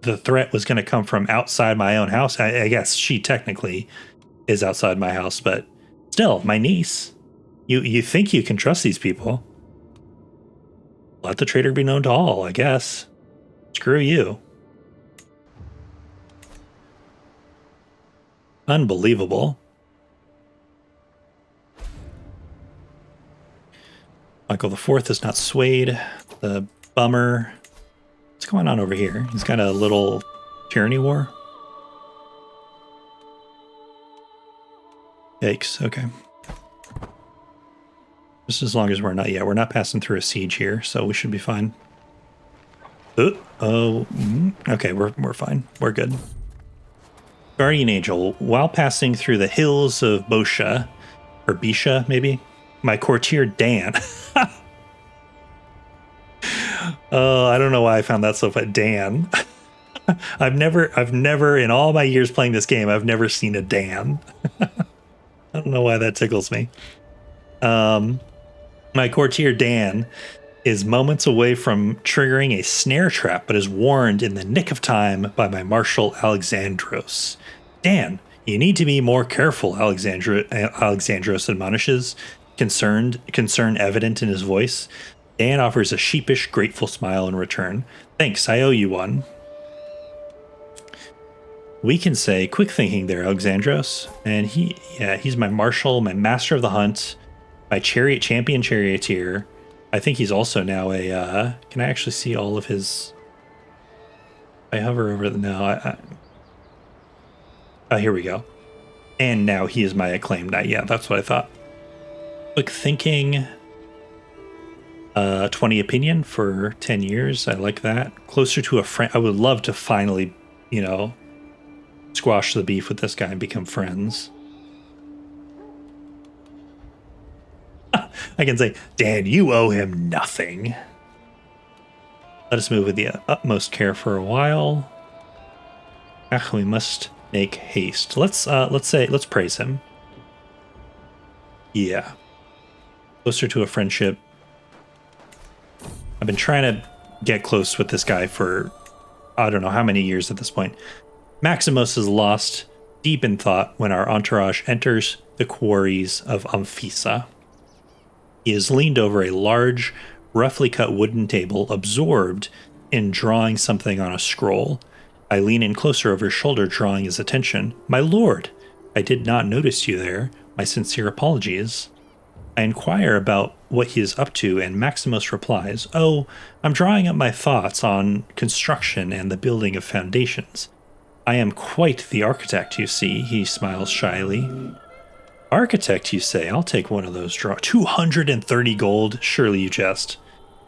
the threat was going to come from outside my own house. I guess she technically is outside my house, but still, my niece. You think you can trust these people? Let the traitor be known to all, I guess. Screw you. Unbelievable. Michael IV is not swayed. The bummer. What's going on over here? He's got a little tyranny war. Yikes. Okay. Just as long as we're not passing through a siege here, so we should be fine. Okay, we're fine. We're good. Guardian Angel, while passing through the hills of Bosha, or Bisha, maybe, my courtier Dan. I don't know why I found that so funny. Dan. I've never in all my years playing this game, I've never seen a Dan. I don't know why that tickles me. My courtier Dan is moments away from triggering a snare trap, but is warned in the nick of time by my Marshal Alexandros. Dan, you need to be more careful, Alexandros admonishes, concern evident in his voice. Dan offers a sheepish, grateful smile in return. Thanks, I owe you one. We can say, quick thinking there, Alexandros. And he's my marshal, my master of the hunt, my champion charioteer. I think he's also now a, can I actually see all of his, I hover over the, no, oh, here we go. And now he is my acclaimed knight. Yeah, that's what I thought. Quick thinking, 20 opinion for 10 years. I like that. Closer to a friend. I would love to finally, you know, squash the beef with this guy and become friends. I can say, Dan, you owe him nothing. Let us move with the utmost care for a while. We must make haste. Let's praise him. Yeah. Closer to a friendship. I've been trying to get close with this guy for I don't know how many years at this point. Maximus is lost deep in thought when our entourage enters the quarries of Amphissa. He is leaned over a large, roughly cut wooden table, absorbed in drawing something on a scroll. I lean in closer over his shoulder, drawing his attention. My lord, I did not notice you there. My sincere apologies. I inquire about what he is up to, and Maximus replies, Oh, I'm drawing up my thoughts on construction and the building of foundations. I am quite the architect, you see, he smiles shyly. Architect, you say? I'll take one of those draw. 230 gold? Surely you jest.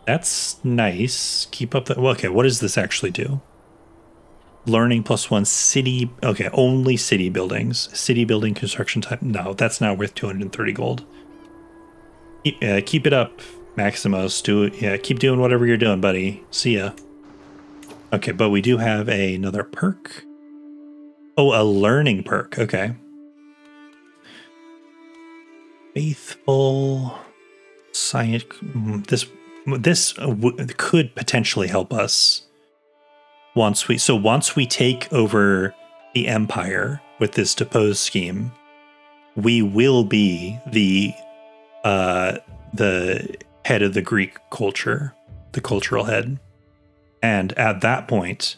That's nice. Keep up the... Well, okay, what does this actually do? Learning +1 city... Okay, only city buildings. City building construction type... No, that's not worth 230 gold. Keep it up, Maximus. Keep doing whatever you're doing, buddy. See ya. Okay, but we do have another perk. Oh, a learning perk. Okay. Faithful science. This could potentially help us once we take over the empire with this depose scheme. We will be the head of the Greek culture, the cultural head, and at that point,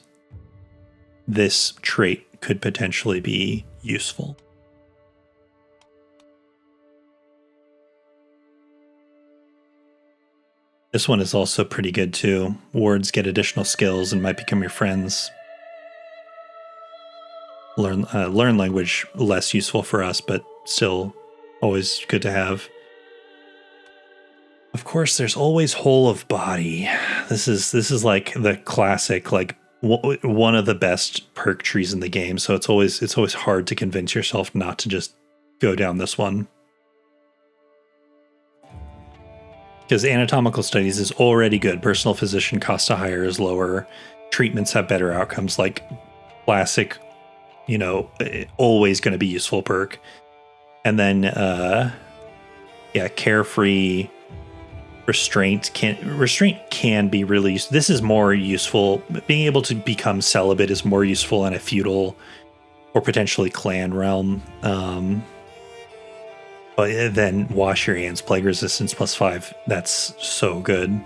this trait could potentially be useful. This one is also pretty good too. Wards get additional skills and might become your friends. Learn language, less useful for us, but still always good to have. Of course, there's always whole of body. This is like the classic, like one of the best perk trees in the game. So it's always hard to convince yourself not to just go down this one. Because anatomical studies is already good. Personal physician cost to hire is lower. Treatments have better outcomes. Like classic, always going to be useful perk. And then, carefree. Restraint can be really useful. This is more useful. Being able to become celibate is more useful in a feudal or potentially clan realm. But then wash your hands, plague resistance +5. That's so good.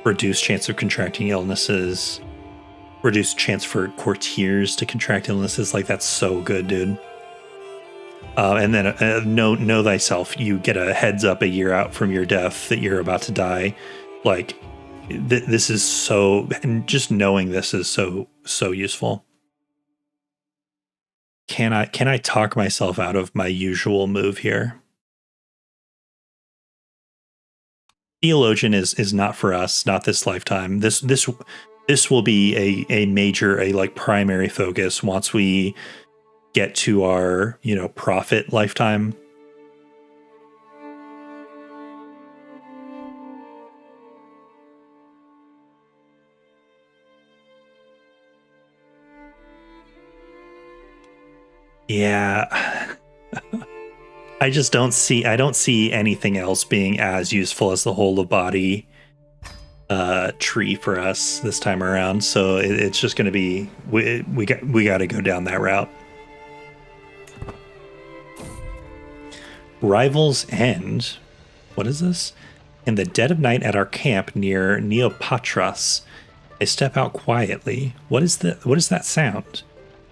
Reduced chance of contracting illnesses. Reduced chance for courtiers to contract illnesses. Like, that's so good, dude. And then know thyself. You get a heads up a year out from your death that you're about to die. Like, this is so... And just knowing this is so useful. Can I talk myself out of my usual move here? Theologian is not for us, not this lifetime. This will be a major, like primary focus once we get to our, prophet lifetime. Yeah. I don't see anything else being as useful as the whole of body tree for us this time around. So it's just going to be, we got to go down that route. Rival's End. What is this? In the dead of night at our camp near Neopatras, I step out quietly. What is that sound?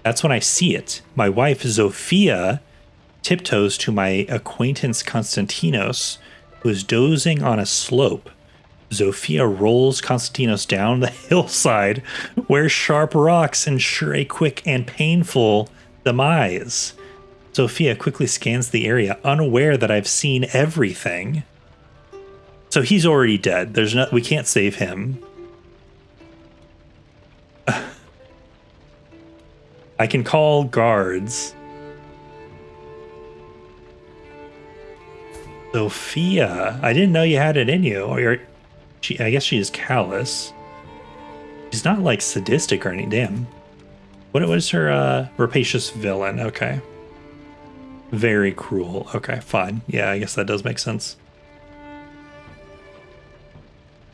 That's when I see it. My wife, Zofia, tiptoes to my acquaintance Konstantinos, who is dozing on a slope. Zofia rolls Konstantinos down the hillside where sharp rocks ensure a quick and painful demise. Zofia quickly scans the area, unaware that I've seen everything. So he's already dead. We can't save him. I can call guards. Zofia, I didn't know you had it in you. I guess she is callous. She's not like sadistic or anything. Damn. What was her rapacious villain? Okay. Very cruel. Okay, fine. Yeah, I guess that does make sense.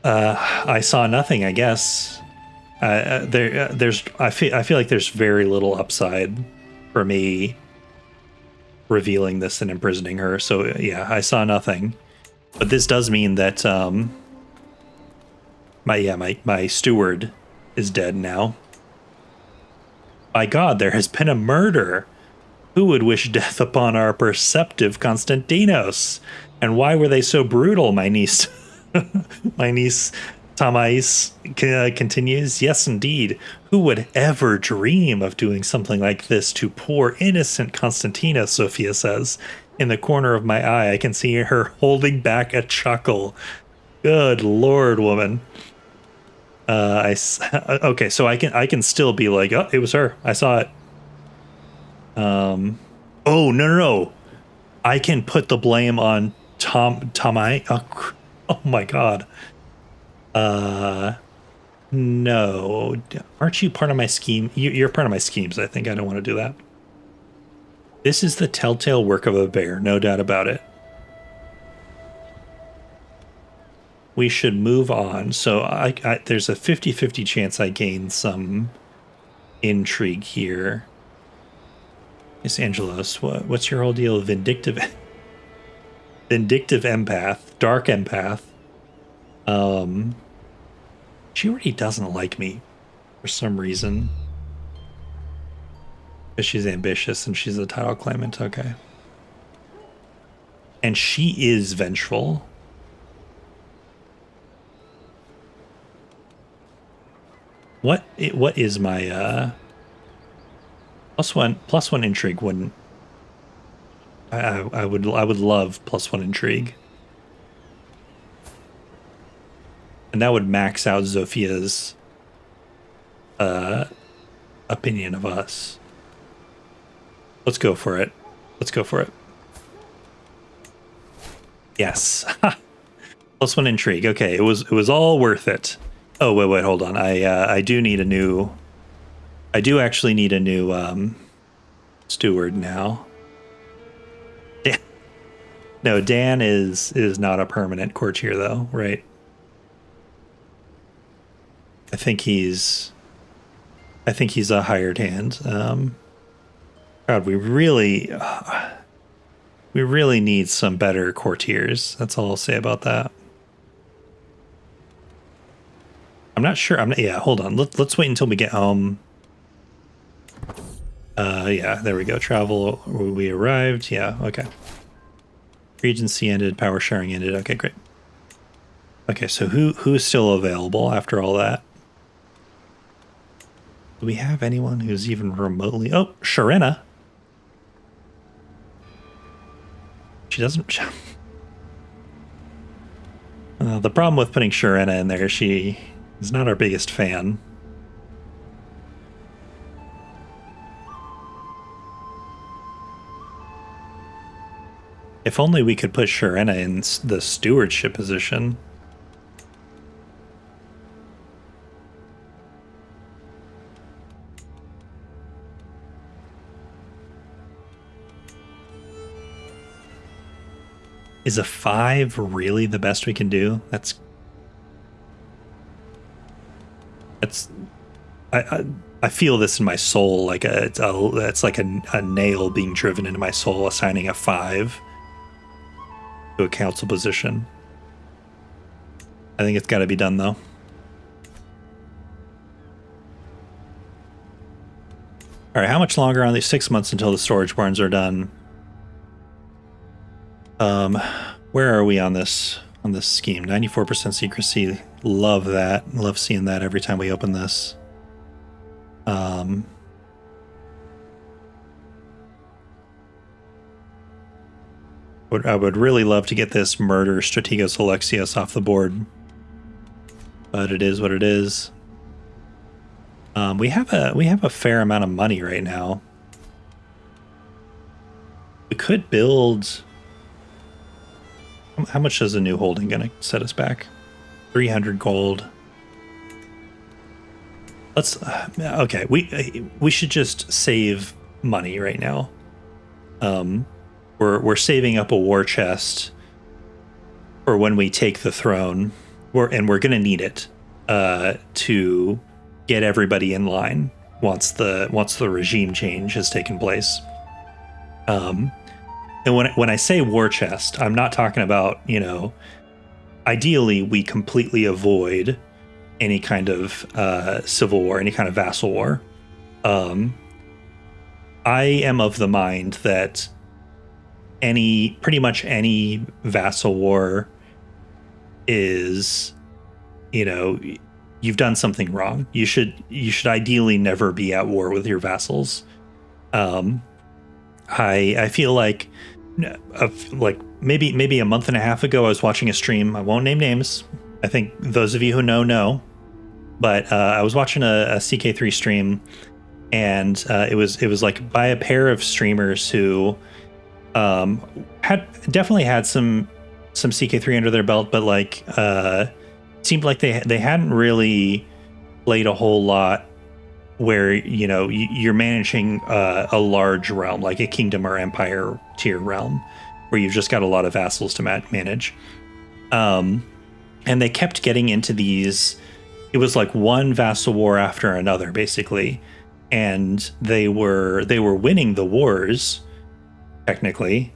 I saw nothing, I guess. I feel like there's very little upside for me revealing this and imprisoning her. So yeah, I saw nothing. But this does mean that my steward is dead now. By God, there has been a murder. Who would wish death upon our perceptive Konstantinos? And why were they so brutal, my niece? My niece Tamais continues. Yes, indeed. Who would ever dream of doing something like this to poor innocent Konstantinos, Sophia says. In the corner of my eye, I can see her holding back a chuckle. Good Lord, woman. Okay, so I can still be like, oh, it was her. I saw it. Oh, no. I can put the blame on Tamai. Oh my God. No. Aren't you part of my scheme? You're part of my schemes. I think I don't want to do that. This is the telltale work of a bear, no doubt about it. We should move on. So there's a 50-50 chance I gain some intrigue here. Miss Angelos, what's your whole deal? Vindictive empath, dark empath. She already doesn't like me for some reason. Because she's ambitious and she's a title claimant. Okay. And she is vengeful. What is my plus one intrigue wouldn't I would love +1 intrigue. And that would max out Zofia's opinion of us. Let's go for it. Yes. +1 intrigue. Okay, it was all worth it. Oh, wait, hold on. I do actually need a new steward now. No, Dan is not a permanent courtier though, right? I think he's a hired hand. God, we really need some better courtiers. That's all I'll say about that. I'm not sure. Yeah, hold on. Let's wait until we get home. Yeah, there we go. Travel. We arrived. Yeah, okay. Regency ended. Power sharing ended. Okay, great. Okay, so who's still available after all that? Do we have anyone who's even remotely... Oh, Sharena. She doesn't... the problem with putting Sharena in there, she is not our biggest fan. If only we could put Sharena in the stewardship position. Is a 5 really the best we can do? I feel this in my soul, like it's like a nail being driven into my soul, assigning a 5 to a council position. I think it's got to be done though. All right, how much longer? Only 6 months until the storage barns are done. Where are we on this on this scheme. 94% secrecy. Love that. Love seeing that every time we open this. I would really love to get this murder Strategos Alexios off the board, but it is what it is. We have a fair amount of money right now. We could build. How much is a new holding going to set us back? 300 gold. Let's. Okay, we should just save money right now. We're saving up a war chest for when we take the throne, and we're going to need it to get everybody in line once the regime change has taken place. And when I say war chest, I'm not talking about, ideally we completely avoid any kind of civil war, any kind of vassal war. I am of the mind that pretty much any vassal war is, you've done something wrong. You should ideally never be at war with your vassals. I feel like maybe a month and a half ago, I was watching a stream. I won't name names. I think those of you who know, but I was watching a CK3 stream, and it was like by a pair of streamers who had definitely had some CK3 under their belt, but seemed like they hadn't really played a whole lot where you're managing a large realm, like a kingdom or empire tier realm, where you've just got a lot of vassals to manage. And they kept getting into these. It was like one vassal war after another, basically, and they were winning the wars technically.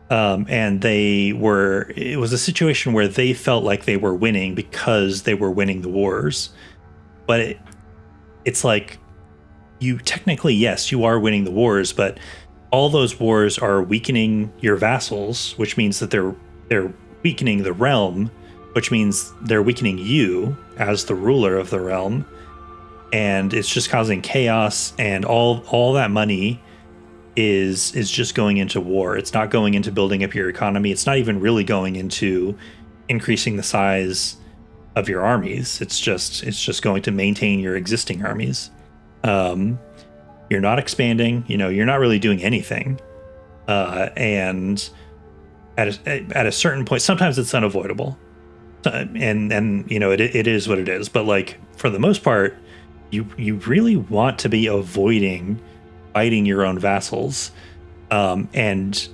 And it was a situation where they felt like they were winning because they were winning the wars. But it's like, you technically, yes, you are winning the wars, but all those wars are weakening your vassals, which means that they're weakening the realm, which means they're weakening you as the ruler of the realm. And it's just causing chaos, and all that money is just going into war. It's not going into building up your economy. It's not even really going into increasing the size of your armies. It's just going to maintain your existing armies. You're not expanding, you're not really doing anything. And at a certain point, sometimes it's unavoidable. And it is what it is. But like, for the most part, you really want to be avoiding fighting your own vassals. And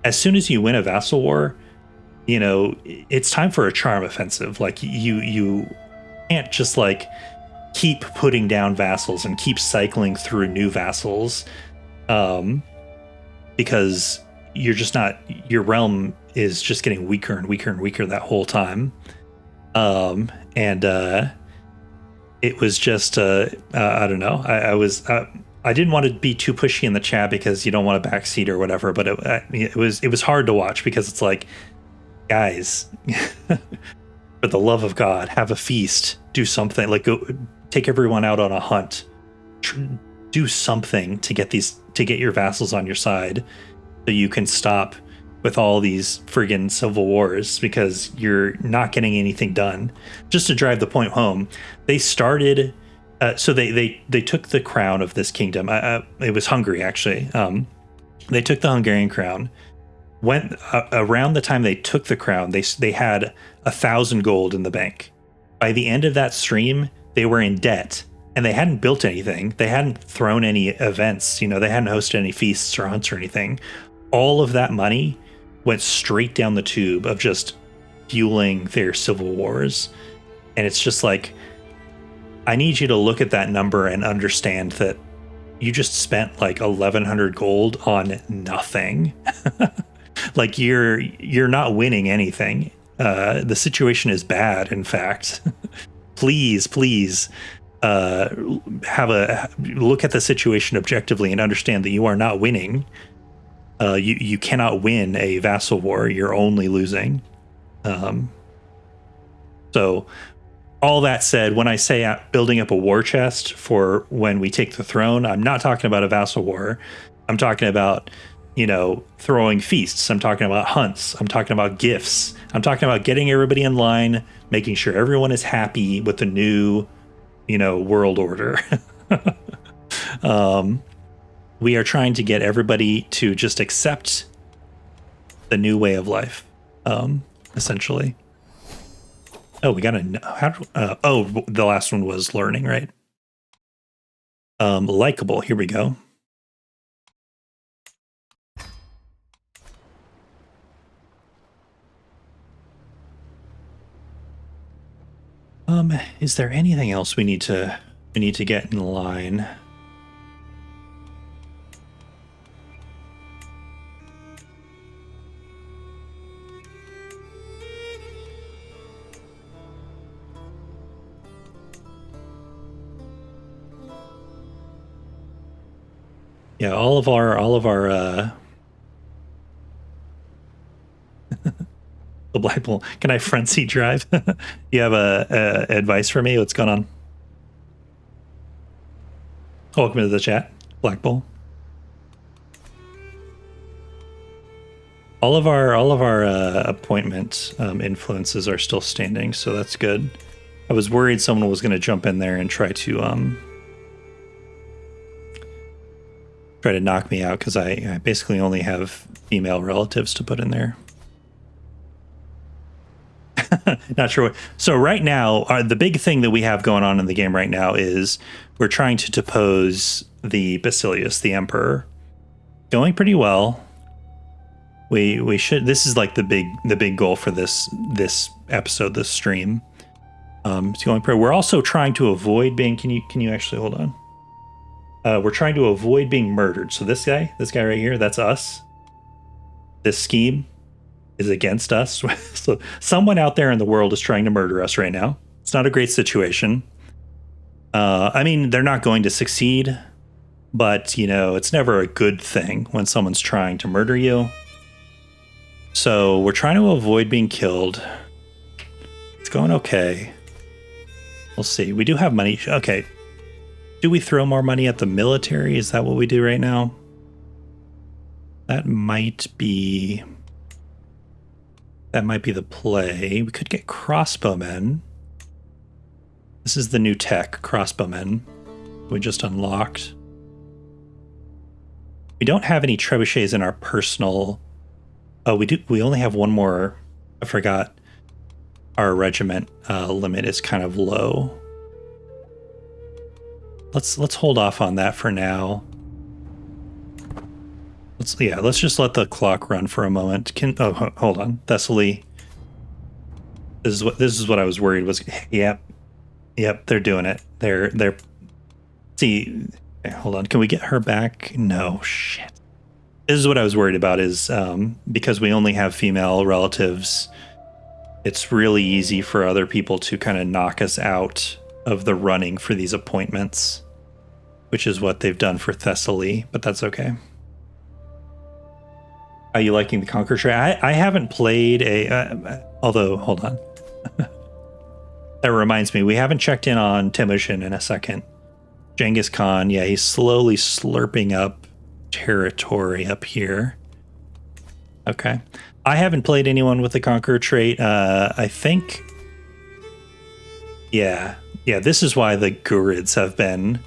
as soon as you win a vassal war, it's time for a charm offensive. Like, you can't just like keep putting down vassals and keep cycling through new vassals, because you're just not, your realm is just getting weaker and weaker and weaker that whole time. It was just I don't know, I didn't want to be too pushy in the chat because you don't want a backseat or whatever, but it was hard to watch, because it's like, guys, for the love of God, have a feast, do something, like go take everyone out on a hunt, do something to get your vassals on your side, so you can stop with all these friggin' civil wars, because you're not getting anything done. Just to drive the point home, they started. So they took the crown of this kingdom. It was Hungary, actually. They took the Hungarian crown. When around the time they took the crown, they had 1,000 gold in the bank. By the end of that stream, they were in debt, and they hadn't built anything. They hadn't thrown any events. They hadn't hosted any feasts or hunts or anything. All of that money went straight down the tube of just fueling their civil wars. And it's just like, I need you to look at that number and understand that you just spent like 1,100 gold on nothing. Like, you're not winning anything. The situation is bad, in fact. please have a look at the situation objectively and understand that you are not winning. You cannot win a vassal war. You're only losing. So all that said, when I say building up a war chest for when we take the throne, I'm not talking about a vassal war. I'm talking about, throwing feasts. I'm talking about hunts. I'm talking about gifts. I'm talking about getting everybody in line, making sure everyone is happy with the new, world order. We are trying to get everybody to just accept the new way of life, essentially. Oh, we got the last one was learning, right? Likable. Here we go. Is there anything else we need to get in line? Yeah, all of our the Black Bull. Can I front seat drive? You have a advice for me? What's going on? Welcome to the chat, Black Bull. All of our appointment influences are still standing, so that's good. I was worried someone was going to jump in there and try to knock me out because I basically only have female relatives to put in there. Not sure. So right now, the big thing that we have going on in the game right now is we're trying to depose the Basilius, the Emperor. Going pretty well. We should. This is like the big goal for this episode, this stream. It's going pretty. We're also trying to avoid being. Can you actually hold on? We're trying to avoid being murdered. So this guy right here, that's us. This scheme is against us. So someone out there in the world is trying to murder us right now. It's not a great situation. I mean, they're not going to succeed, but it's never a good thing when someone's trying to murder you. So we're trying to avoid being killed. It's going okay. We'll see. We do have money. Okay. Do we throw more money at the military? Is that what we do right now? That might be the play. We could get crossbowmen. This is the new tech, crossbowmen. We just unlocked. We don't have any trebuchets in our personal. Oh, we do. We only have one more. I forgot. Our regiment limit is kind of low. Let's hold off on that for now. Let's just let the clock run for a moment. Hold on, Thessaly. This is what I was worried was. Yep, they're doing it. They're. See, hold on. Can we get her back? No, shit. This is what I was worried about. Is because we only have female relatives. It's really easy for other people to kind of knock us out of the running for these appointments, which is what they've done for Thessaly, but that's okay. Are you liking the Conquer Tray? I haven't played although, hold on. That reminds me, we haven't checked in on Temujin in a second. Genghis Khan, yeah, he's slowly slurping up territory up here. Okay. I haven't played anyone with the Conqueror trait. I think... Yeah, this is why the Gurids have been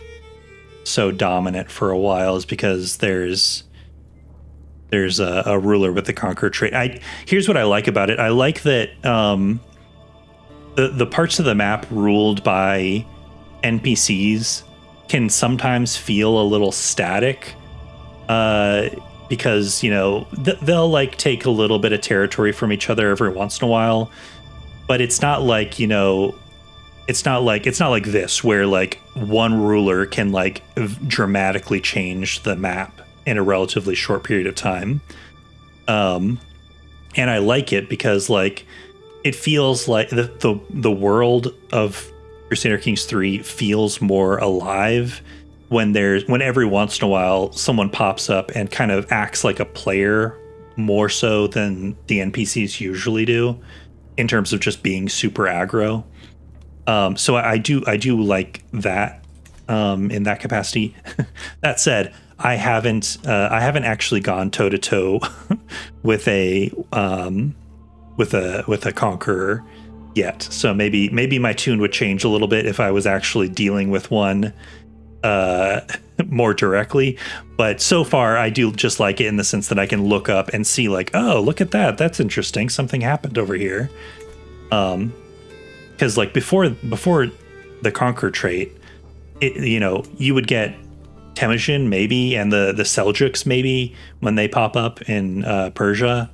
so dominant for a while, is because there's a ruler with the Conqueror trait. Here's what I like about it. I like that the parts of the map ruled by NPCs can sometimes feel a little static, because they'll like take a little bit of territory from each other every once in a while, but it's not like it's not like this where like one ruler can like dramatically change the map in a relatively short period of time. And I like it because like it feels like the world of Crusader Kings 3 feels more alive when every once in a while someone pops up and kind of acts like a player more so than the NPCs usually do. in terms of just being super aggro. So I do like that in that capacity. That said, I haven't actually gone toe to toe with a conqueror yet. So maybe my tune would change a little bit if I was actually dealing with one more directly. But so far, I do just like it in the sense that I can look up and see like, oh, look at that. That's interesting. Something happened over here. Because like before the conquer trait, you would get Temujin maybe and the Seljuks maybe when they pop up in Persia,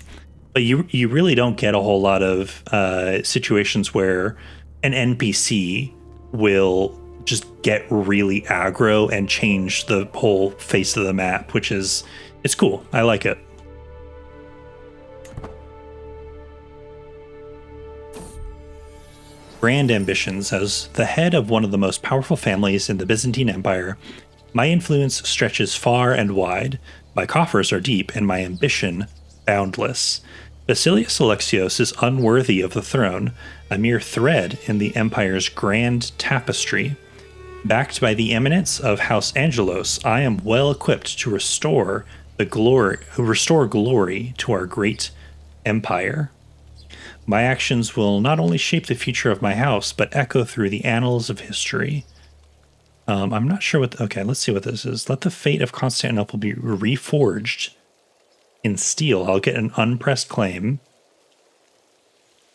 but you really don't get a whole lot of situations where an NPC will just get really aggro and change the whole face of the map, it's cool. I like it. Grand ambitions. As the head of one of the most powerful families in the Byzantine Empire, my influence stretches far and wide, my coffers are deep, and my ambition boundless. Basilius Alexios is unworthy of the throne, a mere thread in the empire's grand tapestry. Backed by the eminence of House Angelos, I am well equipped to restore glory to our great empire. My actions will not only shape the future of my house, but echo through the annals of history. I'm not sure what... okay, let's see what this is. Let the fate of Constantinople be reforged in steel. I'll get an unpressed claim.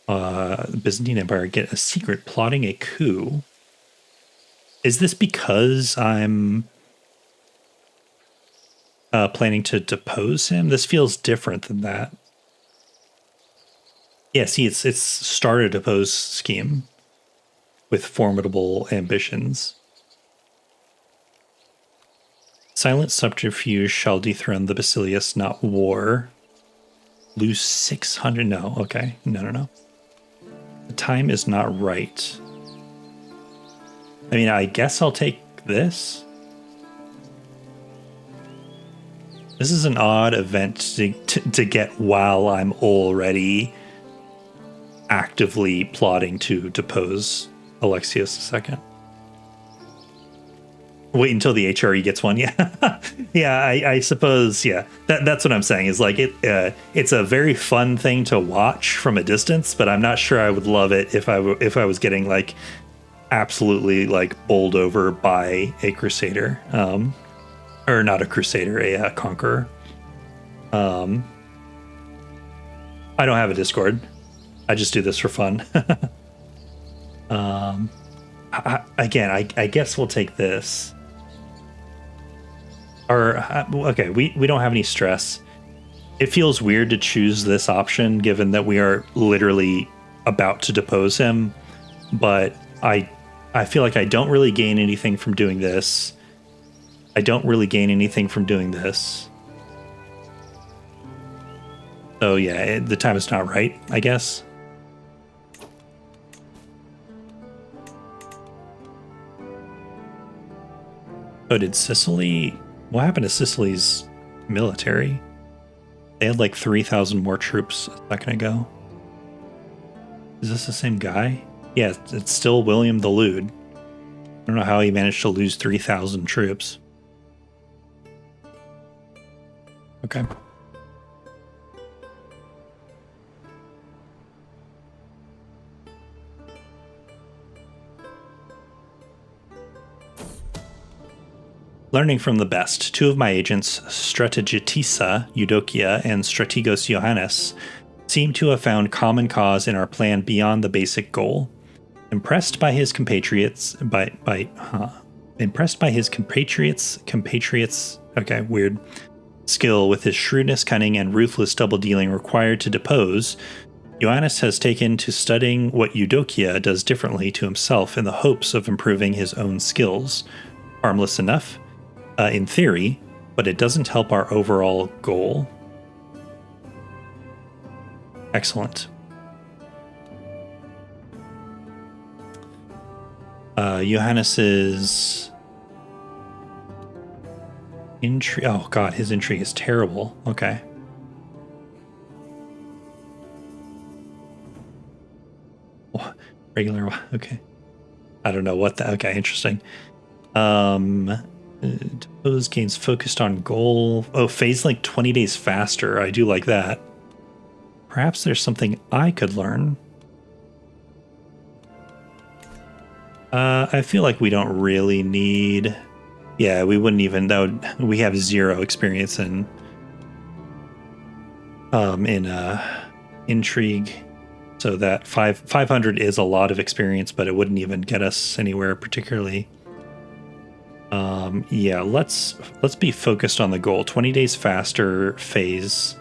The Byzantine Empire get a secret plotting a coup. Is this because I'm planning to depose him? This feels different than that. Yeah, see, it's started a depose scheme with formidable ambitions. Silent subterfuge shall dethrone the Basilius, not war. Lose 600. No, okay. No. The time is not right. I mean, I guess I'll take this. This is an odd event to get while I'm already actively plotting to depose Alexios II. Wait until the HRE gets one. Yeah. Yeah, I suppose. Yeah, that's what I'm saying is like it's a very fun thing to watch from a distance, but I'm not sure I would love it if I was getting like absolutely like bowled over by a crusader, or not a crusader, a conqueror. I don't have a Discord. I just do this for fun. I guess we'll take this. Okay, we don't have any stress. It feels weird to choose this option given that we are literally about to depose him, but I feel like I don't really gain anything from doing this. I don't really gain anything from doing this. So yeah, the time is not right, I guess. Oh, did Sicily... what happened to Sicily's military? They had like 3,000 more troops a second ago. Is this the same guy? Yeah, it's still William the Lewd. I don't know how he managed to lose 3,000 troops. Okay. Learning from the best, two of my agents, Strategitisa Eudokia and Strategos Johannes, seem to have found common cause in our plan beyond the basic goal. Impressed by his compatriots, okay, weird, skill with his shrewdness, cunning, and ruthless double dealing required to depose, Johannes has taken to studying what Eudokia does differently to himself in the hopes of improving his own skills. Harmless enough, in theory, but it doesn't help our overall goal. Excellent. Johannes's intrigue. Oh god, his intrigue is terrible. Okay. Regular, okay. I don't know what that, okay, interesting. Depose gains focused on goal. Oh, phase link 20 days faster. I do like that. Perhaps there's something I could learn. I feel like we don't really need. Yeah, we wouldn't even. We have 0 experience in intrigue, so that 500 is a lot of experience, but it wouldn't even get us anywhere particularly. Yeah, let's be focused on the goal. 20 days faster phase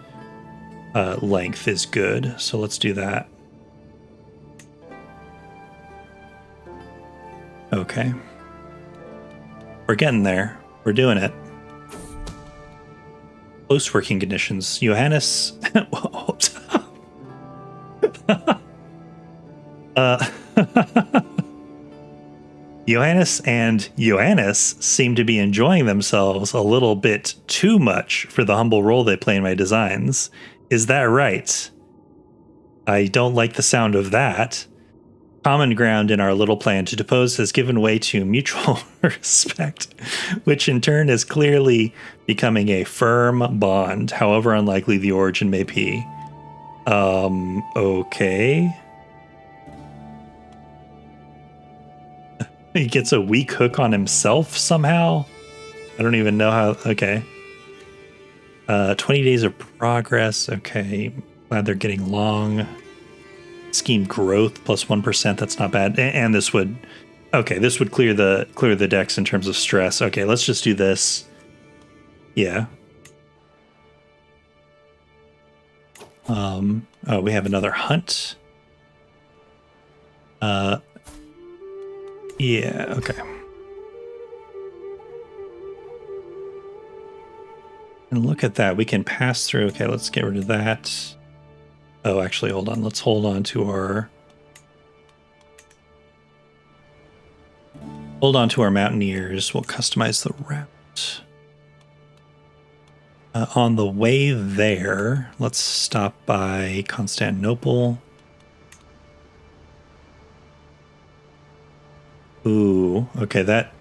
length is good, so let's do that. Okay. We're getting there. We're doing it. Close working conditions. Johannes. Johannes seem to be enjoying themselves a little bit too much for the humble role they play in my designs. Is that right? I don't like the sound of that. Common ground in our little plan to depose has given way to mutual respect, which in turn is clearly becoming a firm bond, however unlikely the origin may be. Okay. He gets a weak hook on himself somehow? I don't even know how. Okay. 20 days of progress. Okay. Glad they're getting long. Scheme growth plus 1%. That's not bad. And this would. Okay, this would clear the decks in terms of stress. Okay, let's just do this. Yeah. Oh, we have another hunt. Yeah, okay. And look at that. We can pass through. Okay, let's get rid of that. Oh, actually, hold on. Let's hold on to our mountaineers. We'll customize the route. On the way there, let's stop by Constantinople. Ooh, okay, that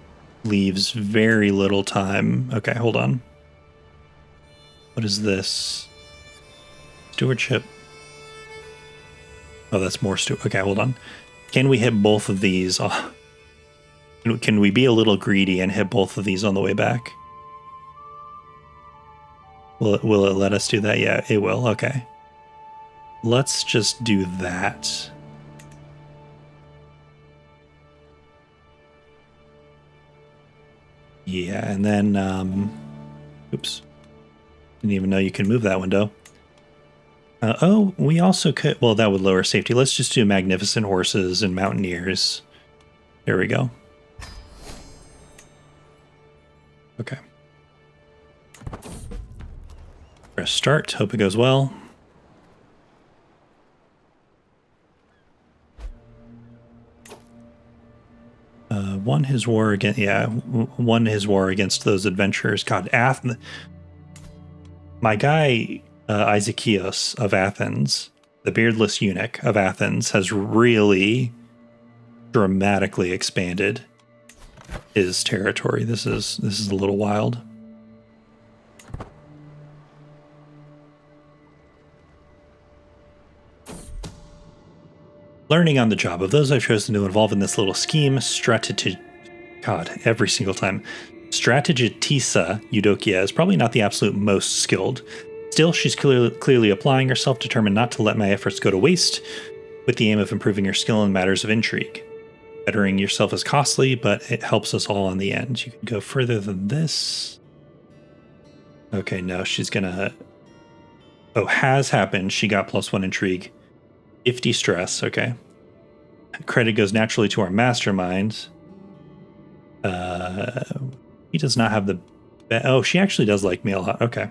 leaves very little time. Okay, hold on. What is this? Stewardship. Oh, that's more okay, hold on. Can we hit both of these? Oh. Can we be a little greedy and hit both of these on the way back? Will it let us do that? Yeah, it will. Okay. Let's just do that. Yeah, and then, oops. Didn't even know you can move that window. Oh, we also could, well, that would lower safety. Let's just do magnificent horses and mountaineers. There we go. Okay. Press start. Hope it goes well. Won his war against, yeah, won his war against those adventurers. God, Athens. My guy, Isakios of Athens, the beardless eunuch of Athens, has really dramatically expanded his territory. This is a little wild. Learning on the job. Of those I've chosen to involve in this little scheme, God, every single time. Strategitisa Eudokia is probably not the absolute most skilled. Still, she's clearly applying herself, determined not to let my efforts go to waste, with the aim of improving her skill in matters of intrigue. Bettering yourself is costly, but it helps us all in the end. You can go further than this. Okay, no, she's gonna... Oh, has happened. She got +1 intrigue. 50 stress, okay. Credit goes naturally to our mastermind. He does not have the... Oh, she actually does like me a lot. Okay.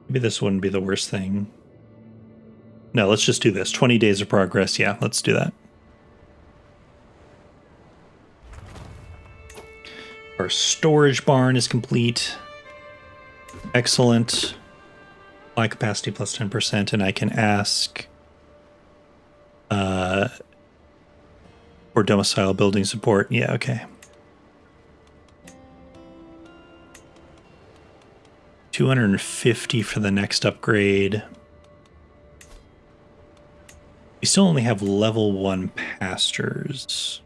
Maybe this wouldn't be the worst thing. No, let's just do this. 20 days of progress. Yeah, let's do that. Our storage barn is complete. Excellent. Supply capacity plus 10%, and I can ask for domicile building support. Yeah, okay. 250 for the next upgrade. We still only have level 1 pastors.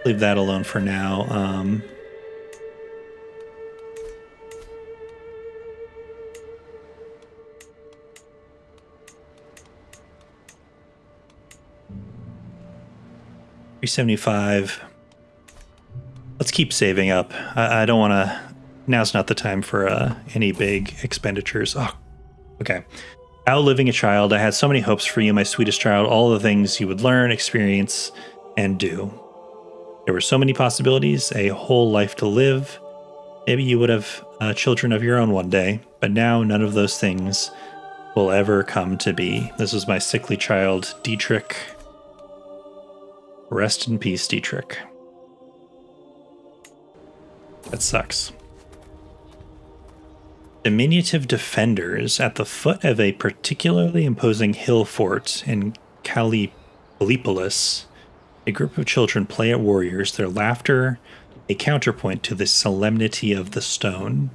Leave that alone for now. $375. Let's keep saving up. I don't want to. Now's not the time for any big expenditures. Oh, okay. Outliving a child. I had so many hopes for you, my sweetest child. All the things you would learn, experience, and do. There were so many possibilities, a whole life to live. Maybe you would have children of your own one day, but now none of those things will ever come to be. This was my sickly child, Dietrich. Rest in peace, Dietrich. That sucks. Diminutive defenders at the foot of a particularly imposing hill fort in Callipolis. A group of children play at warriors, their laughter a counterpoint to the solemnity of the stone.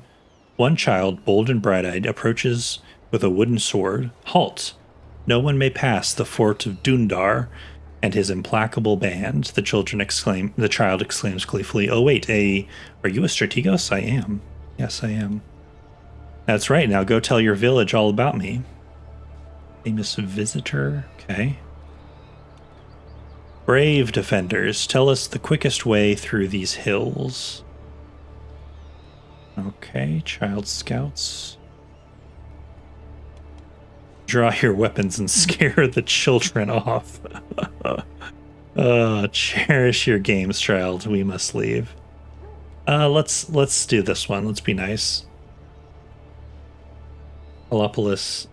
One child, bold and bright-eyed, approaches with a wooden sword. Halt! No one may pass the fort of Dundar and his implacable band. The child exclaims gleefully, "Oh wait, are you a strategos?" I am. Yes, I am. That's right, now go tell your village all about me. Famous visitor, okay. Brave defenders, tell us the quickest way through these hills. Okay, child scouts. Draw your weapons and scare the children off. Cherish your games, child. We must leave. Let's do this one. Let's be nice. Callipolis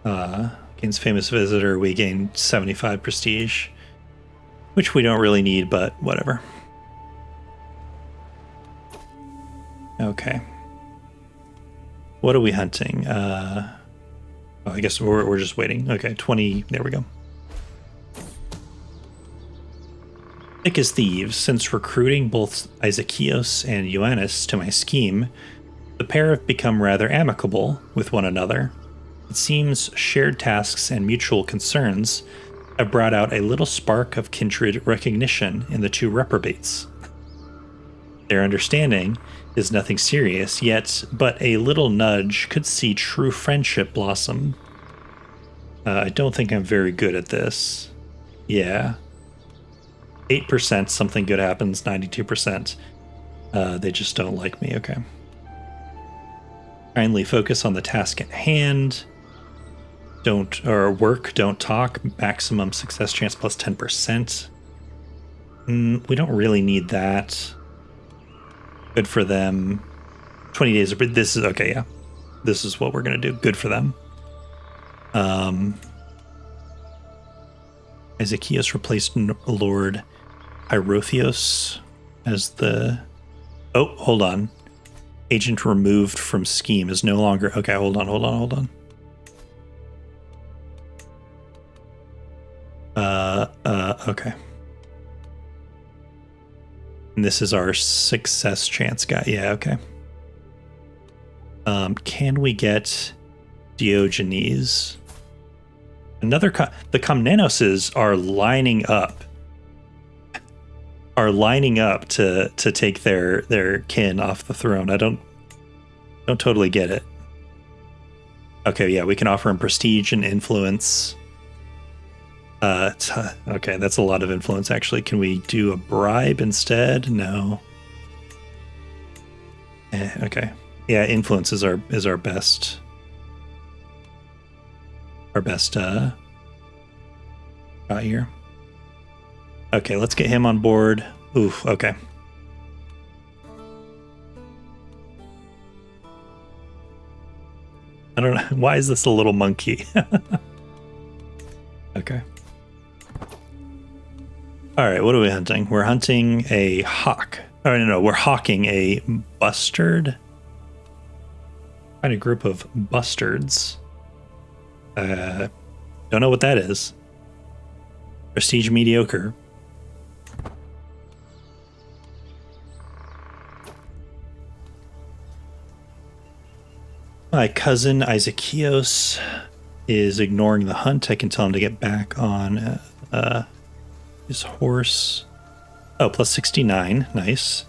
gains famous visitor. We gain 75 prestige, which we don't really need, but whatever. Okay. What are we hunting? I guess we're just waiting. Okay, 20. There we go. Thick as thieves, since recruiting both Isakios and Ioannis to my scheme, the pair have become rather amicable with one another. It seems shared tasks and mutual concerns have brought out a little spark of kindred recognition in the two reprobates. Their understanding is nothing serious, yet but a little nudge could see true friendship blossom. I don't think I'm very good at this. Yeah. 8% something good happens, 92%. They just don't like me, okay. Kindly focus on the task at hand. Don't talk. Maximum success chance plus 10%. We don't really need that. Good for them. 20 days. This is okay. Yeah, this is what we're gonna do. Good for them. Ezekias replaced Lord Hierothios as the. Oh, hold on. Agent removed from scheme is no longer. Okay, hold on. Okay. And this is our success chance guy. Yeah, okay. Can we get Diogenes? The Komnenoses are lining up to take their kin off the throne. I don't totally get it. Okay, yeah, we can offer him prestige and influence. Okay, that's a lot of influence, actually. Can we do a bribe instead? No. Okay. Yeah, influence is our best. Our best shot here. Okay, let's get him on board. Oof, okay. I don't know. Why is this a little monkey? Okay. All right, what are we hunting? We're hunting a hawk. Oh, no, we're hawking a bustard. Find a group of bustards. Don't know what that is. Prestige mediocre. My cousin Isakios is ignoring the hunt. I can tell him to get back on his horse. Oh, plus 69. Nice.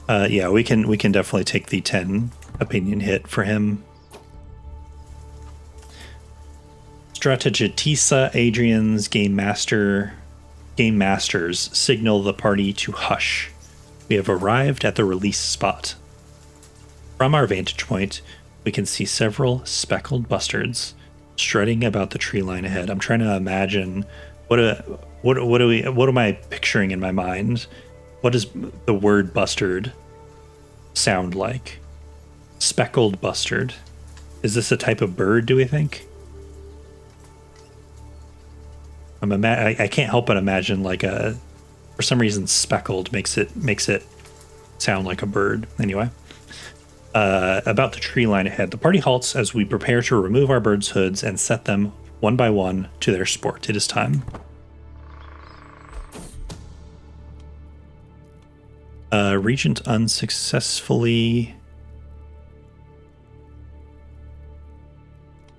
Yeah, we can definitely take the 10 opinion hit for him. Strategitisa Adrian's game masters signal the party to hush. We have arrived at the release spot. From our vantage point, we can see several speckled bustards strutting about the tree line ahead. I'm trying to imagine what am I picturing in my mind? What does the word bustard sound like? Speckled bustard. Is this a type of bird, do we think? I can't help but imagine like for some reason speckled makes it sound like a bird. Anyway. About the tree line ahead. The party halts as we prepare to remove our birds' hoods and set them one by one to their sport. It is time. Regent unsuccessfully.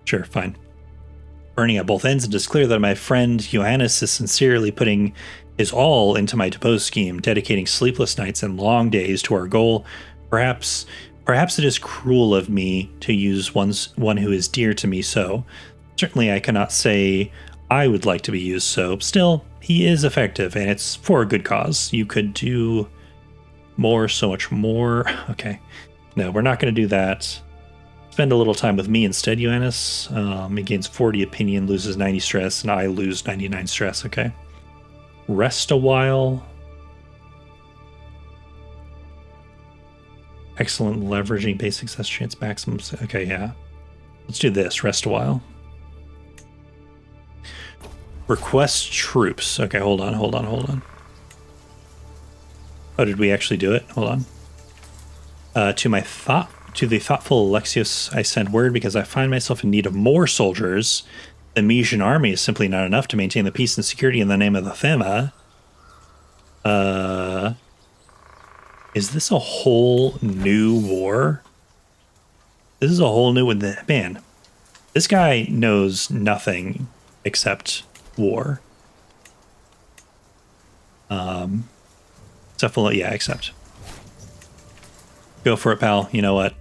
Sure, fine. Burning at both ends, it is clear that my friend Johannes is sincerely putting his all into my depose scheme, dedicating sleepless nights and long days to our goal. Perhaps it is cruel of me to use one who is dear to me so. Certainly I cannot say I would like to be used so. Still, he is effective, and it's for a good cause. You could do more, so much more. Okay. No, we're not going to do that. Spend a little time with me instead, Johannes. He gains 40 opinion, loses 90 stress, and I lose 99 stress, okay? Rest a while. Excellent leveraging base success chance maximum. Okay, yeah. Let's do this. Rest a while. Request troops. Okay, hold on. Oh, did we actually do it? Hold on. To the thoughtful Alexios, I send word because I find myself in need of more soldiers. The Mysian army is simply not enough to maintain the peace and security in the name of the Thema. Is this a whole new war? This is a whole new one. Man, this guy knows nothing except war. Except. Go for it, pal. You know what?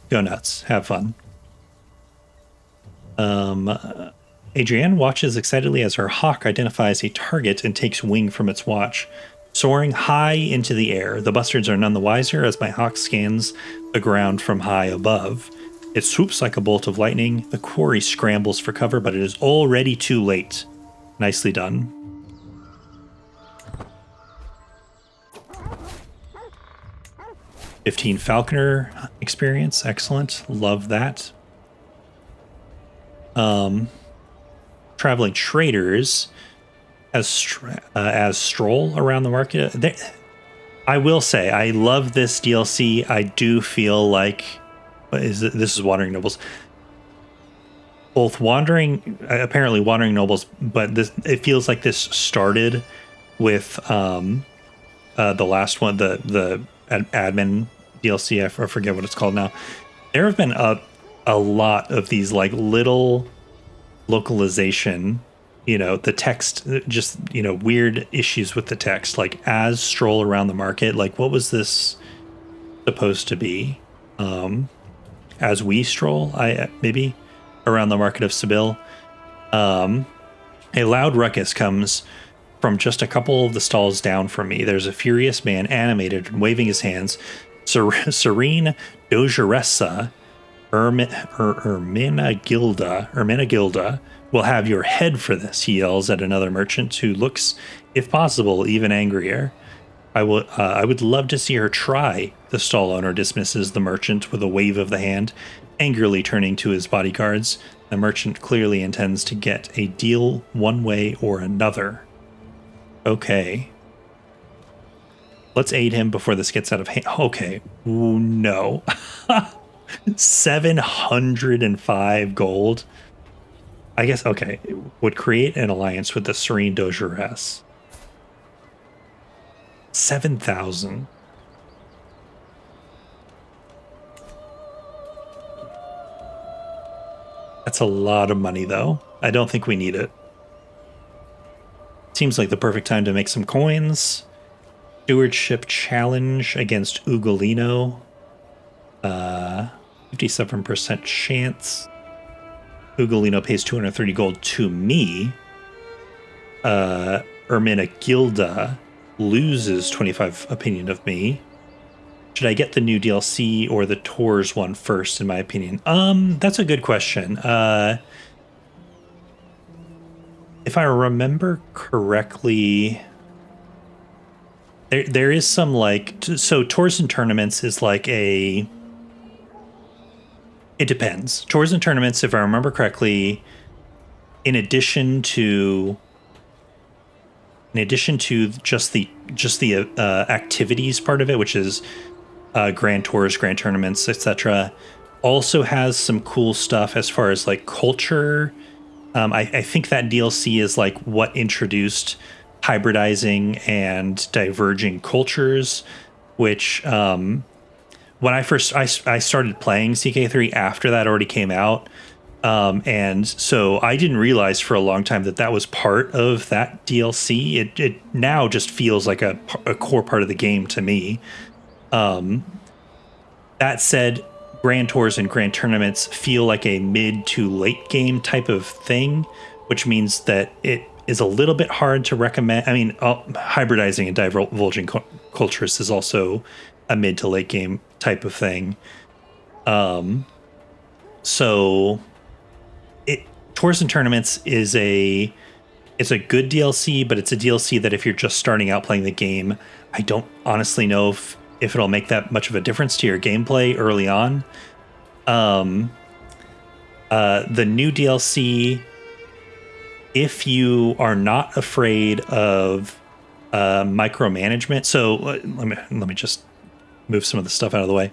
Go nuts. Have fun. Adrienne watches excitedly as her hawk identifies a target and takes wing from its watch. Soaring high into the air, the bustards are none the wiser as my hawk scans the ground from high above. It swoops like a bolt of lightning. The quarry scrambles for cover, but it is already too late. Nicely done. $15 Falconer experience. Excellent. Love that. Traveling traders as stroll around the market. I will say, I love this DLC. I do feel like this is Wandering Nobles. Both apparently Wandering Nobles, but it feels like this started with the last one, the admin DLC. I forget what it's called now. There have been a lot of these like little localization, the text, just, weird issues with the text, like as stroll around the market. Like, what was this supposed to be? As we stroll, maybe around the market of Sibyl. A loud ruckus comes from just a couple of the stalls down from me. There's a furious man animated and waving his hands. Serene Dojaressa Ermenagilda will have your head for this, he yells at another merchant who looks, if possible, even angrier. I would love to see her try, the stall owner dismisses the merchant with a wave of the hand, angrily turning to his bodyguards. The merchant clearly intends to get a deal one way or another. Okay. Let's aid him before this gets out of hand. Okay. Ooh, no. 705 gold. I guess, okay, would create an alliance with the Serene Dogeress. 7,000. That's a lot of money, though. I don't think we need it. Seems like the perfect time to make some coins. Stewardship challenge against Ugolino. 57% chance. Ugolino pays 230 gold to me. Ermina Gilda loses 25 opinion of me. Should I get the new DLC or the Tours one first, in my opinion? That's a good question. If I remember correctly, there is some like, so Tours and Tournaments is like a, it depends. Tours and Tournaments, if I remember correctly, in addition to just the activities part of it, which is grand tours, grand tournaments, etc., also has some cool stuff as far as like culture. I think that DLC is like what introduced hybridizing and diverging cultures, which when I started playing CK3 after that already came out. And so I didn't realize for a long time that was part of that DLC. It now just feels like a core part of the game to me. That said, Grand Tours and Grand Tournaments feel like a mid to late game type of thing, which means that it is a little bit hard to recommend. I mean, hybridizing and divulging cultures is also a mid to late game type of thing. So Tours and Tournaments it's a good DLC, but it's a DLC that if you're just starting out playing the game, I don't honestly know if it'll make that much of a difference to your gameplay early on. The new DLC, if you are not afraid of micromanagement, so let me just move some of the stuff out of the way.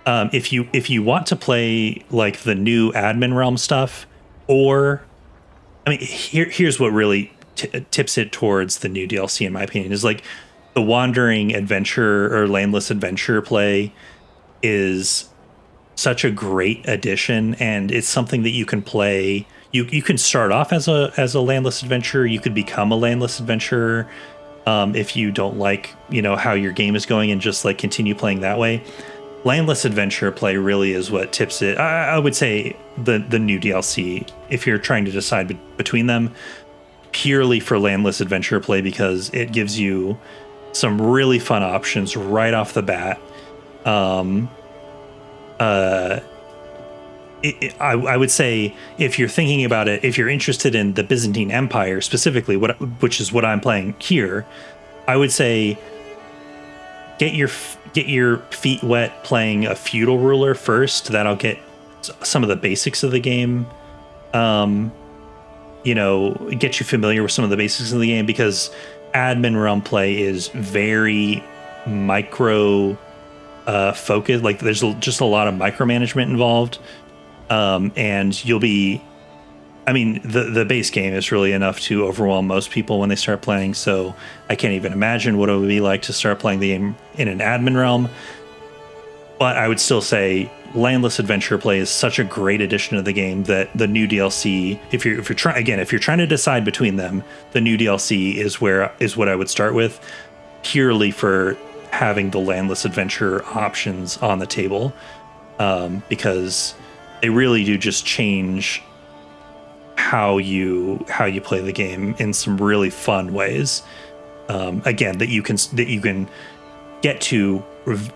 If you want to play like the new admin realm stuff, or I mean, here's what really tips it towards the new DLC, in my opinion, is like the wandering adventure or landless adventure play is such a great addition, and it's something that you can play. You can start off as a landless adventurer. You could become a landless adventurer if you don't like how your game is going, and just like continue playing that way. Landless adventure play really is what tips it. I would say the new DLC, if you're trying to decide between them, purely for landless adventure play, because it gives you some really fun options right off the bat. I would say if you're thinking about it, if you're interested in the Byzantine Empire specifically, which is what I'm playing here, I would say get your feet wet playing a feudal ruler first. That'll get some of the basics of the game. Get you familiar with some of the basics of the game, because admin realm play is very micro focused. Like there's just a lot of micromanagement involved. And you'll be, I mean, the base game is really enough to overwhelm most people when they start playing. So I can't even imagine what it would be like to start playing the game in an admin realm. But I would still say landless adventure play is such a great addition to the game that the new DLC, if you're trying to decide between them, the new DLC is what I would start with, purely for having the landless adventure options on the table, because they really do just change how you play the game in some really fun ways. Again, that you can get to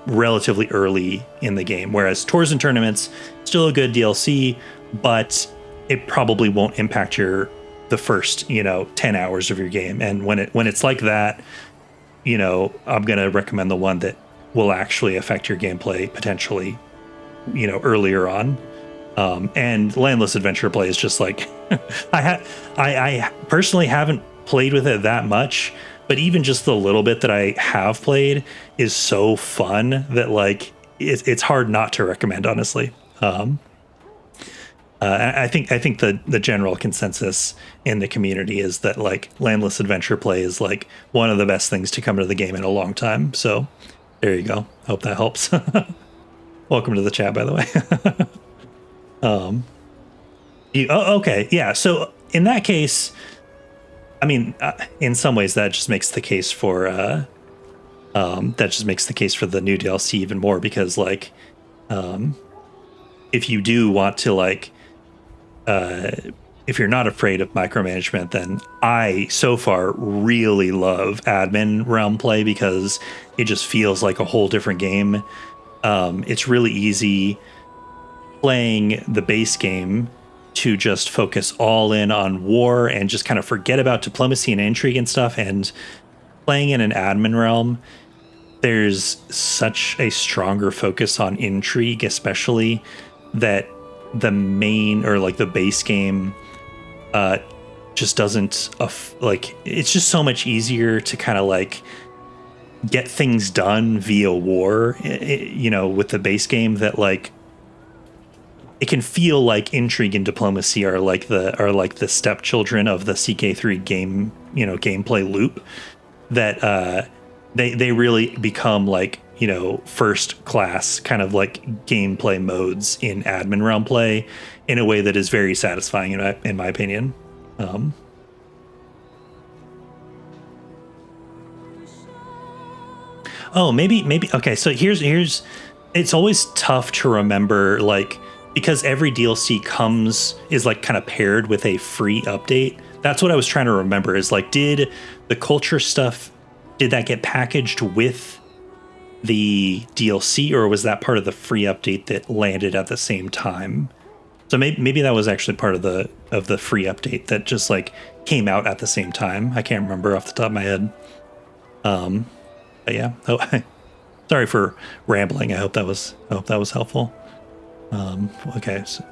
relatively early in the game, whereas Tours and Tournaments, still a good DLC, but it probably won't impact the first 10 hours of your game. And when it's like that, I'm gonna recommend the one that will actually affect your gameplay potentially earlier on. And landless adventure play is just like I personally haven't played with it that much, but even just the little bit that I have played is so fun that like it's hard not to recommend, honestly. I think the general consensus in the community is that like landless adventure play is like one of the best things to come to the game in a long time. So there you go. Hope that helps. Welcome to the chat, by the way. Okay, yeah. So in that case, I mean, in some ways that just makes the case for the new DLC even more, because like if you do want to like if you're not afraid of micromanagement, then I so far really love admin realm play because it just feels like a whole different game. It's really easy playing the base game to just focus all in on war and just kind of forget about diplomacy and intrigue and stuff. And playing in an admin realm, there's such a stronger focus on intrigue, especially, that the main or like the base game just doesn't like, it's just so much easier to kind of like get things done via war, you know, with the base game, that like it can feel like intrigue and diplomacy are like the stepchildren of the CK3 game, you know, gameplay loop, that they really become like, you know, first class kind of like gameplay modes in admin realm play in a way that is very satisfying in my opinion. Maybe okay, so here's it's always tough to remember, like, because every DLC is like kind of paired with a free update. That's what I was trying to remember, is like, did the culture stuff, did that get packaged with the DLC, or was that part of the free update that landed at the same time? So maybe that was actually part of the free update that just like came out at the same time. I can't remember off the top of my head. But yeah. Oh, sorry for rambling. I hope that was helpful. Okay. So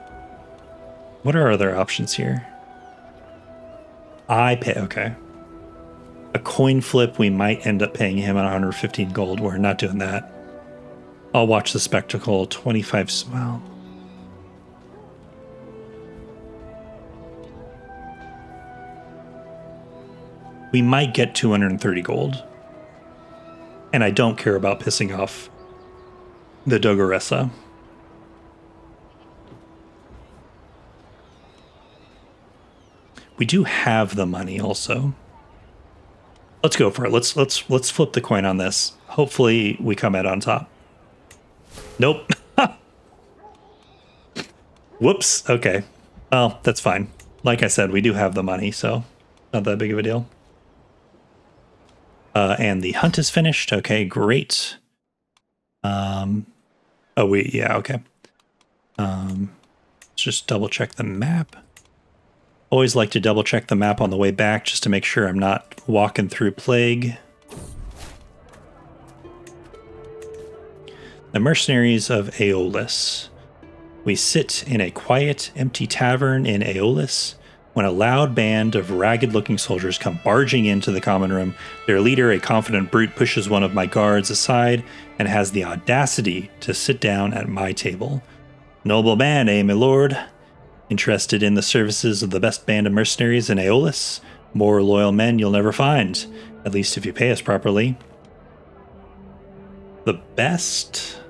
what are our other options here? Okay. A coin flip, we might end up paying him 115 gold. We're not doing that. I'll watch the spectacle. 25. Well, we might get 230 gold. And I don't care about pissing off the Dogoressa. We do have the money also. Let's go for it. Let's flip the coin on this. Hopefully we come out on top. Nope. Whoops. Okay. Well, that's fine. Like I said, we do have the money, so not that big of a deal. And the hunt is finished. Okay, great. Okay. Let's just double check the map. Always like to double check the map on the way back just to make sure I'm not walking through plague. The mercenaries of Aeolus. We sit in a quiet, empty tavern in Aeolus when a loud band of ragged-looking soldiers come barging into the common room. Their leader, a confident brute, pushes one of my guards aside and has the audacity to sit down at my table. Noble man, eh, my lord? Interested in the services of the best band of mercenaries in Aeolus? More loyal men you'll never find, at least if you pay us properly. The best?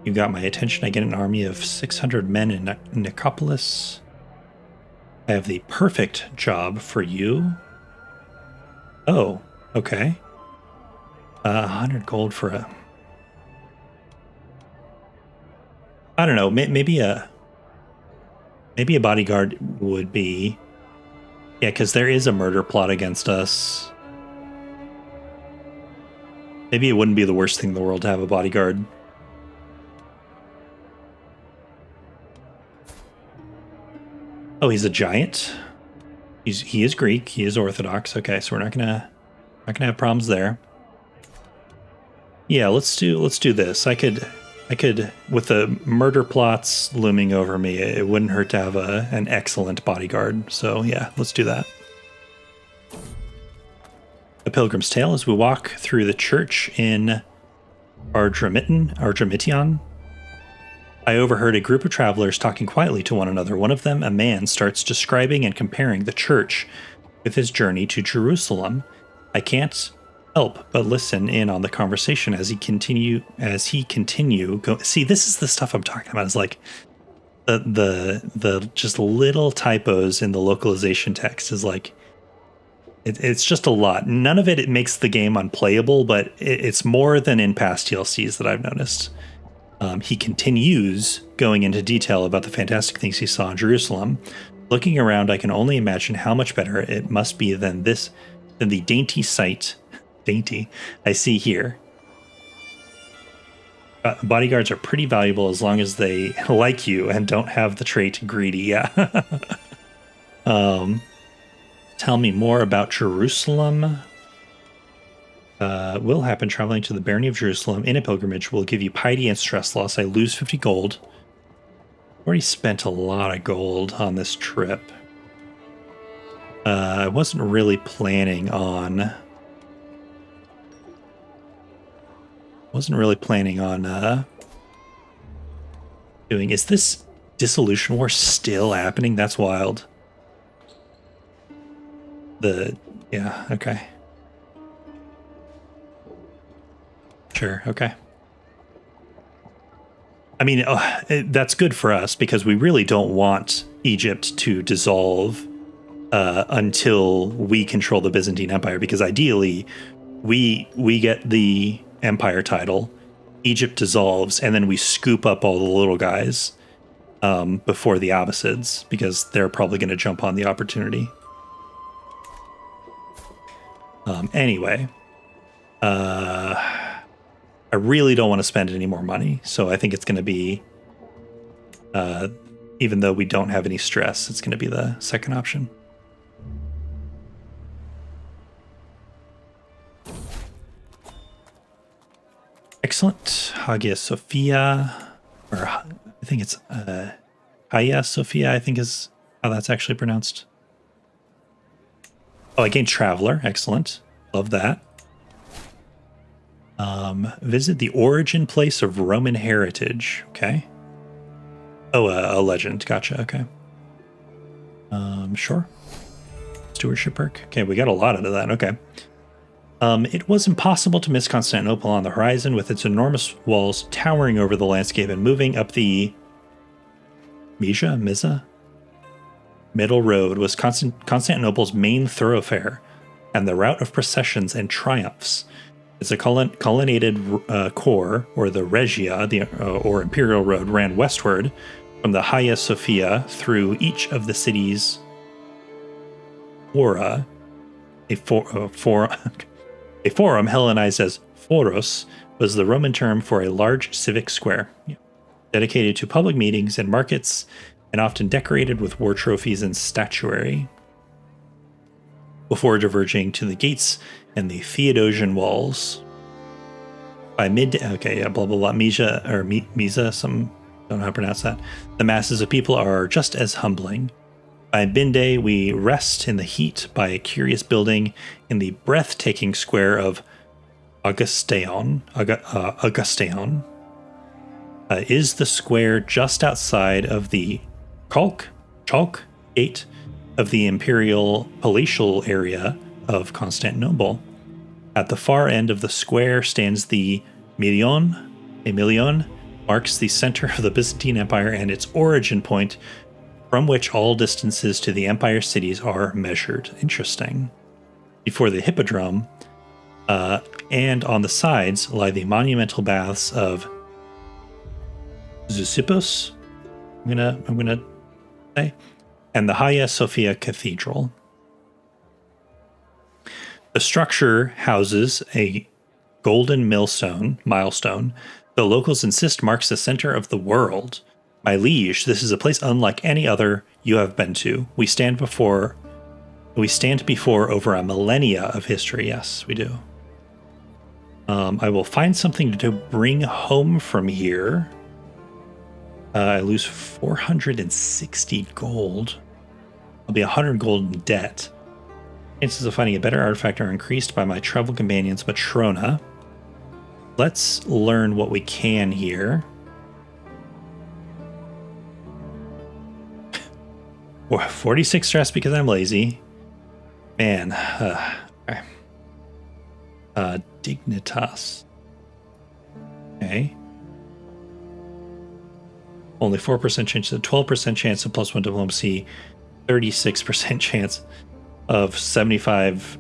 You got my attention. I get an army of 600 men in Nicopolis. I have the perfect job for you. Oh, okay. 100 gold for a... I don't know, maybe a bodyguard would be... Yeah, because there is a murder plot against us. Maybe it wouldn't be the worst thing in the world to have a bodyguard. Oh, he's a giant? He is Greek, he is Orthodox. Okay, so we're not gonna have problems there. Yeah, let's do this. I could, with the murder plots looming over me, it wouldn't hurt to have an excellent bodyguard. So yeah, let's do that. A Pilgrim's Tale as we walk through the church in Ardramitian. I overheard a group of travelers talking quietly to one another. One of them, a man, starts describing and comparing the church with his journey to Jerusalem. I can't help but listen in on the conversation as he continue. See, this is the stuff I'm talking about. It's like the just little typos in the localization text is like it's just a lot. None of it makes the game unplayable, but it's more than in past DLCs that I've noticed. He continues going into detail about the fantastic things he saw in Jerusalem. Looking around, I can only imagine how much better it must be than the dainty sight I see here. Bodyguards are pretty valuable as long as they like you and don't have the trait greedy. Yeah. Tell me more about Jerusalem. Will happen traveling to the barony of Jerusalem in a pilgrimage will give you piety and stress loss. I lose 50 gold. Already spent a lot of gold on this trip. I wasn't really planning on doing. Is this Dissolution War still happening? That's wild. Yeah, okay. Sure, okay. I mean, that's good for us because we really don't want Egypt to dissolve until we control the Byzantine Empire, because ideally we get the empire title, Egypt dissolves, and then we scoop up all the little guys before the Abbasids, because they're probably going to jump on the opportunity. Anyway, I really don't want to spend any more money, so I think it's going to be, even though we don't have any stress, it's going to be the second option. Excellent. Hagia Sophia, or I think it's Hagia Sophia, I think is how that's actually pronounced. Oh, I gained Traveler. Excellent. Love that. Visit the origin place of Roman heritage. Okay. Oh, a legend. Gotcha. Okay. Sure. Stewardship perk. Okay, we got a lot out of that. Okay. It was impossible to miss Constantinople on the horizon, with its enormous walls towering over the landscape and moving up the Miza? Middle Road was Constantinople's main thoroughfare and the route of processions and triumphs. It's a colonnaded core, or the Regia, or Imperial Road, ran westward from the Hagia Sophia through each of the cities' fora. A forum, Hellenized as foros, was the Roman term for a large civic square, dedicated to public meetings and markets, and often decorated with war trophies and statuary, before diverging to the gates and the Theodosian walls. By midday, blah, blah, blah, Miza, some, don't know how to pronounce that. The masses of people are just as humbling. By midday, we rest in the heat by a curious building in the breathtaking square of Augustaion. Is the square just outside of the Chalk Gate of the imperial palatial area of Constantinople. At the far end of the square stands the Milion. A Milion marks the center of the Byzantine Empire and its origin point, from which all distances to the empire cities are measured. Interesting. Before the Hippodrome, and on the sides lie the monumental baths of Zeuxippus, I'm gonna say, and the Hagia Sophia Cathedral. The structure houses a golden milestone the locals insist marks the center of the world. My liege, this is a place unlike any other you have been to. We stand before over a millennia of history. Yes, we do. I will find something to bring home from here. I lose 460 gold. I'll be 100 gold in debt. Chances of finding a better artifact are increased by my travel companion's Matrona. Let's learn what we can here. 46 stress because I'm lazy. Man. Dignitas. Okay. Only 4% chance, 12% chance of +1 diplomacy, 36% chance of 75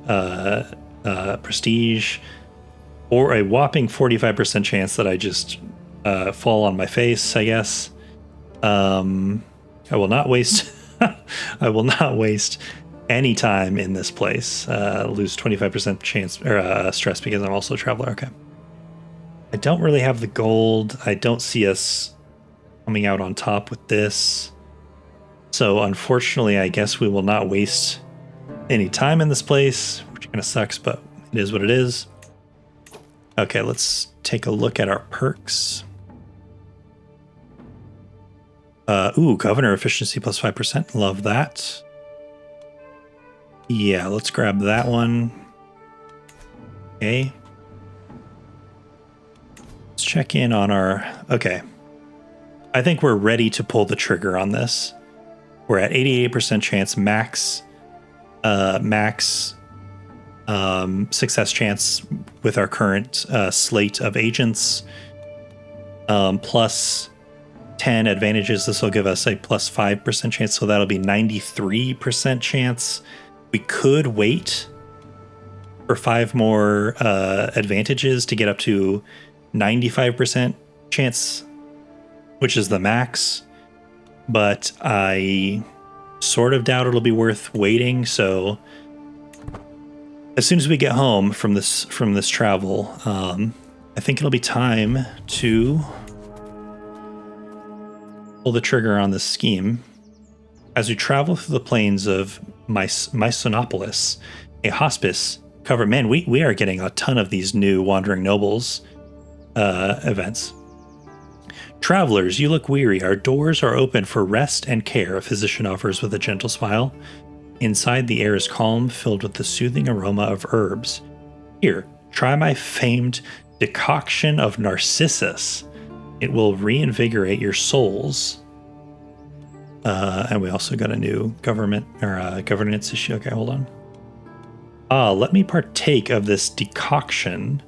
prestige, or a whopping 45% chance that I just fall on my face, I guess. I will not waste I will not waste any time in this place. Lose 25% chance or stress because I'm also a traveler. Okay. I don't really have the gold. I don't see us coming out on top with this. So unfortunately, I guess we will not waste any time in this place, which kind of sucks, but it is what it is. Okay, let's take a look at our perks. Governor efficiency plus 5%. Love that. Yeah, let's grab that one. Okay. Let's check in on our... Okay. I think we're ready to pull the trigger on this. We're at 88% chance max success chance with our current slate of agents. Plus 10 advantages. This will give us a plus 5% chance, so that'll be 93% chance. We could wait for 5 more advantages to get up to 95% chance, which is the max. But I sort of doubt it'll be worth waiting. So as soon as we get home from this travel, I think it'll be time to pull the trigger on this scheme. As we travel through the plains of Mysonopolis, a hospice cover. Man, we are getting a ton of these new Wandering Nobles events. Travelers, you look weary. Our doors are open for rest and care, a physician offers with a gentle smile. Inside, the air is calm, filled with the soothing aroma of herbs. Here, try my famed decoction of Narcissus. It will reinvigorate your souls. And we also got a new governance issue. Okay, hold on. Let me partake of this decoction.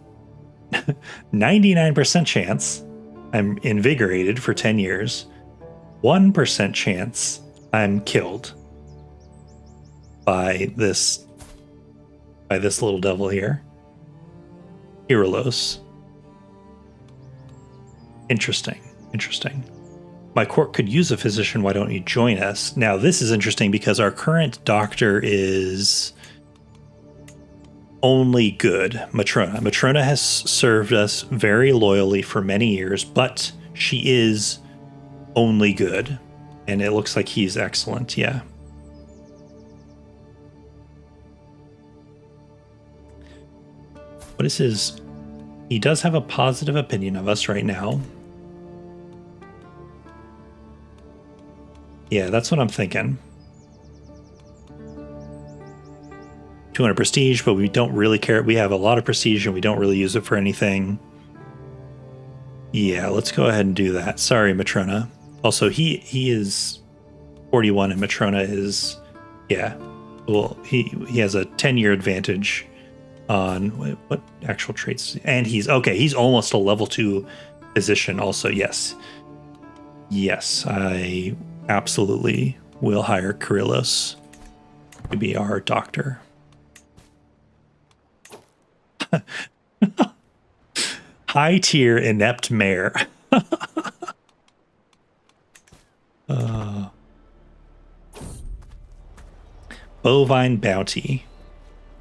99% chance I'm invigorated for 10 years. 1% chance I'm killed by this little devil here. Irulos. Interesting. My court could use a physician. Why don't you join us? Now, this is interesting because our current doctor is only good. Matrona has served us very loyally for many years, but she is only good. And it looks like he's excellent, yeah. What is his... He does have a positive opinion of us right now. Yeah, that's what I'm thinking. 200 prestige, but we don't really care. We have a lot of prestige and we don't really use it for anything. Yeah, let's go ahead and do that. Sorry, Matrona. Also, he is 41 and Matrona is, yeah. Well, he has a 10-year advantage on what actual traits, and he's almost a level 2 physician also. Yes, I absolutely will hire Kyrillos to be our doctor. High tier inept mayor. Bovine bounty.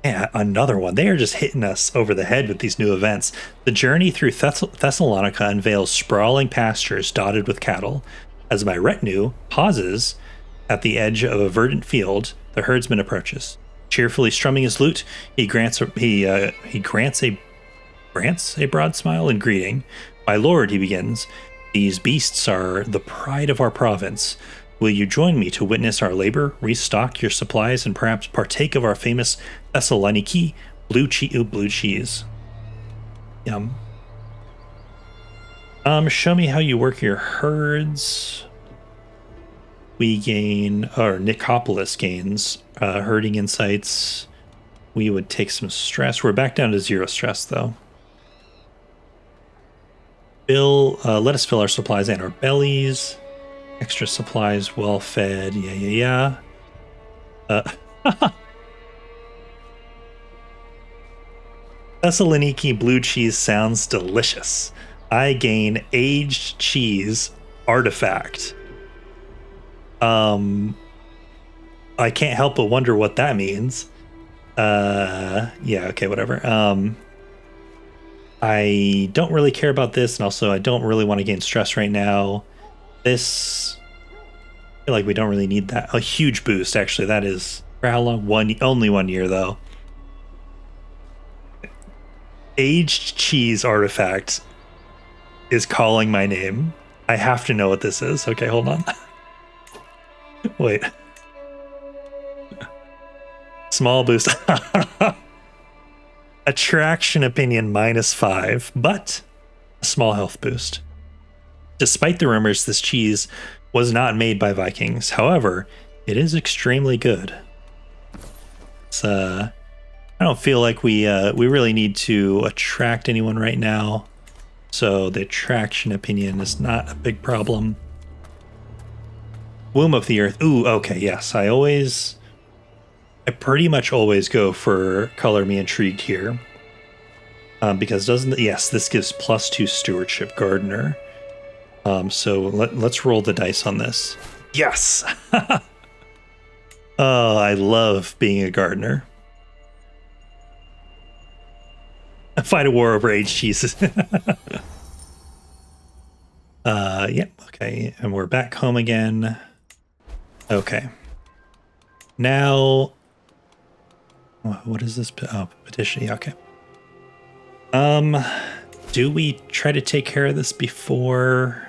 Yeah, another one. They are just hitting us over the head with these new events. The journey through Thessalonica unveils sprawling pastures dotted with cattle. As my retinue pauses at the edge of a verdant field, the herdsman approaches. Cheerfully strumming his lute, he grants a broad smile in greeting. My lord, he begins, these beasts are the pride of our province. Will you join me to witness our labor, restock your supplies, and perhaps partake of our famous Thessaloniki blue cheese? Yum. Show me how you work your herds. We gain, or Nicopolis gains, herding insights. We would take some stress. We're back down to 0 stress, though. Let us fill our supplies and our bellies. Extra supplies, well fed. Yeah. Thessaloniki blue cheese sounds delicious. I gain aged cheese artifact. I can't help but wonder what that means. Yeah, okay, whatever. I don't really care about this, and also I don't really want to gain stress right now. This, I feel like we don't really need that. A huge boost, actually. That is, for how long? Only 1 year, though. Aged cheese artifact is calling my name. I have to know what this is. Okay, hold on. Wait. Small boost. Attraction opinion -5, but a small health boost. Despite the rumors, this cheese was not made by Vikings. However, it is extremely good. It's, I don't feel like we really need to attract anyone right now. So the attraction opinion is not a big problem. Womb of the Earth. Ooh, okay, yes. I pretty much always go for color me intrigued here. Because this gives +2 stewardship gardener. So let's roll the dice on this. Yes! Oh, I love being a gardener. Fight a war over aged cheeses. Yep, okay. And we're back home again. Okay. Now, what is this? Oh, petition. Yeah, okay. Do we try to take care of this before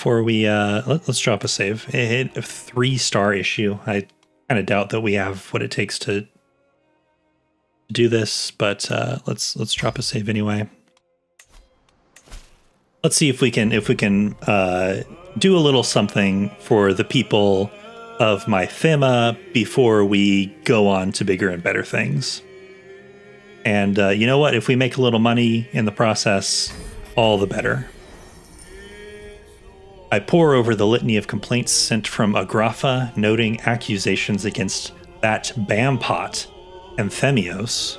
we let's drop a save. It hit a 3-star issue. I kind of doubt that we have what it takes to do this, but let's drop a save anyway. Let's see if we can do a little something for the people of my Thema before we go on to bigger and better things. And you know what? If we make a little money in the process, all the better. I pore over the litany of complaints sent from Agrafa, noting accusations against that Bampot and Themios.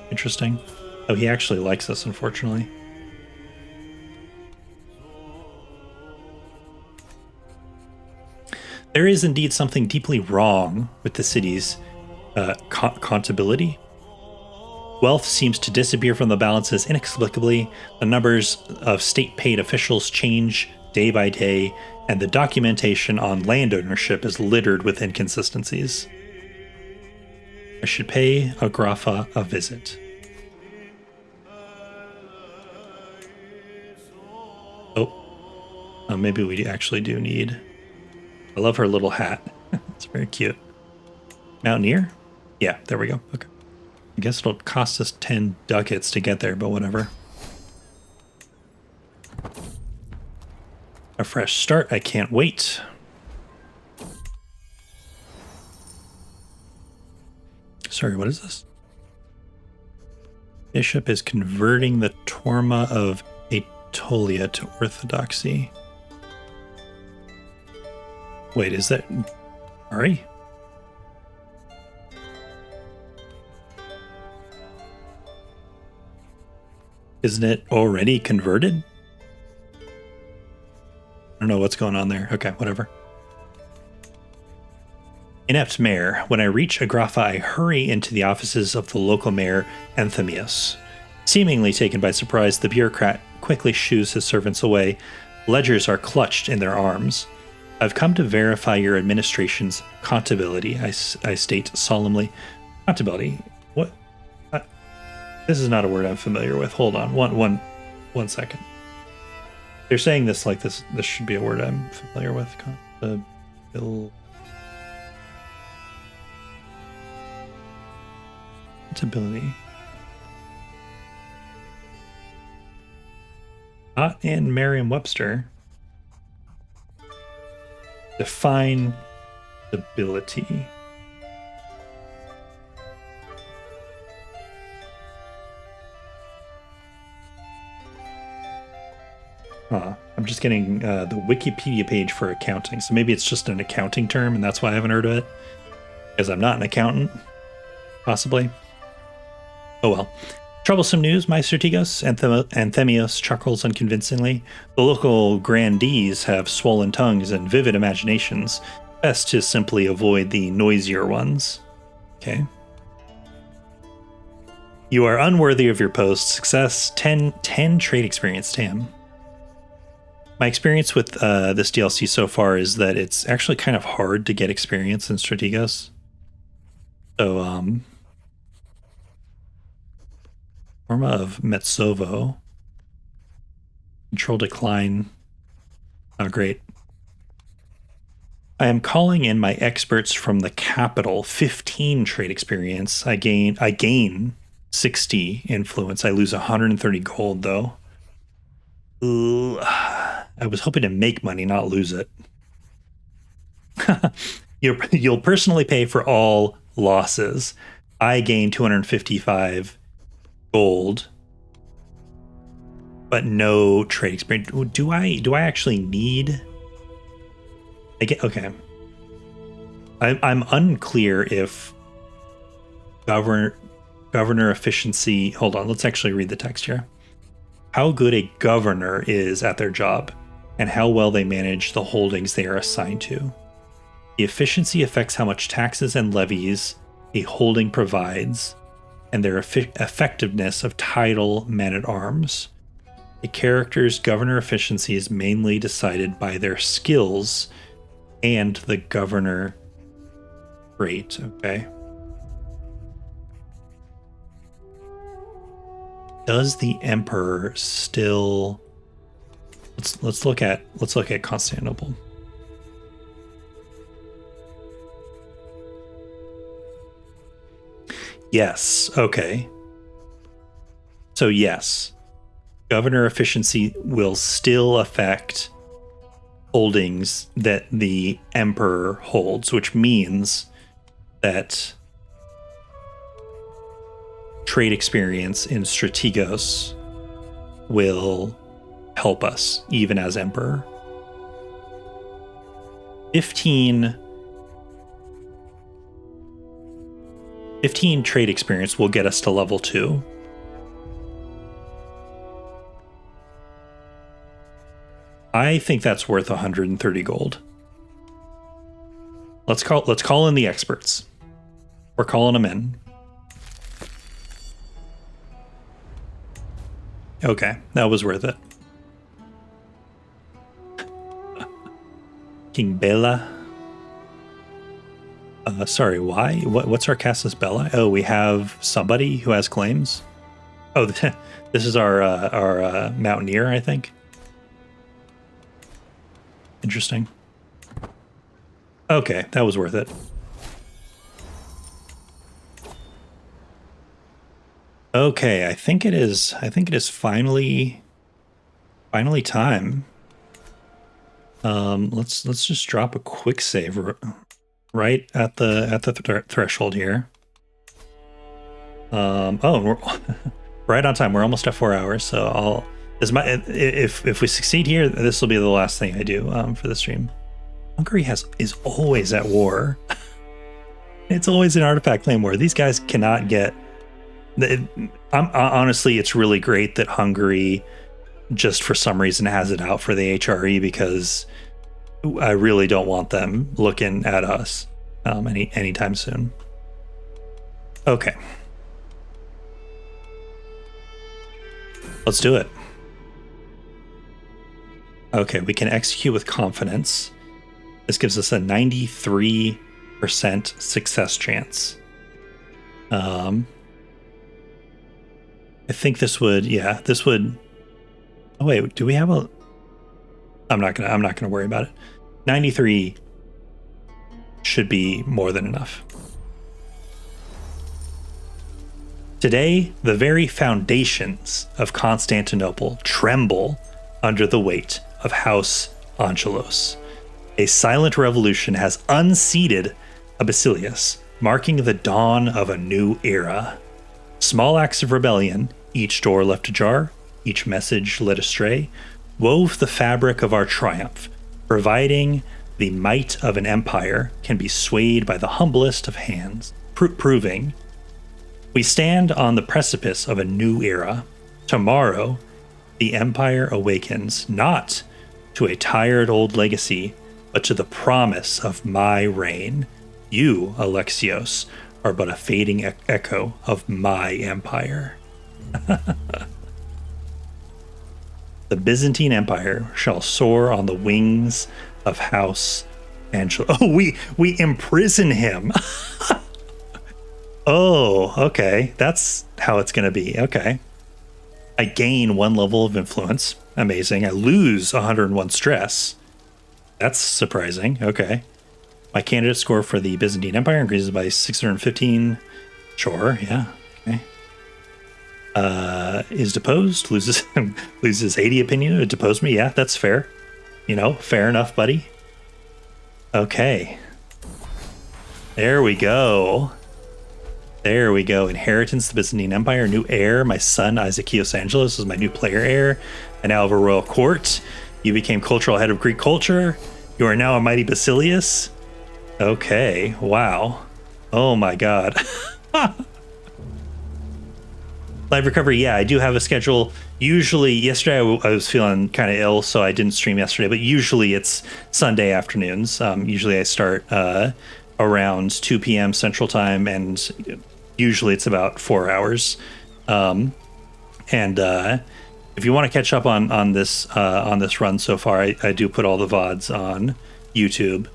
Interesting. Oh, he actually likes us, unfortunately. There is indeed something deeply wrong with the city's contability. Wealth seems to disappear from the balances inexplicably. The numbers of state-paid officials change day by day, and the documentation on land ownership is littered with inconsistencies. I should pay Agrafa a visit. Oh, maybe we actually do need... I love her little hat. It's very cute. Mountaineer? Yeah, there we go. Okay. I guess it'll cost us 10 ducats to get there, but whatever. A fresh start. I can't wait. Sorry, what is this? Bishop is converting the Torma of Aetolia to Orthodoxy. Wait, is that... Sorry? Isn't it already converted? I don't know what's going on there. Okay, whatever. Inept mayor. When I reach Agrafa, I hurry into the offices of the local mayor, Anthemius. Seemingly taken by surprise, the bureaucrat quickly shoos his servants away. Ledgers are clutched in their arms. I've come to verify your administration's contability, I state solemnly. Contability? What? This is not a word I'm familiar with. Hold on. One second. They're saying this like this. This should be a word I'm familiar with. Contability. Not in Merriam-Webster. Define stability. I'm just getting the Wikipedia page for accounting. So maybe it's just an accounting term and that's why I haven't heard of it. Because I'm not an accountant. Possibly. Oh well. Troublesome news, my Strategos. Anthemios chuckles unconvincingly. The local grandees have swollen tongues and vivid imaginations. Best to simply avoid the noisier ones. Okay. You are unworthy of your post. Success 10 trade experience. Damn. My experience with this DLC so far is that it's actually kind of hard to get experience in Strategos. So, Forma of Metsovo. Control decline. Not great. I am calling in my experts from the capital. 15 trade experience. I gain 60 influence. I lose 130 gold though. Ooh, I was hoping to make money, not lose it. You'll personally pay for all losses. I gain 255 gold, but no trade experience. Do I actually need? Okay. I'm unclear if governor efficiency. Hold on, let's actually read the text here. How good a governor is at their job, and how well they manage the holdings they are assigned to. The efficiency affects how much taxes and levies a holding provides, and their effectiveness of title men-at-arms. A character's governor efficiency is mainly decided by their skills and the governor trait. Okay. Does the emperor still? Let's look at Constantinople. Yes. Okay. So yes, governor efficiency will still affect holdings that the emperor holds, which means that trade experience in Strategos will help us even as emperor. 15 trade experience will get us to level 2. I think that's worth 130 gold. Let's call in the experts. We're calling them in. Okay, that was worth it. King Bela. Sorry, why? What's Arcassus Bella? Oh, we have somebody who has claims. Oh, this is our mountaineer, I think. Interesting. Okay, that was worth it. Okay, I think it is finally time. Let's just drop a quick save right at the threshold here. Oh, we're right on time. We're almost at 4 hours, so if we succeed here, this will be the last thing I do for the stream. Hungary is always at war. It's always an artifact claim war. These guys cannot get. Honestly, it's really great that Hungary just for some reason has it out for the HRE, because I really don't want them looking at us anytime soon. Okay. Let's do it. Okay, we can execute with confidence. This gives us a 93% success chance. I think this would. Oh wait, do we have a? I'm not gonna worry about it. 93 should be more than enough. Today, the very foundations of Constantinople tremble under the weight of House Angelos. A silent revolution has unseated a Basilius, marking the dawn of a new era. Small acts of rebellion, each door left ajar, each message led astray, wove the fabric of our triumph, providing the might of an empire can be swayed by the humblest of hands, proving we stand on the precipice of a new era. Tomorrow, the empire awakens not to a tired old legacy, but to the promise of my reign. You, Alexios, are but a fading echo of my empire. The Byzantine Empire shall soar on the wings of House Angelo. Oh, we imprison him. Oh, okay. That's how it's going to be. Okay. I gain 1 level of influence. Amazing. I lose 101 stress. That's surprising. Okay. My candidate score for the Byzantine Empire increases by 615. Sure. Yeah. Okay. Is deposed. Loses 80 opinion to depose me. Yeah, that's fair. You know, fair enough, buddy. Okay. There we go. There we go. Inheritance, the Byzantine Empire, new heir. My son, Isakios Angelos, is my new player heir. I now have a royal court. You became cultural head of Greek culture. You are now a mighty Basilius. Okay. Wow. Oh my god. Live recovery. Yeah, I do have a schedule. Usually, yesterday I was feeling kind of ill, so I didn't stream yesterday, but usually it's Sunday afternoons. Usually I start around 2 p.m. Central Time, and usually it's about 4 hours. If you want to catch up on this run so far, I do put all the VODs on YouTube.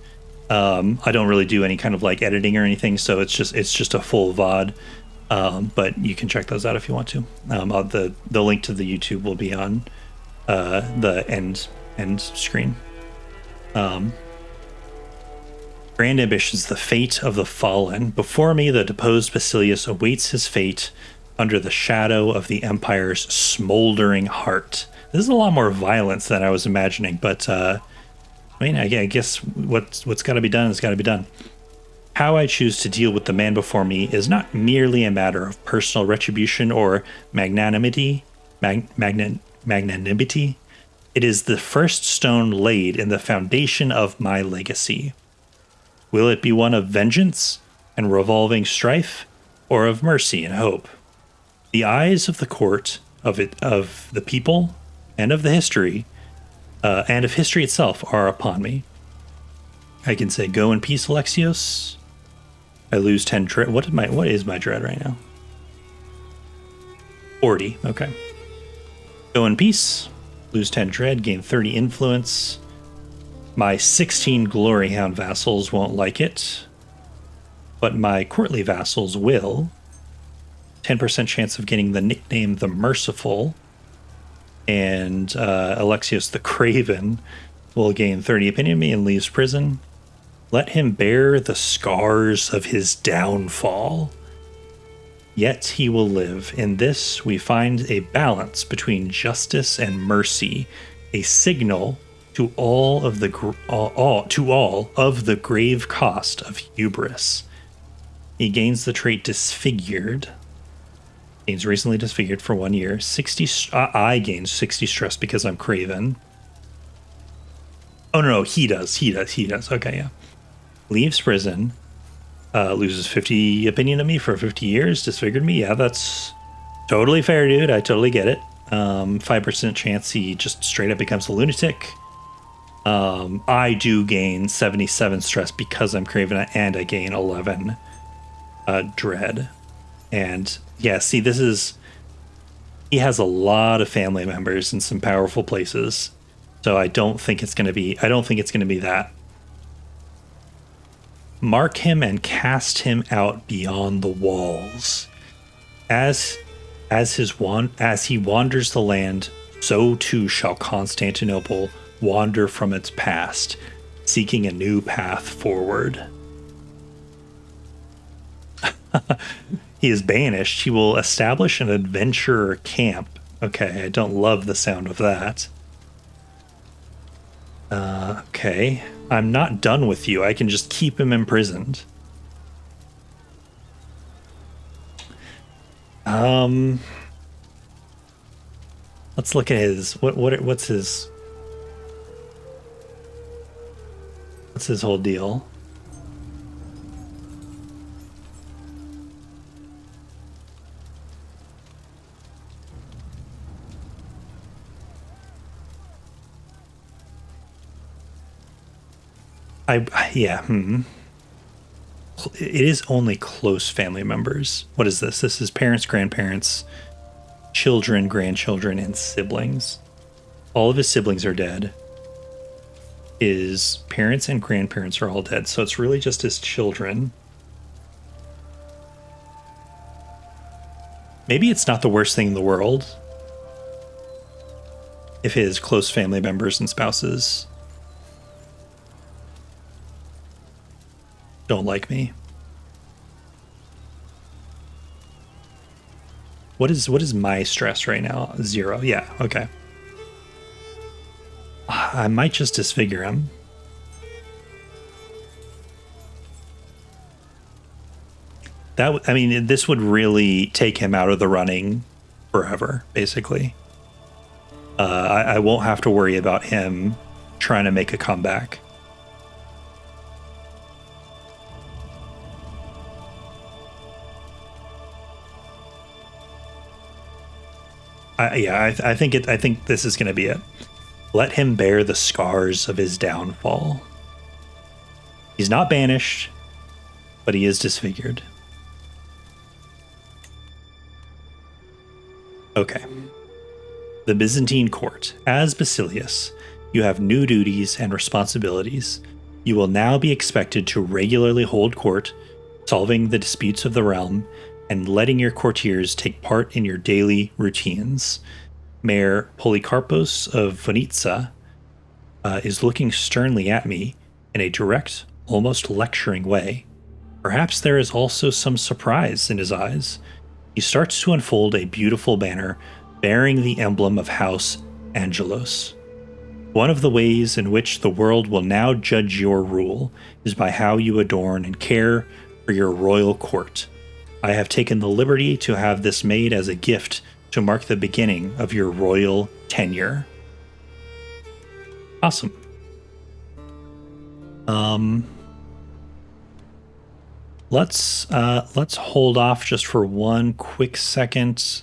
I don't really do any kind of like editing or anything, so it's just a full VOD. But you can check those out if you want to. The link to the YouTube will be on the end screen. Grand ambitions, the fate of the fallen. Before me, the deposed Basilius awaits his fate under the shadow of the empire's smoldering heart. This is a lot more violence than I was imagining, but I guess what's got to be done has got to be done. How I choose to deal with the man before me is not merely a matter of personal retribution or magnanimity. Magnanimity. It is the first stone laid in the foundation of my legacy. Will it be one of vengeance and revolving strife, or of mercy and hope? The eyes of the court, of the people, and of the history, and of history itself are upon me. I can say, go in peace, Alexios. I lose 10 dread. What is my dread right now? 40. Okay. Go in peace. Lose 10 dread. Gain 30 influence. My 16 glory hound vassals won't like it, but my courtly vassals will. 10% chance of getting the nickname the Merciful, and Alexios the Craven will gain 30 opinion of me and leaves prison. Let him bear the scars of his downfall. Yet he will live. In this we find a balance between justice and mercy, a signal to all of the grave cost of hubris. He gains the trait disfigured. Gains recently disfigured for 1 year. 60. I gain 60 stress because I'm craven. Oh no, he does. Okay, yeah. Leaves prison, loses 50 opinion of me for 50 years, disfigured me. Yeah, that's totally fair, dude. I totally get it. 5% chance he just straight up becomes a lunatic. I do gain 77 stress because I'm craven, and I gain 11 dread. And yeah, see, he has a lot of family members in some powerful places, so I don't think it's gonna be that. Mark him and cast him out beyond the walls. As he wanders the land, so too shall Constantinople wander from its past, seeking a new path forward. He is banished. He will establish an adventurer camp. Okay, I don't love the sound of that. Okay. I'm not done with you. I can just keep him imprisoned. Let's look at his what's his whole deal? Yeah. It is only close family members. What is this? This is parents, grandparents, children, grandchildren, and siblings. All of his siblings are dead. His parents and grandparents are all dead, so it's really just his children. Maybe it's not the worst thing in the world if his close family members and spouses don't like me. What is my stress right now? 0. Yeah, okay. I might just disfigure him. I mean, this would really take him out of the running forever, basically. I won't have to worry about him trying to make a comeback. I think this is going to be it. Let him bear the scars of his downfall. He's not banished, but he is disfigured. Okay. The Byzantine court. As Basilius, you have new duties and responsibilities. You will now be expected to regularly hold court, solving the disputes of the realm, and letting your courtiers take part in your daily routines. Mayor Polycarpos of Vonitsa is looking sternly at me in a direct, almost lecturing way. Perhaps there is also some surprise in his eyes. He starts to unfold a beautiful banner bearing the emblem of House Angelos. One of the ways in which the world will now judge your rule is by how you adorn and care for your royal court. I have taken the liberty to have this made as a gift to mark the beginning of your royal tenure. Awesome. Let's hold off just for one quick second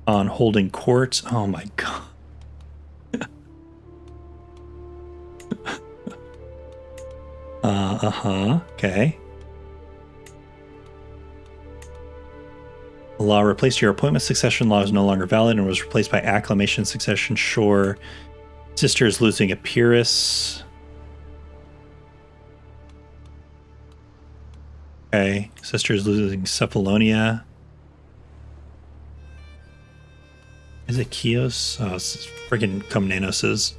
on holding court. Oh my god. Okay. The law replaced your appointment succession law is no longer valid and was replaced by acclamation succession. Sure. Sister is losing Epirus. Okay. Sister is losing Cephalonia. Is it Chios? Oh, it's freaking Komnenos'.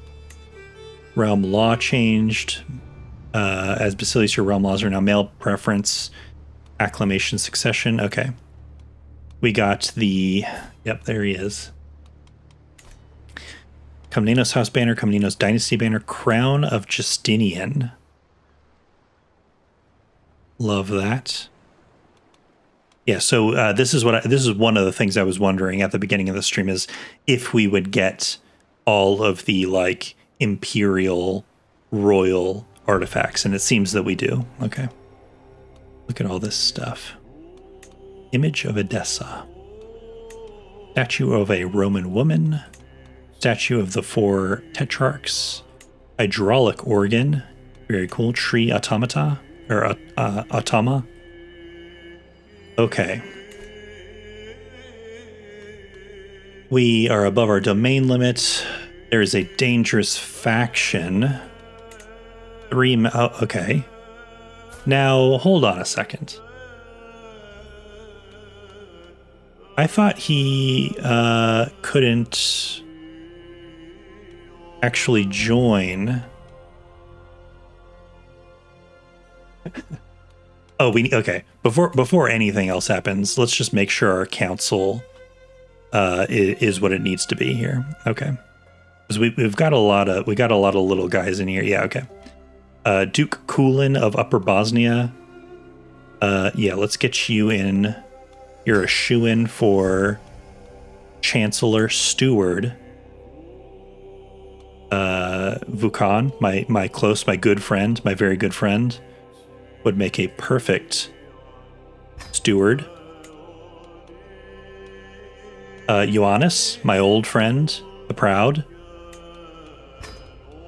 Realm law changed. As Basilius, your realm laws are now male preference. Acclamation succession. Okay. We got the... Yep, there he is. Komnenos House banner, Komnenos Dynasty banner, Crown of Justinian. Love that. Yeah, so this is one of the things I was wondering at the beginning of the stream is if we would get all of the like imperial royal artifacts, and it seems that we do. Okay. Look at all this stuff. Image of Edessa. Statue of a Roman woman. Statue of the 4 tetrarchs. Hydraulic organ. Very cool. Tree automata. Or automa. Okay. We are above our domain limit. There is a dangerous faction. 3... Oh, okay. Now, hold on a second. I thought he couldn't actually join. Oh, okay. Before anything else happens, let's just make sure our council is what it needs to be here. Okay. Because we've got a lot of little guys in here. Yeah, okay. Duke Kulin of Upper Bosnia. Yeah, let's get you in. You're a shoo-in for Chancellor Steward. Vukan, my good friend, my very good friend, would make a perfect steward. Ioannis, my old friend, the proud.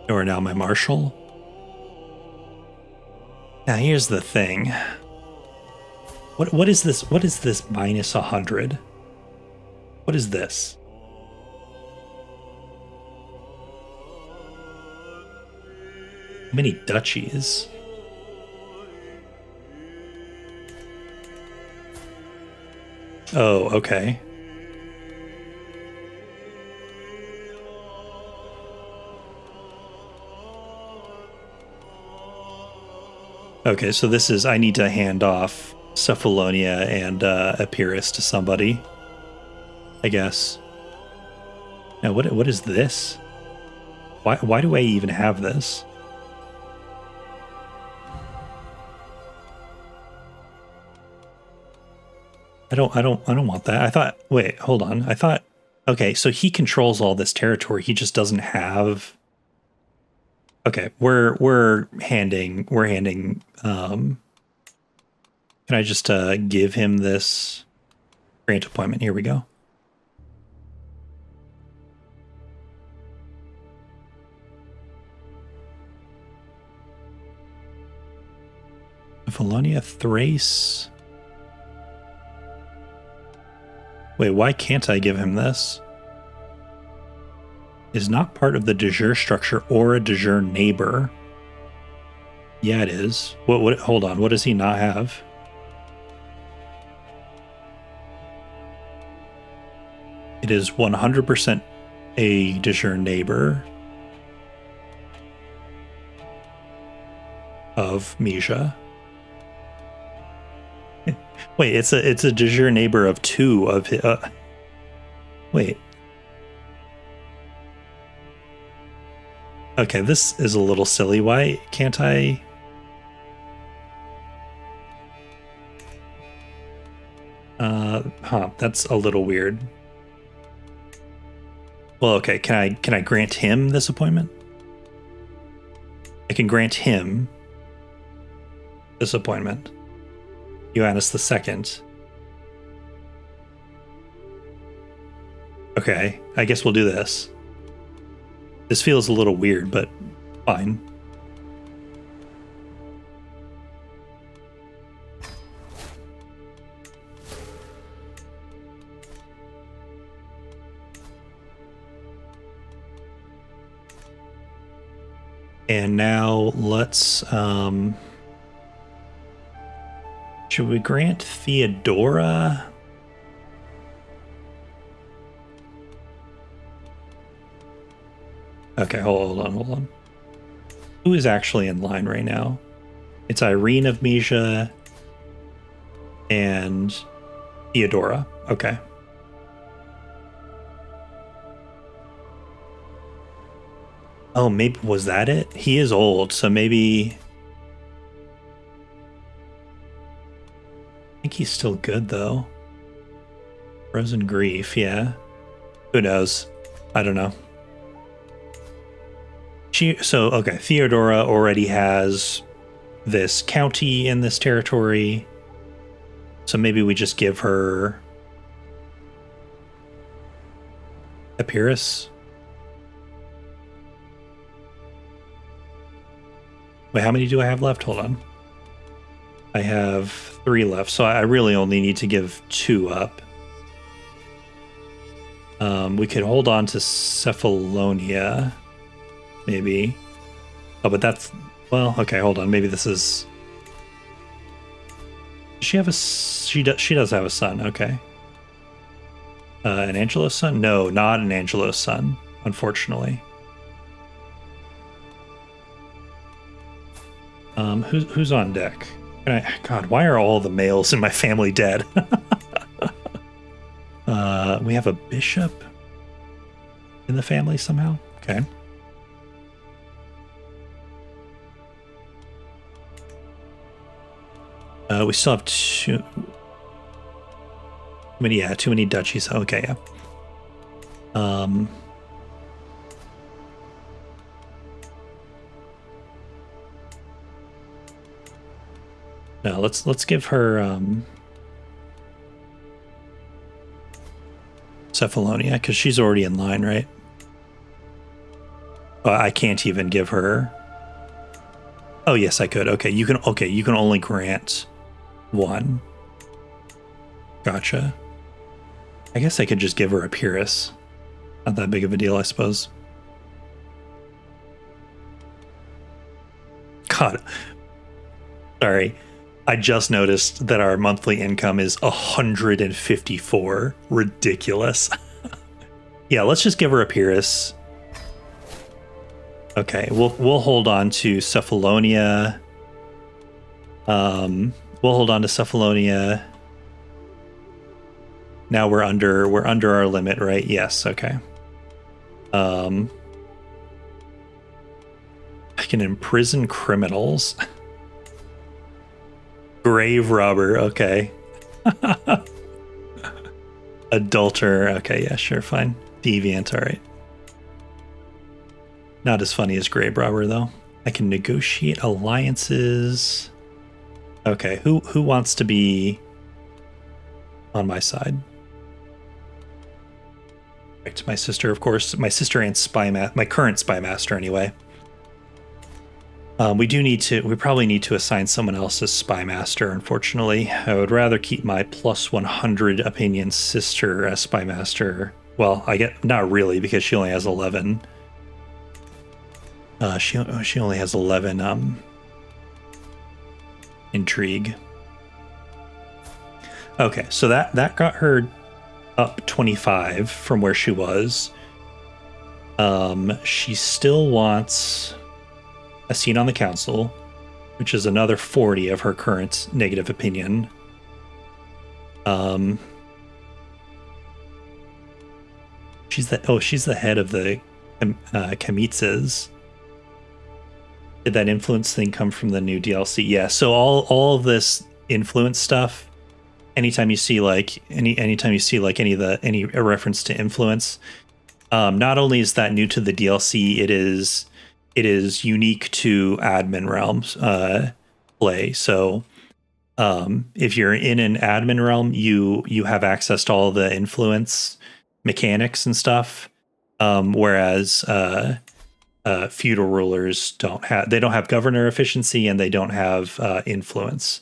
You are now my marshal. Now here's the thing. What is this? What is this minus 100? What is this? How many duchies? Oh, okay. Okay, so this is, I need to hand off Cephalonia and Epirus to somebody, I guess. Now, what is this? Why do I even have this? I don't want that. I thought, wait, hold on. I thought, okay, so he controls all this territory. He just doesn't have. Okay, we're handing can I just give him this grant appointment? Here we go. Apollonia, Thrace. Wait, why can't I give him this? Is not part of the de jure structure or a de jure neighbor. Yeah, it is. What? Hold on. What does he not have? It is 100% a de jure neighbor of Misha. Wait, it's a de jure neighbor of 2 of his. Wait. Okay, this is a little silly. Why can't I? That's a little weird. Well, okay, can I grant him this appointment? I can grant him this appointment. Ioannis II. Okay, I guess we'll do this. This feels a little weird, but fine. And now let's, should we grant Theodora? Okay, hold on. Who is actually in line right now? It's Irene of Misha and Theodora. Okay. Oh, maybe was that it? He is old, so maybe. I think he's still good though. Frozen Grief, yeah. Who knows? I don't know. Okay, Theodora already has this county in this territory. So maybe we just give her Epirus. Wait, how many do I have left? Hold on. I have 3 left, so I really only need to give 2 up. We could hold on to Cephalonia, maybe. Oh, but that's, well, okay, hold on. Maybe this is. Does she have a? She does have a son. Okay. An Angelos son? No, not an Angelos son, unfortunately. Who's on deck? God, why are all the males in my family dead? We have a bishop in the family somehow. Okay. We still have too many duchies. Okay, yeah. No, let's give her Cephalonia, because she's already in line, right? I can't even give her. Oh yes, I could. Okay, you can. Okay, you can only grant one. Gotcha. I guess I could just give her a Pyrrhus. Not that big of a deal, I suppose. God. Sorry. I just noticed that our monthly income is 154. Ridiculous. Yeah, let's just give her a Pyrrhus. Okay, we'll hold on to Cephalonia. We'll hold on to Cephalonia. Now we're under our limit, right? Yes, okay. I can imprison criminals. Grave robber, okay. Adulterer, okay, yeah, sure, fine. Deviant, all right. Not as funny as grave robber though. I can negotiate alliances. Okay, who wants to be on my side? Back to my sister, of course. My sister and my current spy master anyway. We probably need to assign someone else as spy master, unfortunately. I would rather keep my plus 100 opinion sister as spy master. Well, not really, because she only has 11. She only has 11 intrigue. Okay, so that got her up 25 from where she was. She still wants a seat on the council, which is another 40 of her current negative opinion. She's the head of the Kamitsas. Did that influence thing come from the new DLC? Yeah. So all of this influence stuff, anytime you see any reference to influence, not only is that new to the DLC, it is unique to admin realms play. So if you're in an admin realm, you have access to all the influence mechanics and stuff, whereas feudal rulers don't have governor efficiency, and they don't have influence.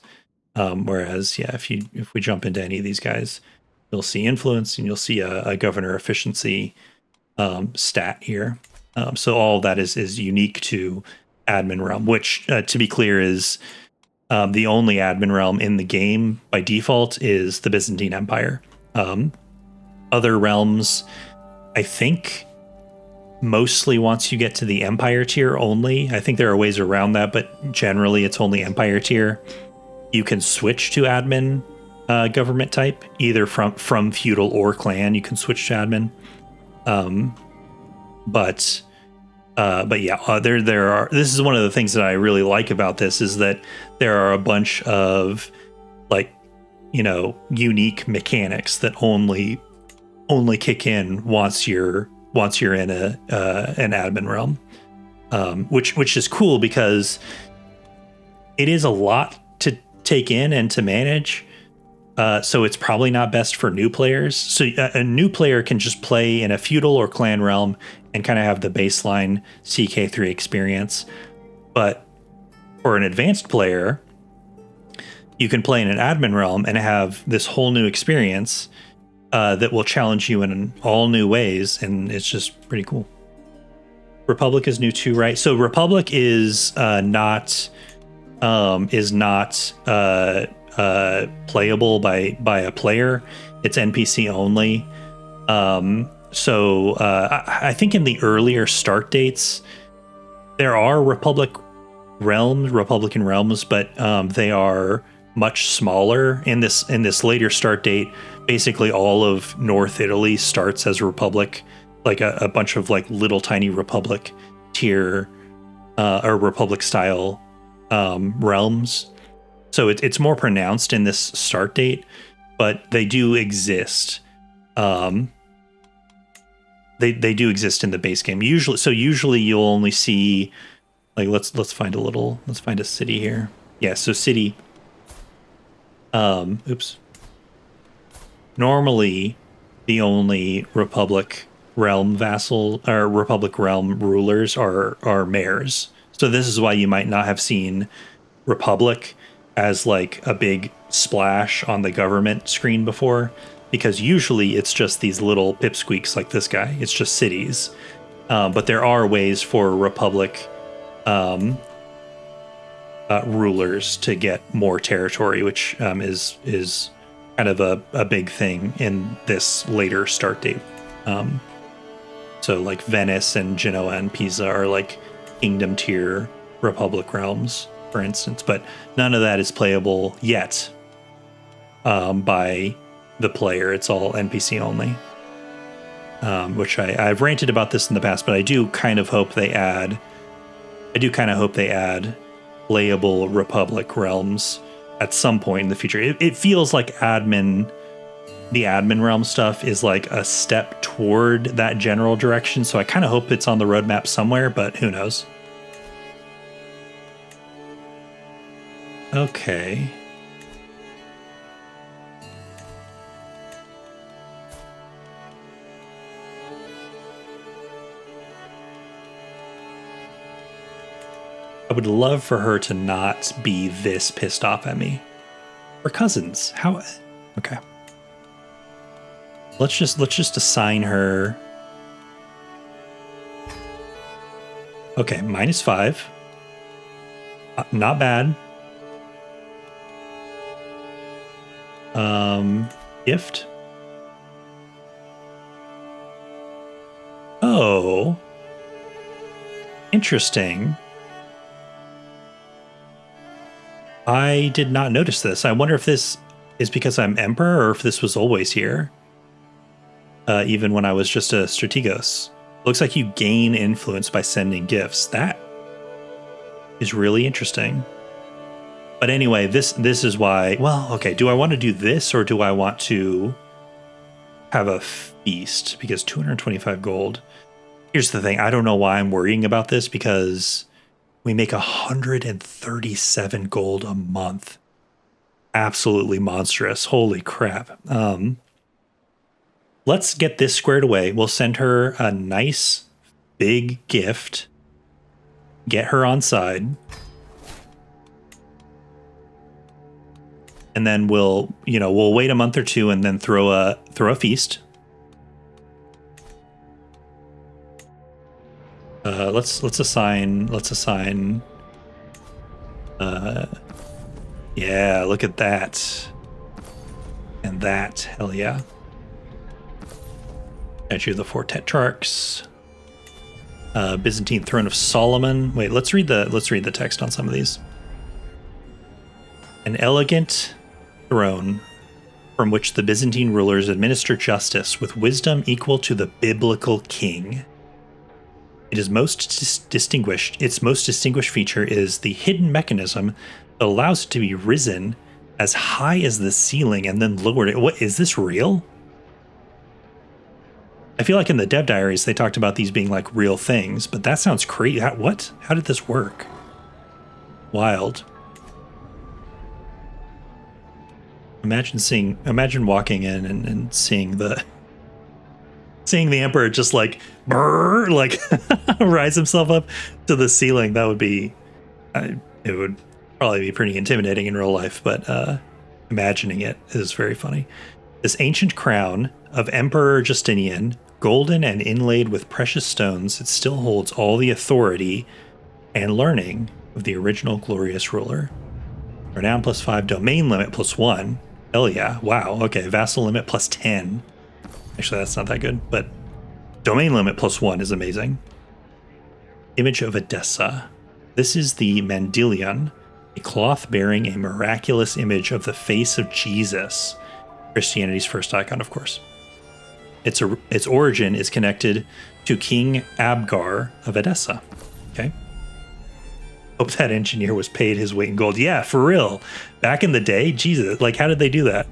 Whereas, yeah, if we jump into any of these guys, you'll see influence and you'll see a governor efficiency stat here. So all of that is unique to admin realm, which, to be clear, is the only admin realm in the game by default is the Byzantine Empire. Other realms, I think, mostly once you get to the Empire tier only. I think there are ways around that, but generally it's only Empire tier. You can switch to admin government type, either from feudal or clan. You can switch to admin. But yeah, there are. This is one of the things that I really like about this, is that there are a bunch of unique mechanics that only kick in once you're in an admin realm, which is cool because it is a lot to take in and to manage. So it's probably not best for new players. So a new player can just play in a feudal or clan realm and kind of have the baseline CK3 experience. But for an advanced player, you can play in an admin realm and have this whole new experience that will challenge you in all new ways, and it's just pretty cool. Republic is new too, right? So Republic is not playable by a player. It's NPC only. So I think in the earlier start dates, there are Republican realms, but they are much smaller. In this later start date, basically all of North Italy starts as Republic. like a bunch of like little tiny Republic tier or Republic style realms. So it's more pronounced in this start date, but they do exist. They do exist in the base game. Usually you'll only see, like, let's find a city here. Yeah, so city. Oops. Normally, the only Republic realm vassal or Republic realm rulers are mayors. So this is why you might not have seen Republic as like a big splash on the government screen before, because usually it's just these little pipsqueaks like this guy. It's just cities. But there are ways for Republic rulers to get more territory, which is kind of a big thing in this later start date. So like Venice and Genoa and Pisa are like kingdom tier Republic realms, for instance, but none of that is playable yet by the player. It's all NPC only, which I've ranted about this in the past, but I do kind of hope they add playable Republic realms at some point in the future. It feels like the admin realm stuff is like a step toward that general direction, so I kind of hope it's on the roadmap somewhere, but who knows. Okay. I would love for her to not be this pissed off at me. We're cousins. How? Okay. Let's just assign her. Okay, -5. Not bad. Gift. Oh. Interesting. I did not notice this. I wonder if this is because I'm Emperor or if this was always here. Even when I was just a Strategos. Looks like you gain influence by sending gifts. That is really interesting. But anyway, this is why... Well, okay, do I want to do this or do I want to have a feast? Because 225 gold. Here's the thing. I don't know why I'm worrying about this, because we make 137 gold a month. Absolutely monstrous. Holy crap. Let's get this squared away. We'll send her a nice big gift. Get her on side. And then we'll wait a month or two and then throw a feast. Let's assign. Yeah, look at that. And that, hell yeah. Statue of the Four Tetrarchs. Byzantine Throne of Solomon. Wait, let's read the text on some of these. An elegant throne from which the Byzantine rulers administer justice with wisdom equal to the biblical king. It is most distinguished. Its most distinguished feature is the hidden mechanism that allows it to be risen as high as the ceiling and then lowered. What is this real? I feel like in the dev diaries they talked about these being like real things, but that sounds crazy. What? How did this work? Wild. Imagine walking in and seeing the emperor just like rise himself up to the ceiling. That would be, it would probably be pretty intimidating in real life, but imagining it is very funny. This ancient crown of Emperor Justinian, golden and inlaid with precious stones, it still holds all the authority and learning of the original glorious ruler. Renown +5, domain limit +1. Hell yeah. Wow. Okay. Vassal limit +10. Actually, that's not that good, but domain limit +1 is amazing. Image of Edessa. This is the Mandilion, a cloth bearing a miraculous image of the face of Jesus. Christianity's first icon, of course. its origin is connected to King Abgar of Edessa. Okay. Hope that engineer was paid his weight in gold. Yeah, for real. Back in the day, Jesus, like how did they do that?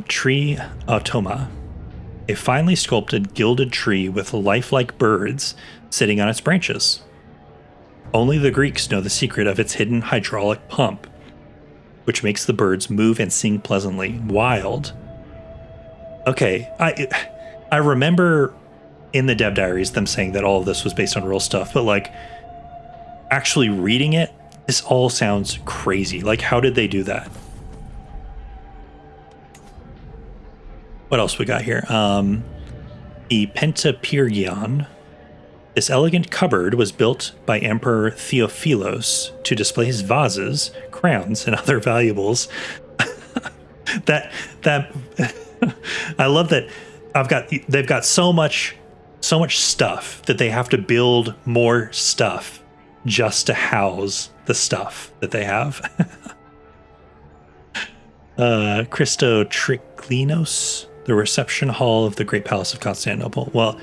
Tree Automa. A finely sculpted gilded tree with lifelike birds sitting on its branches. Only the Greeks know the secret of its hidden hydraulic pump, which makes the birds move and sing pleasantly. Wild. Okay, I remember in the dev diaries them saying that all of this was based on real stuff, but like actually reading it, this all sounds crazy. Like, how did they do that? What else we got here? The Pentapyrgion. This elegant cupboard was built by Emperor Theophilos to display his vases, crowns, and other valuables. that I love that they've got so much stuff that they have to build more stuff just to house the stuff that they have. Christotriklinos, the reception hall of the Great Palace of Constantinople. Well,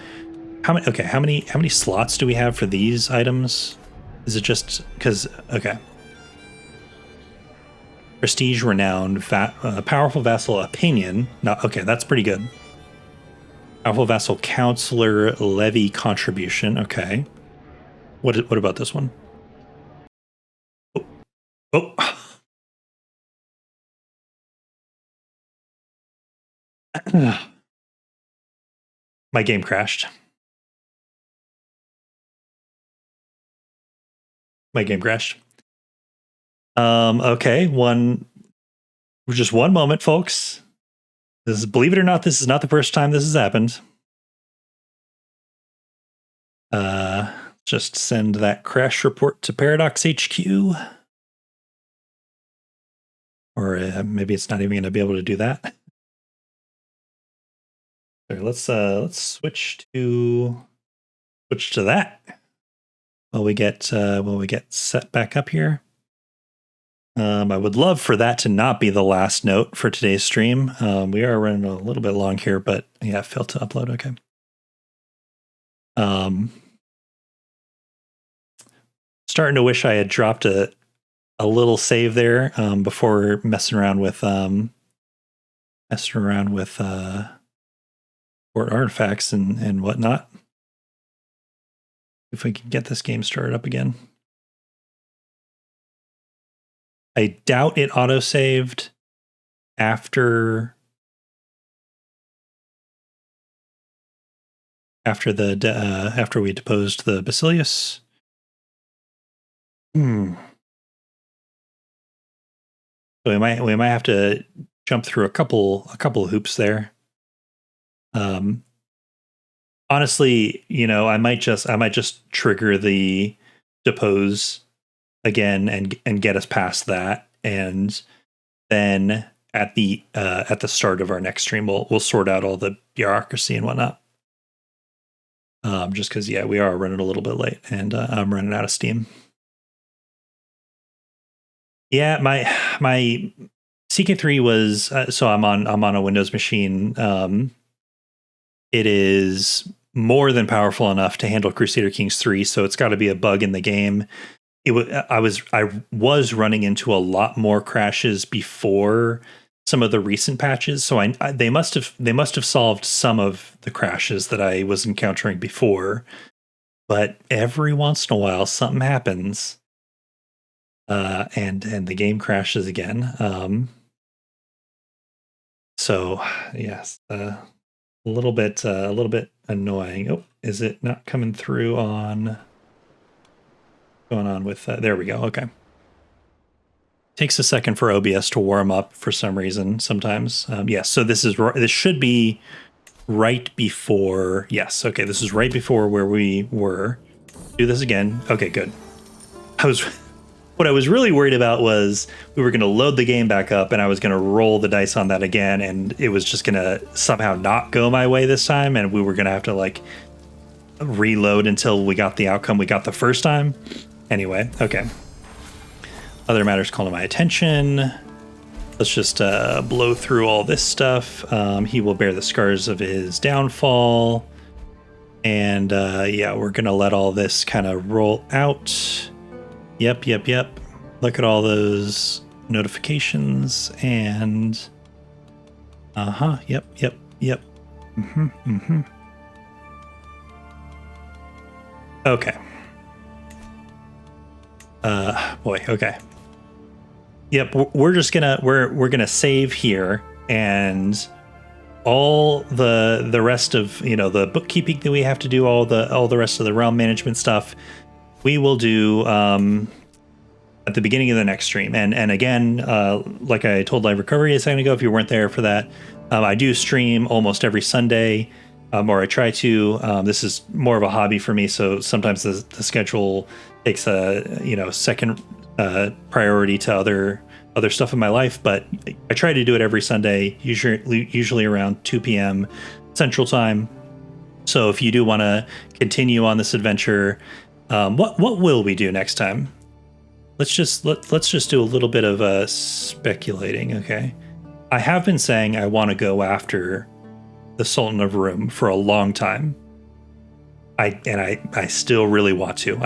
how many slots do we have for these items? Is it just because okay. Prestige, renowned, powerful vassal opinion. No, okay, that's pretty good. Powerful vassal counselor levy contribution. Okay. What about this one? Oh. My game crashed. Okay, just one moment, folks. Believe it or not, this is not the first time this has happened. Just send that crash report to Paradox HQ. Or maybe it's not even going to be able to do that. So let's switch to that. While we get set back up here. I would love for that to not be the last note for today's stream. We are running a little bit long here, but yeah, failed to upload. Okay. Starting to wish I had dropped a little save there before messing around with port artifacts and whatnot. If we can get this game started up again. I doubt it auto-saved after we deposed the Basilius. So we might have to jump through a couple of hoops there. Honestly, I might just trigger the depose again and get us past that, and then at the start of our next stream we'll sort out all the bureaucracy and whatnot. Just because we are running a little bit late and I'm running out of steam. Yeah, my CK3 was so I'm on a Windows machine. It is more than powerful enough to handle Crusader Kings 3, so it's got to be a bug in the game. I was running into a lot more crashes before some of the recent patches, so they must have solved some of the crashes that I was encountering before. But every once in a while, something happens, and the game crashes again. So yes, a little bit annoying. Oh, is it not coming through on? Going on with there we go. Okay. Takes a second for OBS to warm up for some reason sometimes. Yes, so this should be right before. Yes, okay, this is right before where we were. Do this again. Okay, good. What I was really worried about was we were going to load the game back up and I was going to roll the dice on that again, and it was just going to somehow not go my way this time, and we were going to have to like reload until we got the outcome we got the first time. Anyway, okay. Other matters call to my attention. Let's just blow through all this stuff. He will bear the scars of his downfall. And yeah, we're going to let all this kind of roll out. Yep. Look at all those notifications and... Yep. Okay. Boy, okay. Yep, we're just gonna we're gonna save here, and all the rest of the bookkeeping that we have to do, all the rest of the realm management stuff, we will do at the beginning of the next stream. And again, like I told Live Recovery a second ago, if you weren't there for that, I do stream almost every Sunday, or I try to. This is more of a hobby for me, so sometimes the schedule takes a second priority to other stuff in my life, but I try to do it every Sunday, usually around 2 p.m. Central Time. So if you do want to continue on this adventure, what will we do next time? Let's just do a little bit of speculating, okay? I have been saying I want to go after the Sultan of Rum for a long time. I still really want to.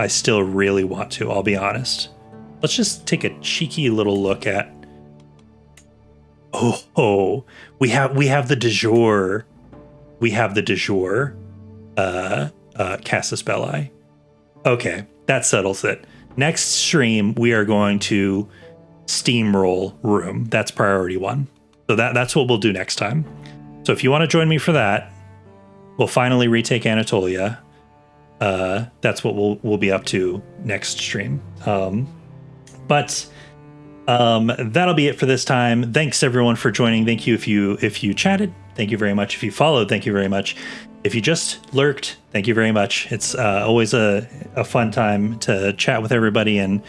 I'll be honest. Let's just take a cheeky little look at. We have the du jour. Casus Belli. Okay, that settles it. Next stream, we are going to steamroll Rum. That's priority 1. So that's what we'll do next time. So if you want to join me for that, we'll finally retake Anatolia. That's what we'll be up to next stream. But that'll be it for this time. Thanks everyone for joining. Thank you if you chatted. Thank you very much. If you followed, thank you very much. If you just lurked, thank you very much. It's always a fun time to chat with everybody and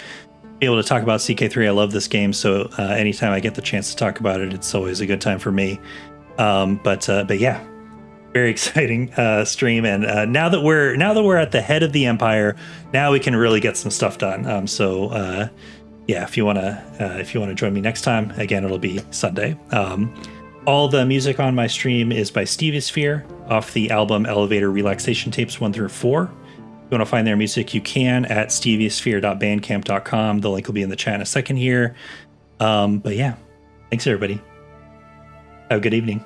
be able to talk about CK3. I love this game, so anytime I get the chance to talk about it, it's always a good time for me. But yeah, very exciting stream. And now that we're at the head of the empire, now we can really get some stuff done. So yeah, if you wanna join me next time, again, it'll be Sunday. All the music on my stream is by Steviosphere off the album Elevator Relaxation Tapes 1 through 4. If you want to find their music, you can at steviosphere.bandcamp.com. The link will be in the chat in a second here. But yeah, thanks everybody. Have a good evening.